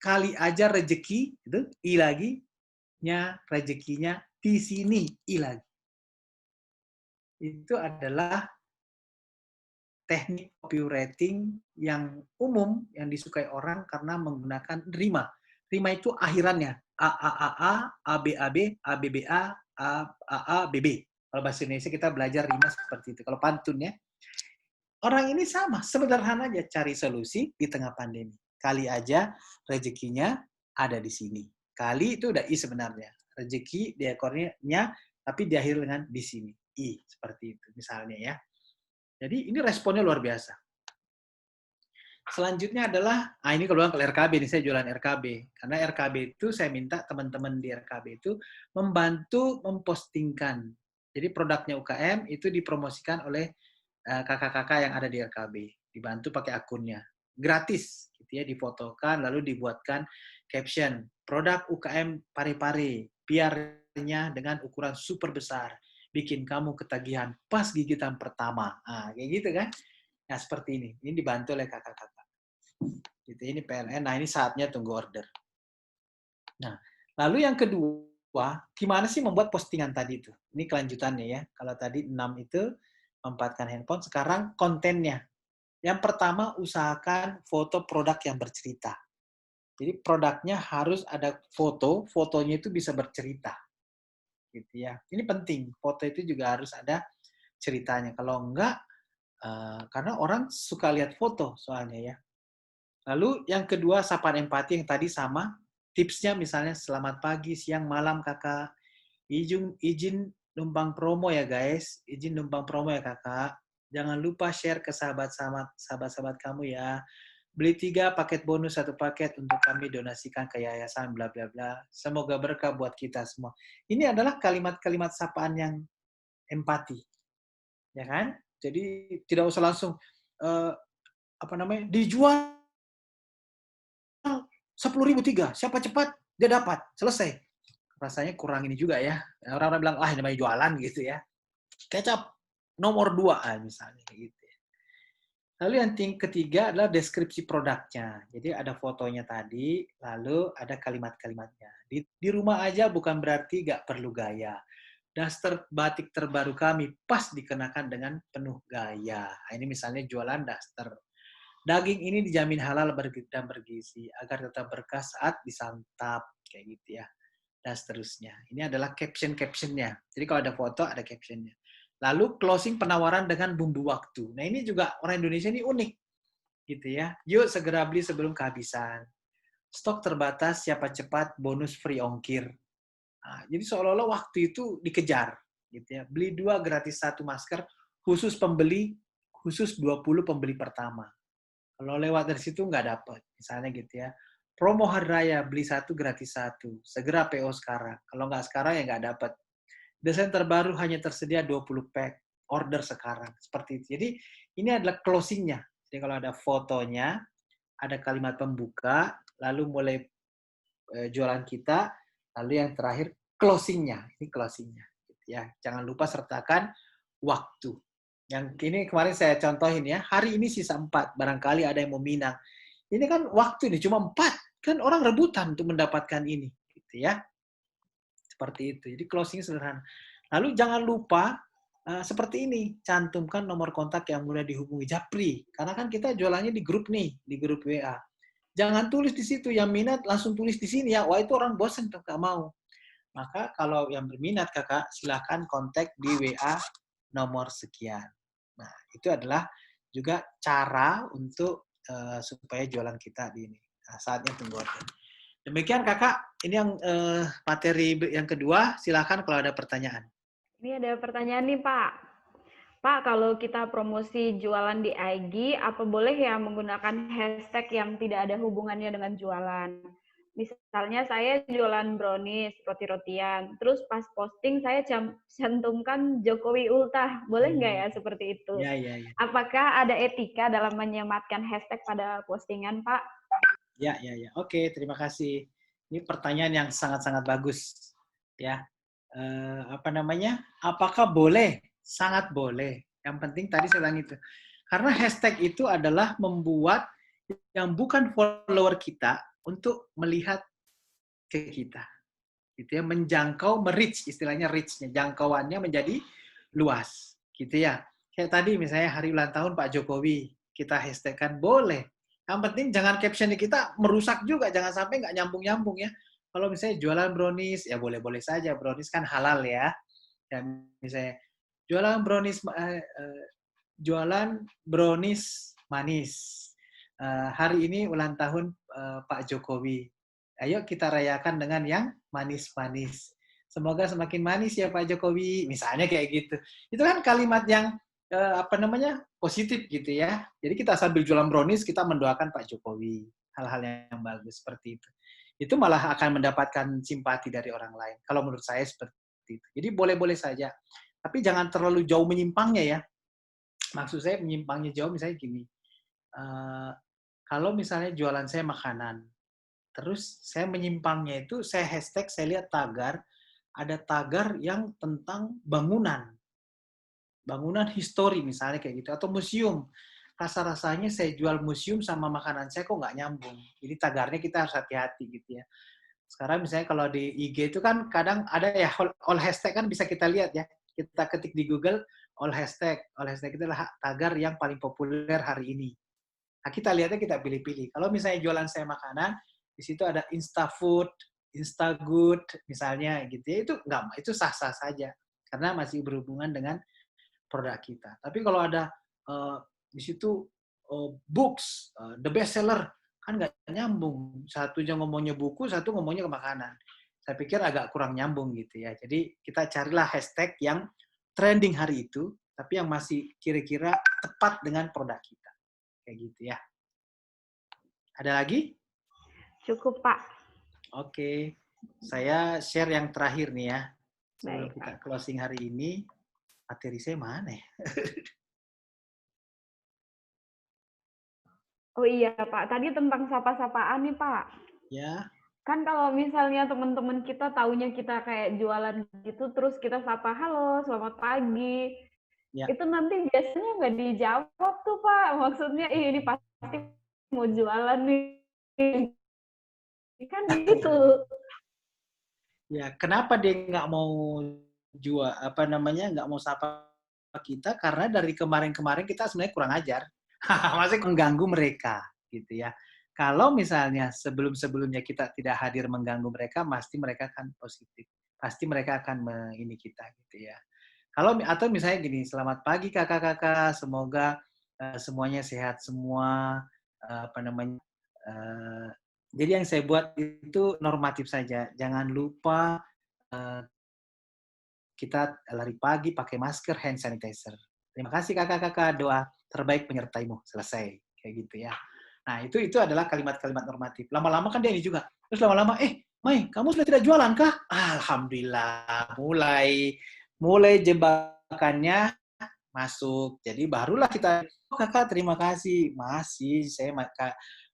kali aja rezeki itu i lagi, nya rezekinya di sini i lagi. Itu adalah teknik copywriting yang umum yang disukai orang karena menggunakan rima. Rima itu akhirannya a a a a a b a b a b b a a b b. Kalau bahasa Indonesia kita belajar rima seperti itu. Kalau pantun ya. Orang ini sama, sederhana aja cari solusi di tengah pandemi. Kali aja rezekinya ada di sini. Kali itu udah i sebenarnya. Rezeki di ekornya tapi diakhiri dengan di sini. I seperti itu misalnya ya. Jadi ini responnya luar biasa. Selanjutnya adalah, ini kalau ke RKB, nih saya jualan RKB. Karena RKB itu saya minta teman-teman di RKB itu membantu mempostingkan. Jadi produknya UKM itu dipromosikan oleh kakak-kakak yang ada di RKB. Dibantu pakai akunnya. Gratis, gitu ya, difotokan, lalu dibuatkan caption. Produk UKM pare-pare, biarnya dengan ukuran super besar. Bikin kamu ketagihan pas gigitan pertama. Nah, kayak gitu kan. Nah, seperti ini. Ini dibantu oleh kakak-kakak. Gitu. Ini PLN. Nah, ini saatnya tunggu order. Nah, lalu yang kedua, gimana sih membuat postingan tadi itu? Ini kelanjutannya ya. Kalau tadi 6 itu memanfaatkan handphone, sekarang kontennya. Yang pertama, usahakan foto produk yang bercerita. Jadi produknya harus ada foto, fotonya itu bisa bercerita. Gitu ya. Ini penting, foto itu juga harus ada ceritanya. Kalau enggak, karena orang suka lihat foto soalnya ya. Lalu yang kedua, sapaan empati yang tadi sama. Tipsnya misalnya, selamat pagi, siang, malam kakak. Izin numpang promo ya guys. Izin numpang promo ya kakak. Jangan lupa share ke sahabat-sahabat kamu ya. Beli 3 paket bonus, 1 paket untuk kami donasikan ke yayasan bla bla bla. Semoga berkah buat kita semua. Ini adalah kalimat-kalimat sapaan yang empati. Ya kan? Jadi tidak usah langsung dijual 10.000 3, siapa cepat dia dapat, selesai. Rasanya kurang ini juga ya. Orang-orang bilang, ini namanya jualan gitu ya. Kecap nomor 2 misalnya gitu. Lalu yang ketiga adalah deskripsi produknya. Jadi ada fotonya tadi, lalu ada kalimat-kalimatnya. Di rumah aja bukan berarti nggak perlu gaya. Daster batik terbaru kami pas dikenakan dengan penuh gaya. Nah, ini misalnya jualan daster. Daging ini dijamin halal dan bergizi agar tetap berkah saat disantap, kayak gitu ya. Dan seterusnya. Ini adalah caption-captionnya. Jadi kalau ada foto, ada captionnya. Lalu closing penawaran dengan bumbu waktu. Nah ini juga orang Indonesia ini unik, gitu ya. Yuk segera beli sebelum kehabisan. Stok terbatas, siapa cepat, bonus free ongkir. Nah, jadi seolah-olah waktu itu dikejar, gitu ya. Beli 2 gratis 1 masker, khusus 20 pembeli pertama. Kalau lewat dari situ nggak dapat, misalnya gitu ya. Promo hari raya, beli 1 gratis 1. Segera PO sekarang. Kalau nggak sekarang ya nggak dapat. Desain terbaru hanya tersedia 20 pack. Order sekarang. Seperti itu. Jadi ini adalah closing-nya. Jadi kalau ada fotonya, ada kalimat pembuka, lalu mulai jualan kita, lalu yang terakhir closing-nya. Ini closing-nya. Ya, jangan lupa sertakan waktu. Yang ini kemarin saya contohin ya, hari ini sisa 4, barangkali ada yang mau minang. Ini kan waktu ini cuma 4, kan orang rebutan untuk mendapatkan ini, gitu ya. Seperti itu. Jadi closing sederhana. Lalu jangan lupa seperti ini, cantumkan nomor kontak yang mudah dihubungi, japri. Karena kan kita jualannya di grup nih, di grup WA. Jangan tulis di situ, yang minat langsung tulis di sini ya. Wah itu orang bosan tuh, nggak mau. Maka kalau yang berminat kakak, silakan kontak di WA nomor sekian. Nah itu adalah juga cara untuk supaya jualan kita di ini. Nah, saatnya tunggu order. Demikian kakak, ini yang materi yang kedua, silakan kalau ada pertanyaan. Ini ada pertanyaan nih Pak. Pak, kalau kita promosi jualan di IG, apa boleh ya menggunakan hashtag yang tidak ada hubungannya dengan jualan? Misalnya saya jualan brownies, roti-rotian, terus pas posting saya cantumkan Jokowi Ultah, boleh nggak ya seperti itu? Ya, ya, ya. Apakah ada etika dalam menyematkan hashtag pada postingan, Pak? Ya, ya, ya. Oke, terima kasih. Ini pertanyaan yang sangat-sangat bagus. Ya, apa namanya? Apakah boleh? Sangat boleh. Yang penting tadi saya bilang itu. Karena hashtag itu adalah membuat yang bukan follower kita untuk melihat ke kita. Gitu ya, menjangkau, merich, istilahnya reach-nya, jangkauannya menjadi luas. Gitu ya. Kayak tadi misalnya hari ulang tahun Pak Jokowi, kita hashtagkan boleh. Yang penting jangan caption kita merusak juga, jangan sampai nggak nyambung-nyambung ya. Kalau misalnya jualan brownies, ya boleh-boleh saja. Brownies kan halal ya. Dan misalnya jualan brownies manis. Hari ini ulang tahun Pak Jokowi. Ayo kita rayakan dengan yang manis-manis. Semoga semakin manis ya Pak Jokowi. Misalnya kayak gitu. Itu kan kalimat yang positif gitu ya. Jadi kita sambil jualan brownies kita mendoakan Pak Jokowi. Hal-hal yang bagus seperti itu. Itu malah akan mendapatkan simpati dari orang lain. Kalau menurut saya seperti itu. Jadi boleh-boleh saja. Tapi jangan terlalu jauh menyimpangnya ya. Maksud saya menyimpangnya jauh misalnya gini. Kalau misalnya jualan saya makanan, terus saya menyimpangnya itu, saya hashtag, saya lihat tagar, ada tagar yang tentang bangunan. Bangunan histori misalnya kayak gitu, atau museum. Rasa-rasanya saya jual museum sama makanan saya kok nggak nyambung. Jadi tagarnya kita harus hati-hati gitu ya. Sekarang misalnya kalau di IG itu kan kadang ada ya all hashtag kan bisa kita lihat ya. Kita ketik di Google all hashtag. All hashtag itu adalah tagar yang paling populer hari ini. Nah, kita lihatnya kita pilih-pilih. Kalau misalnya jualan saya makanan, di situ ada Instafood, Instagood misalnya gitu ya, itu enggak, itu sah-sah saja karena masih berhubungan dengan produk kita. Tapi kalau ada di situ books, the best seller, kan nggak nyambung. Satunya ngomongnya buku, satu ngomongnya ke makanan. Saya pikir agak kurang nyambung gitu ya. Jadi kita carilah hashtag yang trending hari itu, tapi yang masih kira-kira tepat dengan produk kita. Kayak gitu ya. Ada lagi? Cukup, Pak. Oke. Saya share yang terakhir nih ya. Sebelum Baik, kita Pak. closing hari ini, materi saya mana ya? Oh iya, Pak. Tadi tentang sapa-sapaan nih, Pak. Ya. Kan kalau misalnya teman-teman kita taunya kita kayak jualan gitu, terus kita sapa, halo, selamat pagi. Ya. Itu nanti biasanya nggak dijawab tuh, Pak. Maksudnya, ini pasti mau jualan nih. Kan gitu. Ya, kenapa dia nggak mau jual, nggak mau sapa kita? Karena dari kemarin-kemarin kita sebenarnya kurang ajar. Maksudnya mengganggu mereka, gitu ya. Kalau misalnya sebelum-sebelumnya kita tidak hadir mengganggu mereka, pasti mereka akan positif. Pasti mereka akan ini kita, gitu ya. Atau misalnya gini, selamat pagi kakak-kakak, semoga semuanya sehat semua, jadi yang saya buat itu normatif saja. Jangan lupa kita lari pagi pakai masker, hand sanitizer. Terima kasih kakak-kakak, doa terbaik penyertaimu. Selesai. Kayak gitu ya. Nah, itu adalah kalimat-kalimat normatif. Lama-lama kan dia ini juga. Terus lama-lama, Mai, kamu sudah tidak jualan kah? Alhamdulillah, mulai jebakannya masuk. Jadi barulah kita, oh kakak terima kasih. Masih,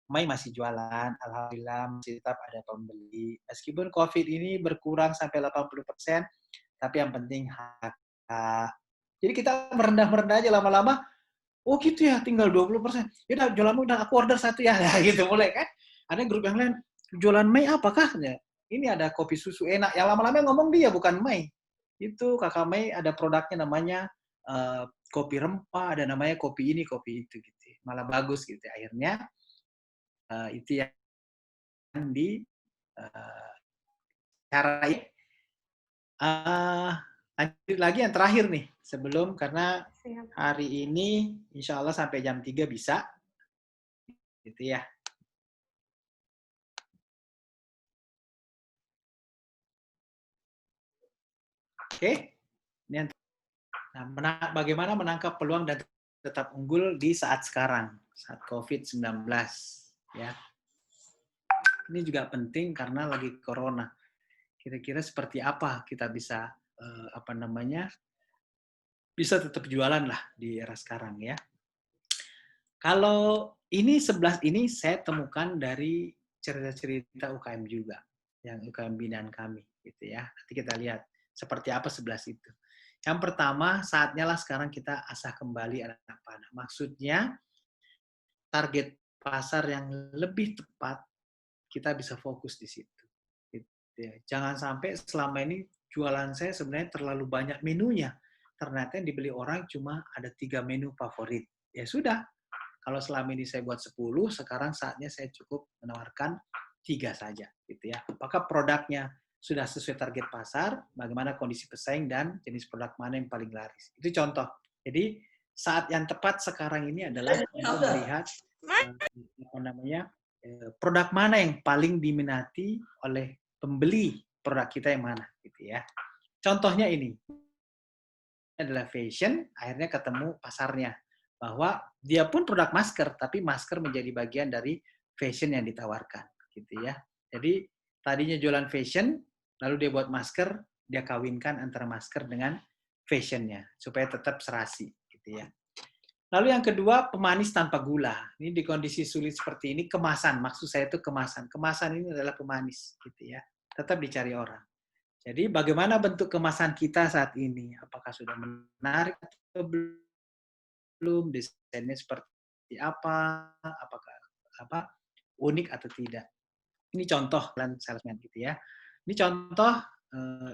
Mai masih jualan. Alhamdulillah masih tetap ada pembeli. Meskipun COVID ini berkurang sampai 80%, tapi yang penting kakak. Jadi kita merendah-merendah aja lama-lama, oh gitu ya, tinggal 20%. Ya udah, jualanmu udah aku order satu ya. Nah, gitu mulai kan. Ada grup yang lain, jualan Mei apakah? Ya, ini ada kopi susu enak. Yang lama-lama ngomong dia, bukan Mei. Itu kakak Mei ada produknya namanya kopi rempah, ada namanya kopi ini, kopi itu gitu. Malah bagus gitu. Akhirnya Itu yang di uh, cara ini. Lanjut lagi yang terakhir nih, sebelum, karena Siap. hari ini insya Allah sampai jam 3 bisa, gitu ya. Oke, ini yang, nah, bagaimana menangkap peluang dan tetap unggul di saat sekarang, saat COVID-19, ya. Ini juga penting karena lagi corona. Kira-kira seperti apa kita bisa bisa tetap jualan lah di era sekarang, ya. Kalau ini 11 ini saya temukan dari cerita-cerita UKM juga, yang UKM binaan kami, gitu ya. Nanti kita lihat seperti apa 11 itu. Yang pertama, saatnya lah sekarang kita asah kembali anak panah. Maksudnya target pasar yang lebih tepat, kita bisa fokus di situ. Gitu ya. Jangan sampai selama ini jualan saya sebenarnya terlalu banyak menunya. Ternyata yang dibeli orang cuma ada 3 menu favorit. Ya sudah, kalau selama ini saya buat 10, sekarang saatnya saya cukup menawarkan 3 saja, gitu ya. Apakah produknya sudah sesuai target pasar, bagaimana kondisi pesaing, dan jenis produk mana yang paling laris. Itu contoh. Jadi saat yang tepat sekarang ini adalah untuk melihat produk mana yang paling diminati oleh pembeli produk kita yang mana, gitu ya. Contohnya ini adalah fashion, akhirnya ketemu pasarnya. Bahwa dia pun produk masker, tapi masker menjadi bagian dari fashion yang ditawarkan, gitu ya. Jadi tadinya jualan fashion, lalu dia buat masker, dia kawinkan antara masker dengan fashionnya supaya tetap serasi, gitu ya. Lalu yang kedua, pemanis tanpa gula. Ini di kondisi sulit seperti ini, kemasan. Maksud saya itu kemasan. Kemasan ini adalah pemanis, gitu ya. Tetap dicari orang. Jadi bagaimana bentuk kemasan kita saat ini? Apakah sudah menarik atau belum? Desainnya seperti apa? Apakah unik atau tidak? Ini contoh plan salesman, gitu ya. Ini contoh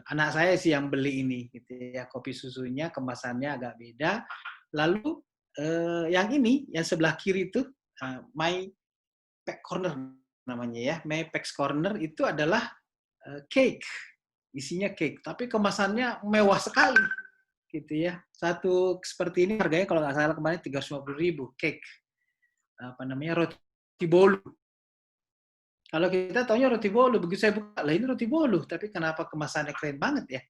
anak saya sih yang beli ini, gitu ya. Kopi susunya kemasannya agak beda. Lalu yang ini, yang sebelah kiri itu My Pack Corner namanya ya. My Pack Corner itu adalah cake, isinya cake, tapi kemasannya mewah sekali, gitu ya. Satu seperti ini harganya kalau nggak salah kemarin 350.000 cake, roti bolu. Kalau kita taunya roti bolu, begitu saya buka, lah ini roti bolu, tapi kenapa kemasannya keren banget ya?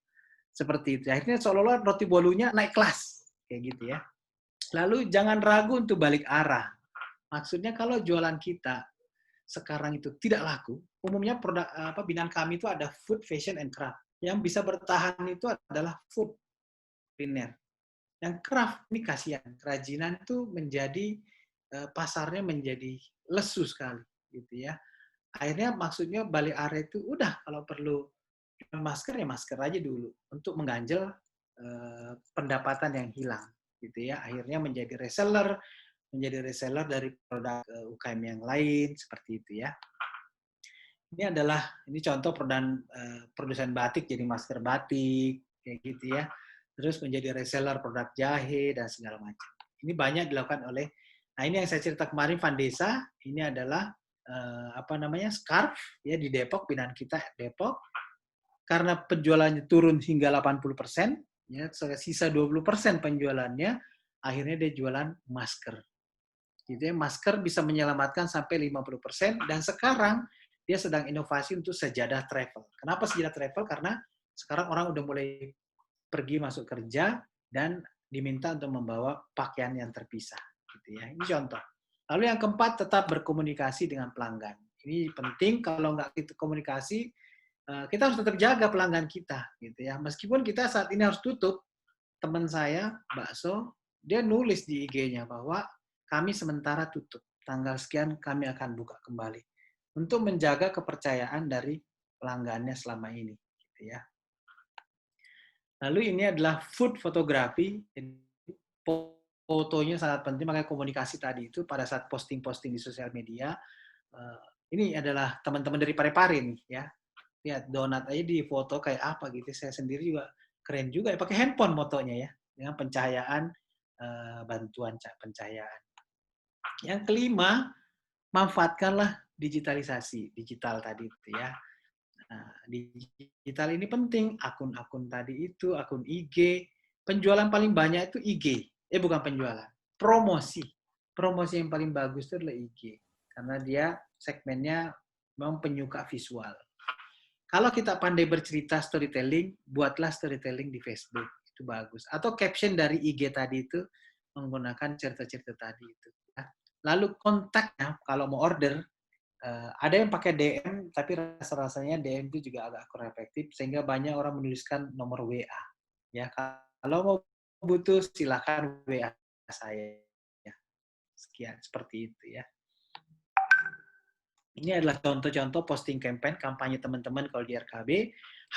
Seperti itu. Akhirnya seolah-olah roti bolunya naik kelas, kayak gitu ya. Lalu jangan ragu untuk balik arah. Maksudnya kalau jualan kita sekarang itu tidak laku, umumnya produk binaan kami itu ada food, fashion, and craft. Yang bisa bertahan itu adalah food, kuliner. Yang craft ini kasihan, kerajinan itu menjadi pasarnya menjadi lesu sekali, gitu ya. Akhirnya maksudnya balik arah itu udah kalau perlu masker ya masker aja dulu untuk mengganjel pendapatan yang hilang, gitu ya. Akhirnya menjadi reseller dari produk UKM yang lain seperti itu ya. Ini contoh produsen batik jadi masker batik kayak gitu ya. Terus menjadi reseller produk jahe dan segala macam. Ini banyak dilakukan oleh. Nah ini yang saya cerita kemarin Vandesa. Ini adalah scarf ya di Depok, binaan kita Depok. Karena penjualannya turun hingga 80%, ya sisa 20% penjualannya, akhirnya dia jualan masker. Gitu ya, masker bisa menyelamatkan sampai 50%, dan sekarang dia sedang inovasi untuk sejadah travel. Kenapa sejadah travel? Karena sekarang orang udah mulai pergi masuk kerja dan diminta untuk membawa pakaian yang terpisah. Gitu ya. Ini contoh. Lalu yang keempat, tetap berkomunikasi dengan pelanggan. Ini penting, kalau nggak itu komunikasi, kita harus tetap jaga pelanggan kita. Gitu ya. Meskipun kita saat ini harus tutup, teman saya, Bakso, dia nulis di IG-nya bahwa kami sementara tutup. Tanggal sekian kami akan buka kembali. Untuk menjaga kepercayaan dari pelanggannya selama ini. Gitu ya. Lalu ini adalah food photography. Fotonya sangat penting, makanya komunikasi tadi itu pada saat posting-posting di sosial media. Ini adalah teman-teman dari Parepare nih ya. Lihat donat aja di foto kayak apa gitu. Saya sendiri juga keren juga ya. Pakai handphone fotonya ya. Dengan pencahayaan, bantuan pencahayaan. Yang kelima, manfaatkanlah digitalisasi, digital tadi itu ya. Nah, digital ini penting, akun-akun tadi itu, akun IG, penjualan paling banyak itu IG. Bukan penjualan, promosi. Promosi yang paling bagus itu adalah IG. Karena dia segmennya memang penyuka visual. Kalau kita pandai bercerita storytelling, buatlah storytelling di Facebook. Itu bagus. Atau caption dari IG tadi itu menggunakan cerita-cerita tadi itu. Lalu kontaknya, kalau mau order, ada yang pakai DM, tapi rasa-rasanya DM itu juga agak kurang efektif, sehingga banyak orang menuliskan nomor WA. Ya, kalau mau butuh silakan WA saya. Ya, sekian seperti itu ya. Ini adalah contoh-contoh posting campaign kampanye teman-teman kalau di RKB.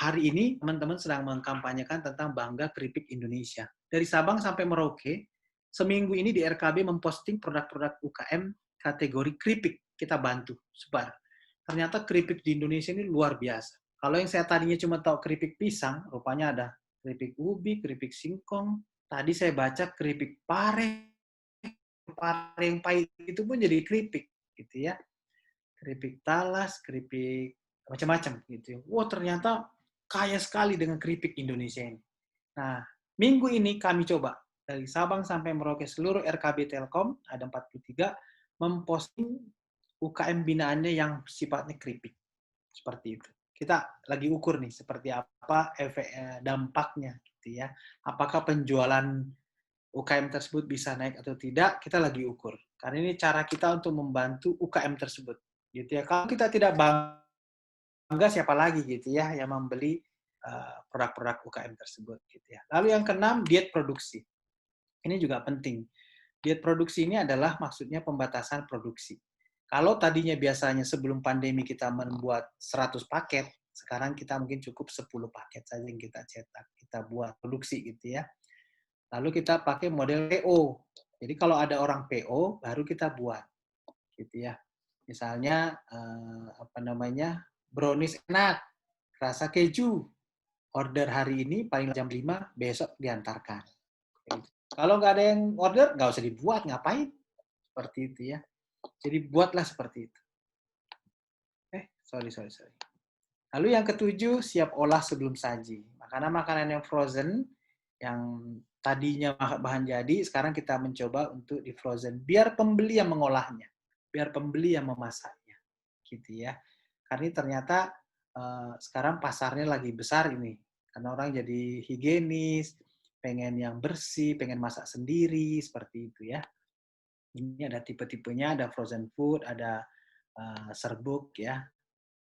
Hari ini teman-teman sedang mengkampanyekan tentang Bangga Keripik Indonesia. Dari Sabang sampai Merauke, seminggu ini di RKB memposting produk-produk UKM kategori keripik. Kita bantu, sebar. Ternyata keripik di Indonesia ini luar biasa. Kalau yang saya tadinya cuma tahu keripik pisang, rupanya ada keripik ubi, keripik singkong. Tadi saya baca keripik pare, yang pahit itu pun jadi keripik, gitu ya. Keripik talas, keripik macam-macam gitu ya. Wah, ternyata kaya sekali dengan keripik Indonesia ini. Nah, minggu ini kami coba dari Sabang sampai Merauke seluruh RKB Telkom, ada 43, memposting UKM binaannya yang sifatnya keripik. Seperti itu. Kita lagi ukur nih seperti apa efek dampaknya gitu ya. Apakah penjualan UKM tersebut bisa naik atau tidak, kita lagi ukur. Karena ini cara kita untuk membantu UKM tersebut. Gitu ya. Kalau kita tidak bangga, siapa lagi gitu ya yang membeli produk-produk UKM tersebut gitu ya. Lalu yang keenam, diet produksi. Ini juga penting. Diet produksi ini adalah maksudnya pembatasan produksi. Kalau tadinya biasanya sebelum pandemi kita membuat 100 paket, sekarang kita mungkin cukup 10 paket saja yang kita cetak, kita buat produksi gitu ya. Lalu kita pakai model PO. Jadi kalau ada orang PO, baru kita buat, gitu ya. Misalnya brownies enak, rasa keju. Order hari ini paling jam 5, besok diantarkan. Kalau nggak ada yang order, nggak usah dibuat, ngapain? Seperti itu ya. Jadi buatlah seperti itu. Sorry. Lalu yang ketujuh, siap olah sebelum saji. Makanan-makanan yang frozen, yang tadinya bahan jadi, sekarang kita mencoba untuk di frozen. Biar pembeli yang mengolahnya. Biar pembeli yang memasaknya. Gitu ya. Karena ternyata sekarang pasarnya lagi besar ini. Karena orang jadi higienis, pengen yang bersih, pengen masak sendiri, seperti itu ya. Ini ada tipe-tipenya, ada frozen food, ada serbuk ya.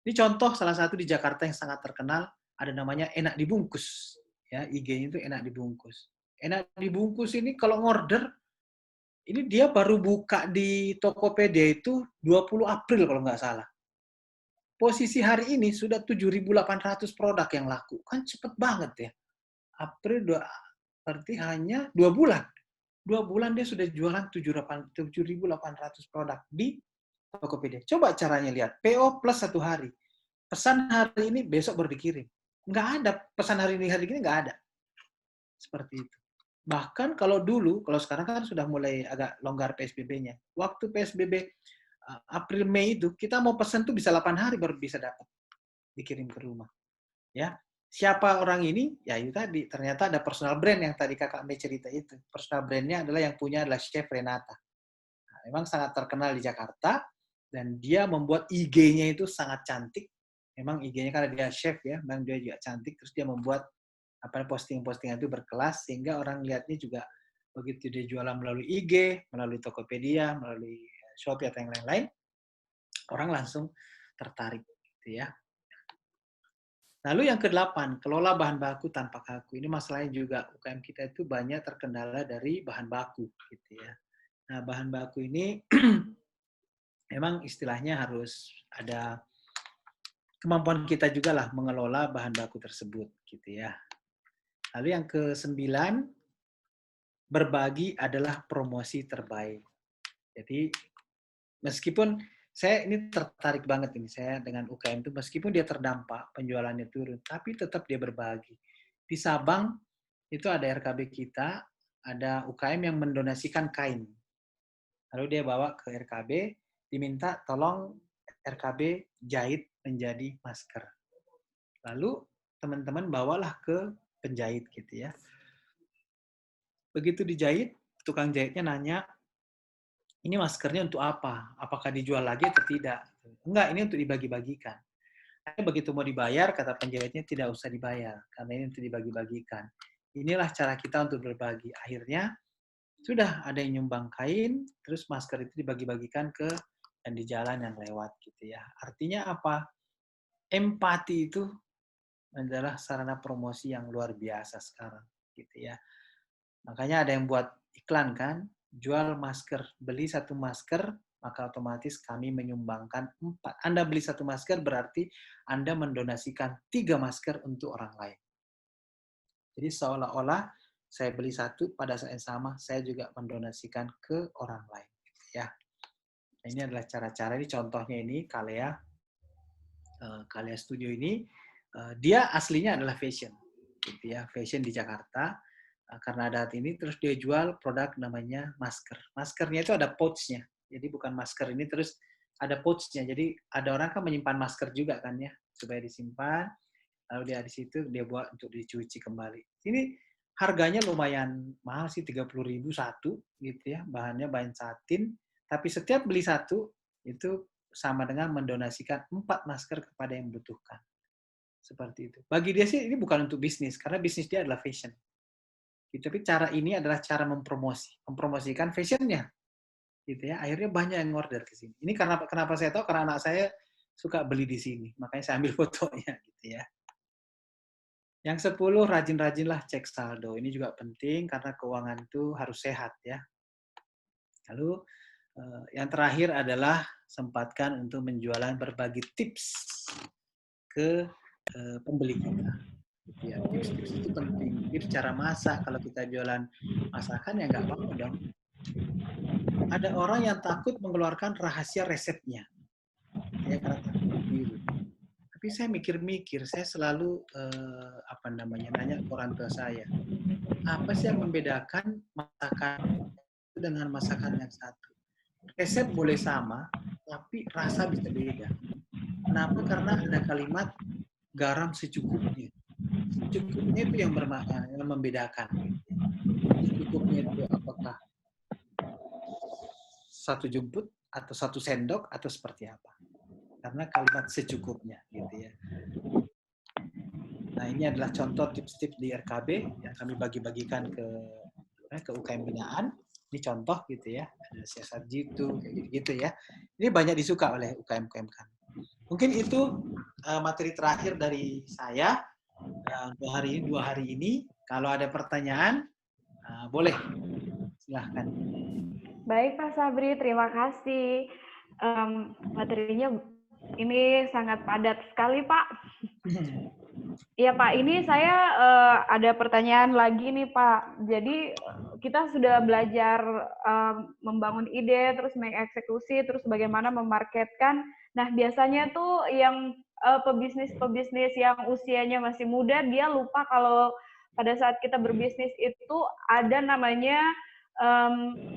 Ini contoh salah satu di Jakarta yang sangat terkenal, ada namanya Enak Dibungkus. Ya, IG-nya itu Enak Dibungkus. Enak Dibungkus ini kalau ngorder, ini dia baru buka di Tokopedia itu 20 April kalau nggak salah. Posisi hari ini sudah 7.800 produk yang laku. Kan cepet banget ya. April berarti hanya 2 bulan. 2 bulan dia sudah jualan 7.800 produk di Tokopedia. Coba caranya lihat. PO plus 1 hari. Pesan hari ini, besok baru dikirim. Nggak ada. Pesan hari ini nggak ada. Seperti itu. Bahkan kalau dulu, kalau sekarang kan sudah mulai agak longgar PSBB-nya. Waktu PSBB April, Mei itu, kita mau pesan tuh bisa 8 hari baru bisa dapat. Dikirim ke rumah. Ya, siapa orang ini? Ya itu tadi, ternyata ada personal brand yang tadi Kakak Mei cerita itu. Personal brand-nya adalah yang punya adalah Chef Renata. Nah, memang sangat terkenal di Jakarta, dan dia membuat IG-nya itu sangat cantik. Memang IG-nya kan dia chef ya, memang dia juga cantik, terus dia membuat posting-postingan itu berkelas, sehingga orang lihatnya juga begitu dia jualan melalui IG, melalui Tokopedia, melalui Shopee atau yang lain-lain, orang langsung tertarik gitu ya. Lalu yang ke-8, kelola bahan baku tanpa kaku. Ini masalahnya juga UKM kita itu banyak terkendala dari bahan baku gitu ya. Nah, bahan baku ini memang istilahnya harus ada kemampuan kita juga lah mengelola bahan baku tersebut gitu ya. Lalu yang ke-9, berbagi adalah promosi terbaik. Jadi meskipun saya ini tertarik banget ini, saya dengan UKM itu meskipun dia terdampak, penjualannya turun, tapi tetap dia berbagi. Di Sabang itu ada RKB kita, ada UKM yang mendonasikan kain. Lalu dia bawa ke RKB, diminta tolong RKB jahit menjadi masker. Lalu teman-teman bawalah ke penjahit gitu ya. Begitu dijahit, tukang jahitnya nanya, ini maskernya untuk apa? Apakah dijual lagi atau tidak? Enggak, ini untuk dibagi-bagikan. Begitu mau dibayar, kata penjahitnya tidak usah dibayar, karena ini untuk dibagi-bagikan. Inilah cara kita untuk berbagi. Akhirnya, sudah ada yang nyumbang kain, terus masker itu dibagi-bagikan ke dan di jalan yang lewat gitu ya. Artinya apa? Empati itu adalah sarana promosi yang luar biasa sekarang gitu ya. Makanya ada yang buat iklan kan, jual masker, beli satu masker, maka otomatis kami menyumbangkan 4. Anda beli satu masker berarti Anda mendonasikan 3 masker untuk orang lain. Jadi seolah-olah saya beli satu, pada saat yang sama saya juga mendonasikan ke orang lain. Ya, nah, ini adalah cara-cara, ini contohnya ini Kalea Studio ini, dia aslinya adalah fashion, gitu ya, fashion di Jakarta. Karena ada ini, terus dia jual produk namanya masker. Maskernya itu ada pouch-nya, jadi bukan masker ini terus ada pouch-nya. Jadi ada orang kan menyimpan masker juga kan ya, supaya disimpan. Lalu dia di situ dia buat untuk dicuci kembali. Ini harganya lumayan mahal sih, 30.000 satu gitu ya. Bahannya bahan satin, tapi setiap beli satu itu sama dengan mendonasikan 4 masker kepada yang membutuhkan. Seperti itu. Bagi dia sih ini bukan untuk bisnis, karena bisnis dia adalah fashion. Gitu. Tapi cara ini adalah cara mempromosikan fashionnya. Gitu ya. Akhirnya banyak yang order ke sini. Ini kenapa saya tahu, karena anak saya suka beli di sini. Makanya saya ambil fotonya gitu ya. Yang 10, rajin-rajinlah cek saldo. Ini juga penting karena keuangan itu harus sehat ya. Lalu yang terakhir adalah sempatkan untuk menjualan berbagi tips ke pembeli kita. Ya, tips-tips itu penting. Tips cara masak, kalau kita jualan masakan ya nggak apa-apa dong. Ada orang yang takut mengeluarkan rahasia resepnya. Ya, karena takut ditiru. Tapi saya mikir-mikir, saya selalu nanya ke orang tua saya, apa sih yang membedakan masakan dengan masakan yang satu? Resep boleh sama, tapi rasa bisa beda. Kenapa? Karena ada kalimat garam secukupnya. Secukupnya itu yang membedakan. Secukupnya itu apakah 1 jumput atau 1 sendok atau seperti apa? Karena kalimat secukupnya, gitu ya. Nah, ini adalah contoh tips-tips di RKB yang kami bagi-bagikan ke UKM binaan. Ini contoh gitu ya, ada siasat jitu, kayak gitu ya. Ini banyak disuka oleh UKM-UKM kami. Mungkin itu materi terakhir dari saya untuk hari ini, 2 hari ini. Kalau ada pertanyaan, boleh, silahkan. Baik Pak Sabri, terima kasih. Materinya ini sangat padat sekali Pak. Iya Pak, ini saya ada pertanyaan lagi nih Pak. Jadi kita sudah belajar membangun ide, terus mengeksekusi, terus bagaimana memarketkan. Nah biasanya tuh yang pebisnis-pebisnis yang usianya masih muda, dia lupa kalau pada saat kita berbisnis itu ada namanya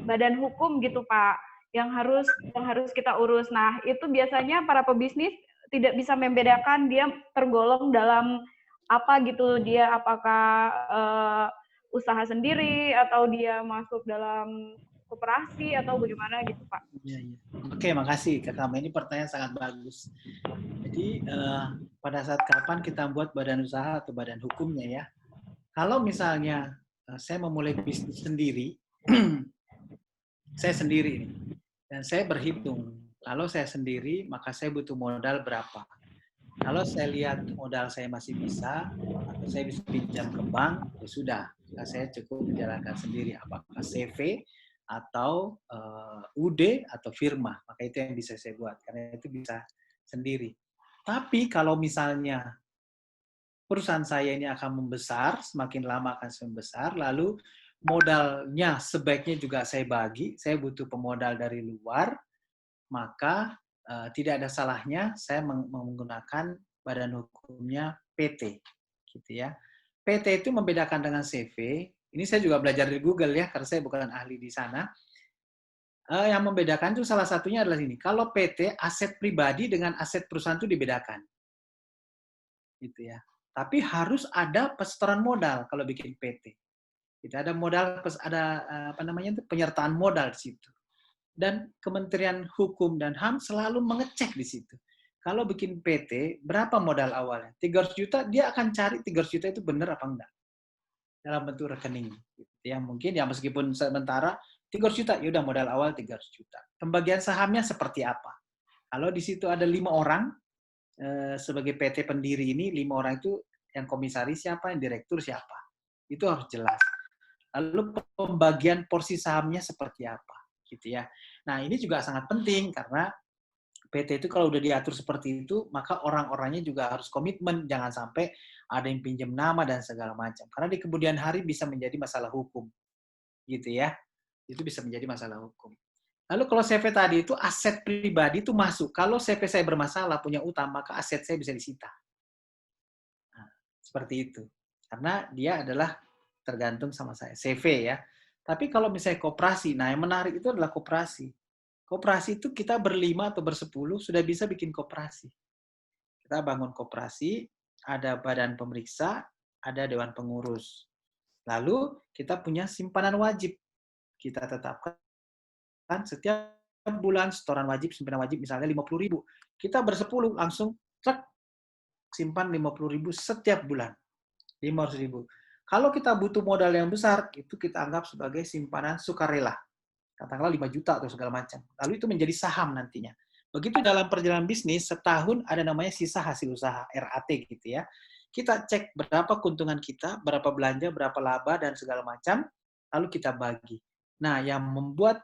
badan hukum gitu Pak, yang harus kita urus. Nah itu biasanya para pebisnis tidak bisa membedakan dia tergolong dalam apa gitu, dia apakah usaha sendiri atau dia masuk dalam koperasi atau bagaimana gitu Pak. Ya, ya. Oke, makasih Kak Kama. Ini pertanyaan sangat bagus. Jadi pada saat kapan kita buat badan usaha atau badan hukumnya ya? Kalau misalnya saya memulai bisnis sendiri, saya sendiri dan saya berhitung. Kalau saya sendiri, maka saya butuh modal berapa? Kalau saya lihat modal saya masih bisa, atau saya bisa pinjam ke bank, ya sudah, saya cukup menjalankan sendiri. Apakah CV atau UD atau firma, maka itu yang bisa saya buat, karena itu bisa sendiri. Tapi kalau misalnya perusahaan saya ini akan membesar, semakin lama akan semakin besar, lalu modalnya sebaiknya juga saya bagi, saya butuh pemodal dari luar, maka tidak ada salahnya saya menggunakan badan hukumnya PT, gitu ya. PT itu membedakan dengan CV. Ini saya juga belajar di Google ya, karena saya bukan ahli di sana. Yang membedakan itu salah satunya adalah ini. Kalau PT, aset pribadi dengan aset perusahaan itu dibedakan. Gitu ya. Tapi harus ada pesetoran modal kalau bikin PT. Gitu. Ada modal, ada penyertaan modal di situ. Dan Kementerian Hukum dan HAM selalu mengecek di situ. Kalau bikin PT, berapa modal awalnya? 300 juta, dia akan cari 300 juta itu benar apa enggak. Dalam bentuk rekening. Ya, mungkin ya meskipun sementara 300 juta, ya udah modal awal 300 juta. Pembagian sahamnya seperti apa? Kalau di situ ada 5 orang, sebagai PT pendiri ini, 5 orang itu yang komisaris siapa, yang direktur siapa. Itu harus jelas. Lalu pembagian porsi sahamnya seperti apa. Gitu ya. Nah, ini juga sangat penting karena PT itu kalau udah diatur seperti itu, maka orang-orangnya juga harus komitmen, jangan sampai ada yang pinjam nama dan segala macam. Karena di kemudian hari bisa menjadi masalah hukum. Gitu ya. Itu bisa menjadi masalah hukum. Lalu kalau CV tadi itu aset pribadi itu masuk. Kalau CV saya bermasalah, punya utang, maka aset saya bisa disita. Nah, seperti itu. Karena dia adalah tergantung sama saya. CV ya. Tapi kalau misalnya koperasi, nah yang menarik itu adalah koperasi. Koperasi itu kita berlima atau bersepuluh sudah bisa bikin koperasi. Kita bangun koperasi, ada badan pemeriksa, ada dewan pengurus. Lalu kita punya simpanan wajib. Kita tetapkan setiap bulan setoran wajib, simpanan wajib misalnya 50.000. Kita bersepuluh langsung trek simpan 50.000 setiap bulan. 500.000. Kalau kita butuh modal yang besar, itu kita anggap sebagai simpanan sukarela. Katakanlah 5 juta atau segala macam. Lalu itu menjadi saham nantinya. Begitu dalam perjalanan bisnis, setahun ada namanya sisa hasil usaha, RAT gitu ya. Kita cek berapa keuntungan kita, berapa belanja, berapa laba, dan segala macam, lalu kita bagi. Nah, yang membuat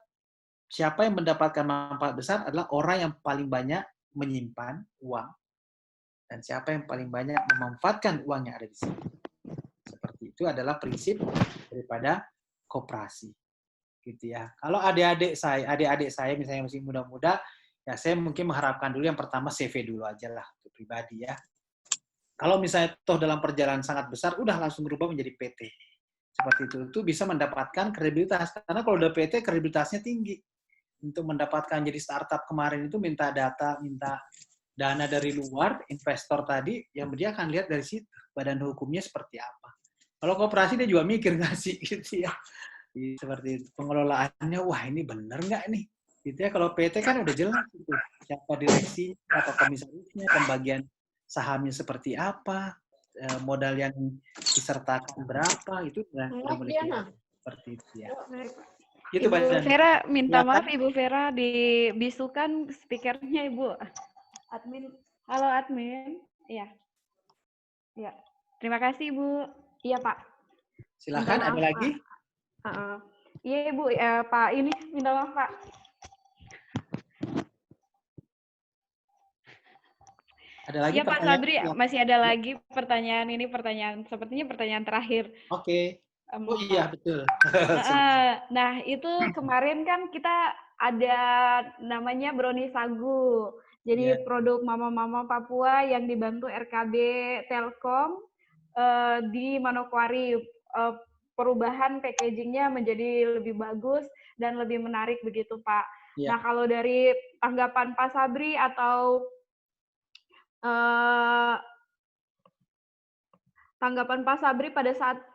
siapa yang mendapatkan manfaat besar adalah orang yang paling banyak menyimpan uang, dan siapa yang paling banyak memanfaatkan uang yang ada di sini. Seperti itu adalah prinsip daripada koperasi. Gitu ya. Kalau adik-adik saya misalnya masih muda-muda, ya saya mungkin mengharapkan dulu yang pertama CV dulu aja lah, untuk pribadi ya. Kalau misalnya toh dalam perjalanan sangat besar, udah langsung berubah menjadi PT. Seperti itu bisa mendapatkan kredibilitas. Karena kalau udah PT, kredibilitasnya tinggi. Untuk mendapatkan jadi startup kemarin itu minta data, minta dana dari luar, investor tadi, yang dia akan lihat dari situ, badan hukumnya seperti apa. Kalau koperasi dia juga mikir nggak sih, gitu ya. Seperti itu. Pengelolaannya, wah ini bener nggak nih? Gitu ya. Kalau PT kan udah jelas gitu. Siapa direksi, apa komisarisnya, pembagian sahamnya seperti apa, modal yang disertakan berapa, itu udah mulai kelihatan. Seperti itu ya. Gitu, Ibu Vera minta silakan. maaf, Ibu Vera dibisukan speakernya Ibu. Admin, halo admin. Iya. Iya. Terima kasih Ibu. Iya Pak. Silakan, ada lagi? Iya Ibu, Pak ini minta maaf Pak. Ada lagi iya Pak Sabri, masih ada lagi pertanyaan ini, sepertinya pertanyaan terakhir. Oke. Oh iya, betul. Nah, itu kemarin kan kita ada namanya Brownie Sagu. Jadi produk mama-mama Papua yang dibantu RKB Telkom di Manokwari. Perubahan packagingnya menjadi lebih bagus dan lebih menarik begitu Pak. Nah, kalau dari tanggapan Pak Sabri atau tanggapan Pak Sabri pada saat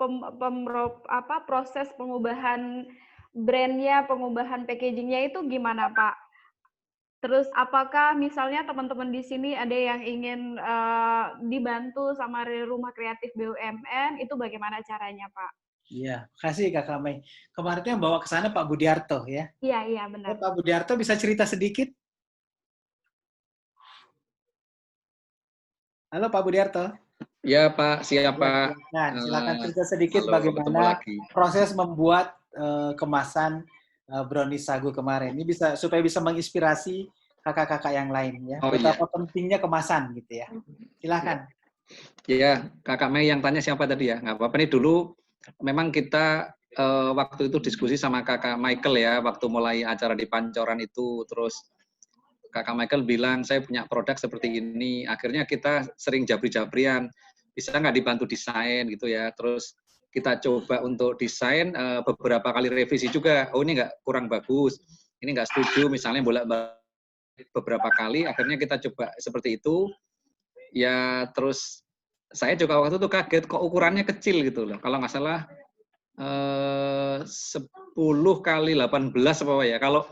proses pengubahan brandnya, pengubahan packagingnya itu gimana Pak? Terus apakah misalnya teman-teman di sini ada yang ingin dibantu sama Rumah Kreatif BUMN, itu bagaimana caranya Pak? Iya, kasih Kakak Mei. Kemarin yang bawa ke sana Pak Budiarto ya. Iya benar. Pak Budiarto bisa cerita sedikit? Halo Pak Budiarto. Ya Pak, siapa? Silakan cerita sedikit bagaimana proses membuat kemasan brownie sagu kemarin. Ini supaya bisa menginspirasi kakak-kakak yang lain ya. Betapa pentingnya kemasan gitu ya. Silakan. Ya, Kakak Mei yang tanya siapa tadi ya? Nggak apa-apa nih dulu. Memang kita waktu itu diskusi sama Kakak Michael ya, waktu mulai acara di Pancoran itu, terus Kakak Michael bilang saya punya produk seperti ini. Akhirnya kita sering jabri-jabrian. Bisa nggak dibantu desain gitu ya. Terus kita coba untuk desain beberapa kali revisi juga. Oh ini nggak kurang bagus. ini nggak setuju, misalnya bolak-balik beberapa kali, akhirnya kita coba seperti itu. Ya terus saya juga waktu itu kaget kok ukurannya kecil gitu loh. Kalau nggak salah 10 kali 18 apa ya. Kalau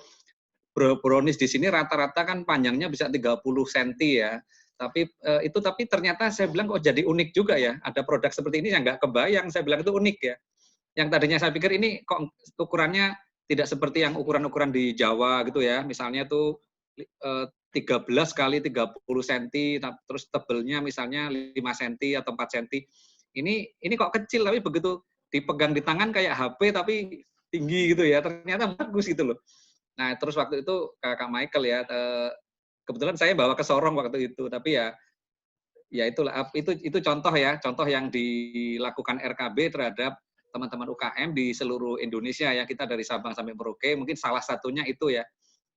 brownies di sini rata-rata kan panjangnya bisa 30 cm ya. Tapi tapi ternyata saya bilang kok jadi unik juga ya. Ada produk seperti ini yang nggak kebayang. Saya bilang itu unik ya. Yang tadinya saya pikir ini kok ukurannya tidak seperti yang ukuran-ukuran di Jawa gitu ya. Misalnya tuh 13 kali 30 cm, terus tebelnya misalnya 5 cm atau 4 cm. Ini kok kecil, tapi begitu dipegang di tangan kayak HP tapi tinggi gitu ya. Ternyata bagus gitu loh. Nah, terus waktu itu Kakak Michael ya, kebetulan saya bawa ke Sorong waktu itu, tapi ya itulah itu contoh ya, contoh yang dilakukan RKB terhadap teman-teman UKM di seluruh Indonesia ya, kita dari Sabang sampai Merauke, mungkin salah satunya itu ya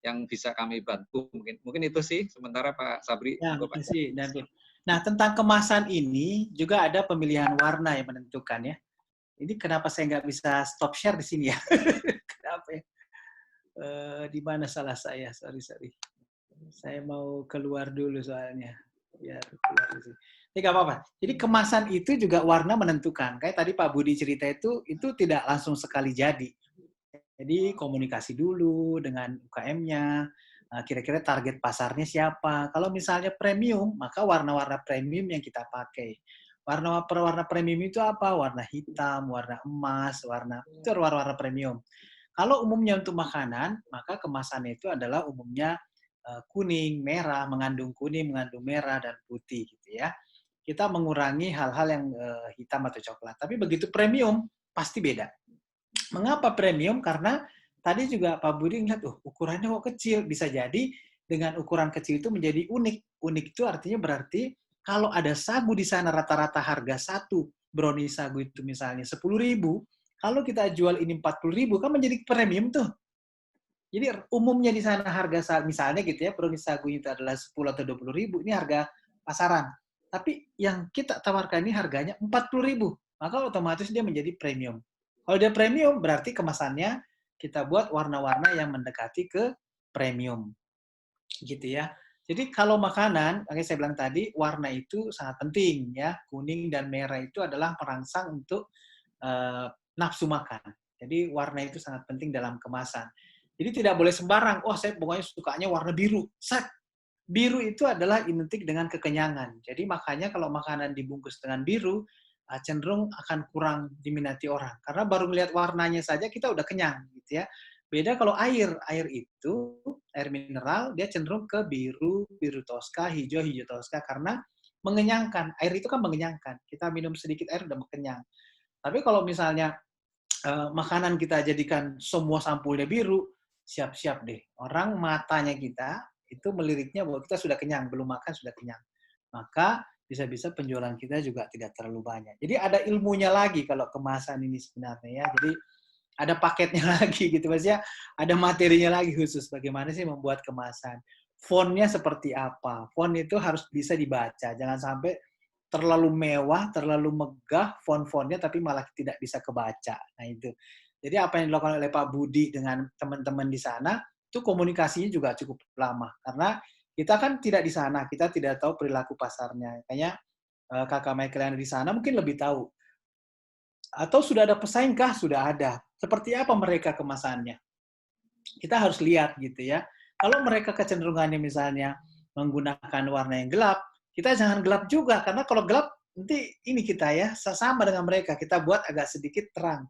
yang bisa kami bantu, mungkin itu sih sementara Pak Sabri. Ya, makasih David. Nah, tentang kemasan ini juga ada pemilihan warna yang menentukan ya. Ini kenapa saya nggak bisa stop share di sini ya? Kenapa ya? Di mana salah saya? Sorry. Saya mau keluar dulu soalnya. Biar keluar di sini. Ini nggak apa-apa. Jadi kemasan itu juga warna menentukan. Kayak tadi Pak Budi cerita itu tidak langsung sekali jadi. Jadi komunikasi dulu dengan UKM-nya, kira-kira target pasarnya siapa. Kalau misalnya premium, maka warna-warna premium yang kita pakai. Warna premium itu apa? Warna hitam, warna emas, itu warna-warna premium. Kalau umumnya untuk makanan, maka kemasannya itu adalah umumnya kuning, merah, mengandung kuning, mengandung merah, dan putih gitu ya. Kita mengurangi hal-hal yang hitam atau coklat. Tapi begitu premium, pasti beda. Mengapa premium? Karena tadi juga Pak Budi ngeliat, ukurannya kok kecil. Bisa jadi dengan ukuran kecil itu menjadi unik. Unik itu artinya berarti kalau ada sagu di sana rata-rata harga satu brownie sagu itu misalnya 10.000, kalau kita jual ini 40.000 kan menjadi premium tuh. Jadi umumnya di sana harga misalnya gitu ya, brownie sagu itu adalah 10 atau 20.000, ini harga pasaran. Tapi yang kita tawarkan ini harganya 40.000, maka otomatis dia menjadi premium. Kalau dia premium, berarti kemasannya kita buat warna-warna yang mendekati ke premium. Gitu ya. Jadi kalau makanan, kayak saya bilang tadi, warna itu sangat penting ya. Kuning dan merah itu adalah perangsang untuk nafsu makan. Jadi warna itu sangat penting dalam kemasan. Jadi tidak boleh sembarang, saya pokoknya sukanya warna biru. Set. Biru itu adalah identik dengan kekenyangan. Jadi makanya kalau makanan dibungkus dengan biru, cenderung akan kurang diminati orang. Karena baru melihat warnanya saja kita udah kenyang gitu ya. Beda kalau air itu, air mineral, dia cenderung ke biru toska, hijau toska, karena mengenyangkan. Air itu kan mengenyangkan. Kita minum sedikit air udah kenyang. Tapi kalau misalnya makanan kita jadikan semua sampulnya biru, siap-siap deh. Orang matanya kita itu meliriknya bahwa kita sudah kenyang, belum makan sudah kenyang. Maka bisa-bisa penjualan kita juga tidak terlalu banyak. Jadi ada ilmunya lagi kalau kemasan ini sebenarnya ya. Jadi ada paketnya lagi gitu. Maksudnya ada materinya lagi khusus bagaimana sih membuat kemasan. Fontnya seperti apa? Font itu harus bisa dibaca. Jangan sampai terlalu mewah, terlalu megah font-fontnya tapi malah tidak bisa kebaca. Nah itu. Jadi apa yang dilakukan oleh Pak Budi dengan teman-teman di sana, itu komunikasinya juga cukup lama. Karena kita kan tidak di sana, kita tidak tahu perilaku pasarnya. Kayaknya Kakak Michael yang di sana mungkin lebih tahu. Atau sudah ada pesaingkah? Sudah ada. Seperti apa mereka kemasannya? Kita harus lihat gitu ya. Kalau mereka kecenderungannya misalnya menggunakan warna yang gelap, kita jangan gelap juga. Karena kalau gelap, nanti ini kita ya, sama dengan mereka. Kita buat agak sedikit terang.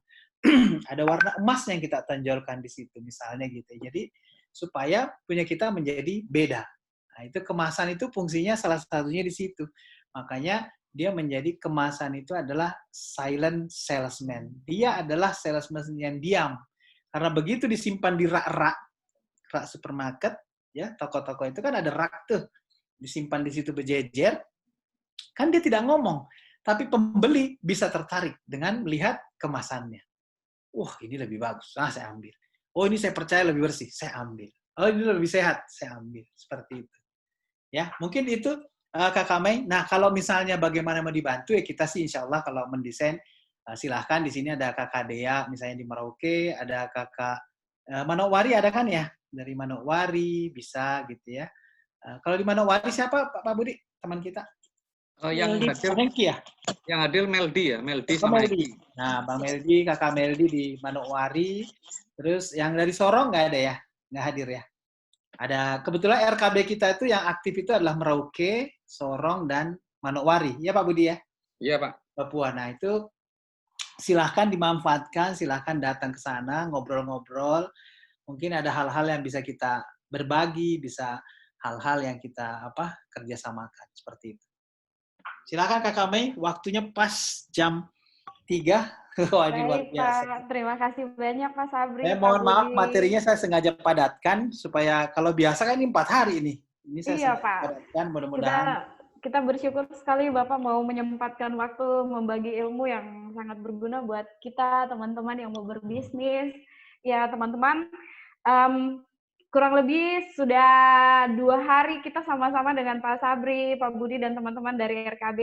Ada warna emas yang kita tonjolkan di situ misalnya gitu. Jadi supaya punya kita menjadi beda. Nah, itu kemasan itu fungsinya salah satunya di situ. Makanya dia menjadi kemasan itu adalah silent salesman. Dia adalah salesman yang diam. Karena begitu disimpan di rak supermarket, ya toko-toko itu kan ada rak tuh. Disimpan di situ berjejer, kan dia tidak ngomong. Tapi pembeli bisa tertarik dengan melihat kemasannya. Wah, ini lebih bagus. Saya ambil. Oh, ini saya percaya lebih bersih. Saya ambil. Oh, ini lebih sehat. Saya ambil. Seperti itu. Ya, mungkin itu Kakak Mei. Nah, kalau misalnya bagaimana mau dibantu, ya kita sih insya Allah kalau mendesain, silahkan. Di sini ada Kakak Dea, misalnya di Merauke. Ada Kakak Manokwari ada kan ya? Dari Manokwari bisa gitu ya. Kalau di Manokwari siapa Pak Budi teman kita? Yang hadir, Hengki ya? yang hadir Meldi ya, Meldi sama Meldi. Nah, Bang Meldi, Kakak Meldi di Manokwari. Terus yang dari Sorong nggak ada ya? Nggak hadir ya? Ada, kebetulan RKB kita itu yang aktif itu adalah Merauke, Sorong, dan Manokwari. Ya Pak Budi ya? Iya Pak. Papua. Nah itu silahkan dimanfaatkan, silahkan datang ke sana, ngobrol-ngobrol. Mungkin ada hal-hal yang bisa kita berbagi, bisa hal-hal yang kita kerjasamakan seperti itu. Silakan Kakak Mei, waktunya pas jam 3. Wah, ini luar biasa. Pak, terima kasih banyak Pak Sabri. Saya mohon maaf, materinya saya sengaja padatkan supaya kalau biasa kan ini 4 hari ini. Ini saya sengaja Pak. padatkan, mudah-mudahan. Kita bersyukur sekali Bapak mau menyempatkan waktu membagi ilmu yang sangat berguna buat kita, teman-teman yang mau berbisnis. Ya teman-teman, kurang lebih sudah 2 hari kita sama-sama dengan Pak Sabri, Pak Budi, dan teman-teman dari RKB.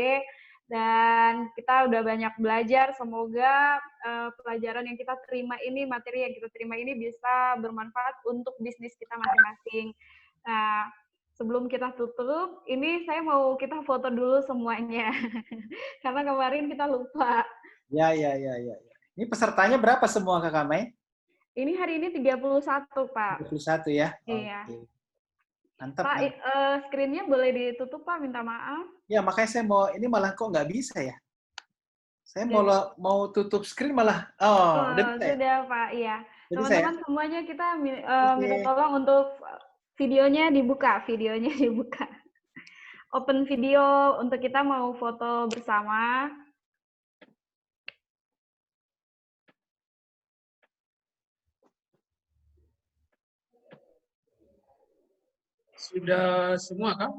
Dan kita udah banyak belajar, semoga pelajaran yang kita terima ini, materi yang kita terima ini bisa bermanfaat untuk bisnis kita masing-masing. Nah, sebelum kita tutup, ini saya mau kita foto dulu semuanya. Karena kemarin kita lupa. Ya. Ini pesertanya berapa semua Kakak Mei? Ini hari ini 31, Pak. 31 ya? Iya. Oke. Mantap. Pak, screen-nya boleh ditutup, Pak? Minta maaf. Ya, makanya saya mau, ini malah kok nggak bisa ya? Saya mau tutup screen malah, udah bisa ya? Sudah, Pak, iya. Teman-teman semuanya kita minta tolong untuk videonya dibuka. Open video untuk kita mau foto bersama. Sudah semua kan?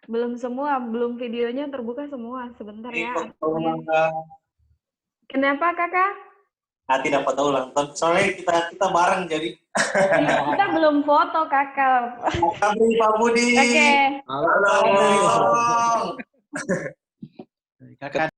Belum semua, belum videonya terbuka semua. Sebentar ya. Kenapa, Kakak? Tidak foto ulang. Soalnya kita bareng jadi. Kita belum foto, Kakak. Pak Budi. Oke. Halo. Kakak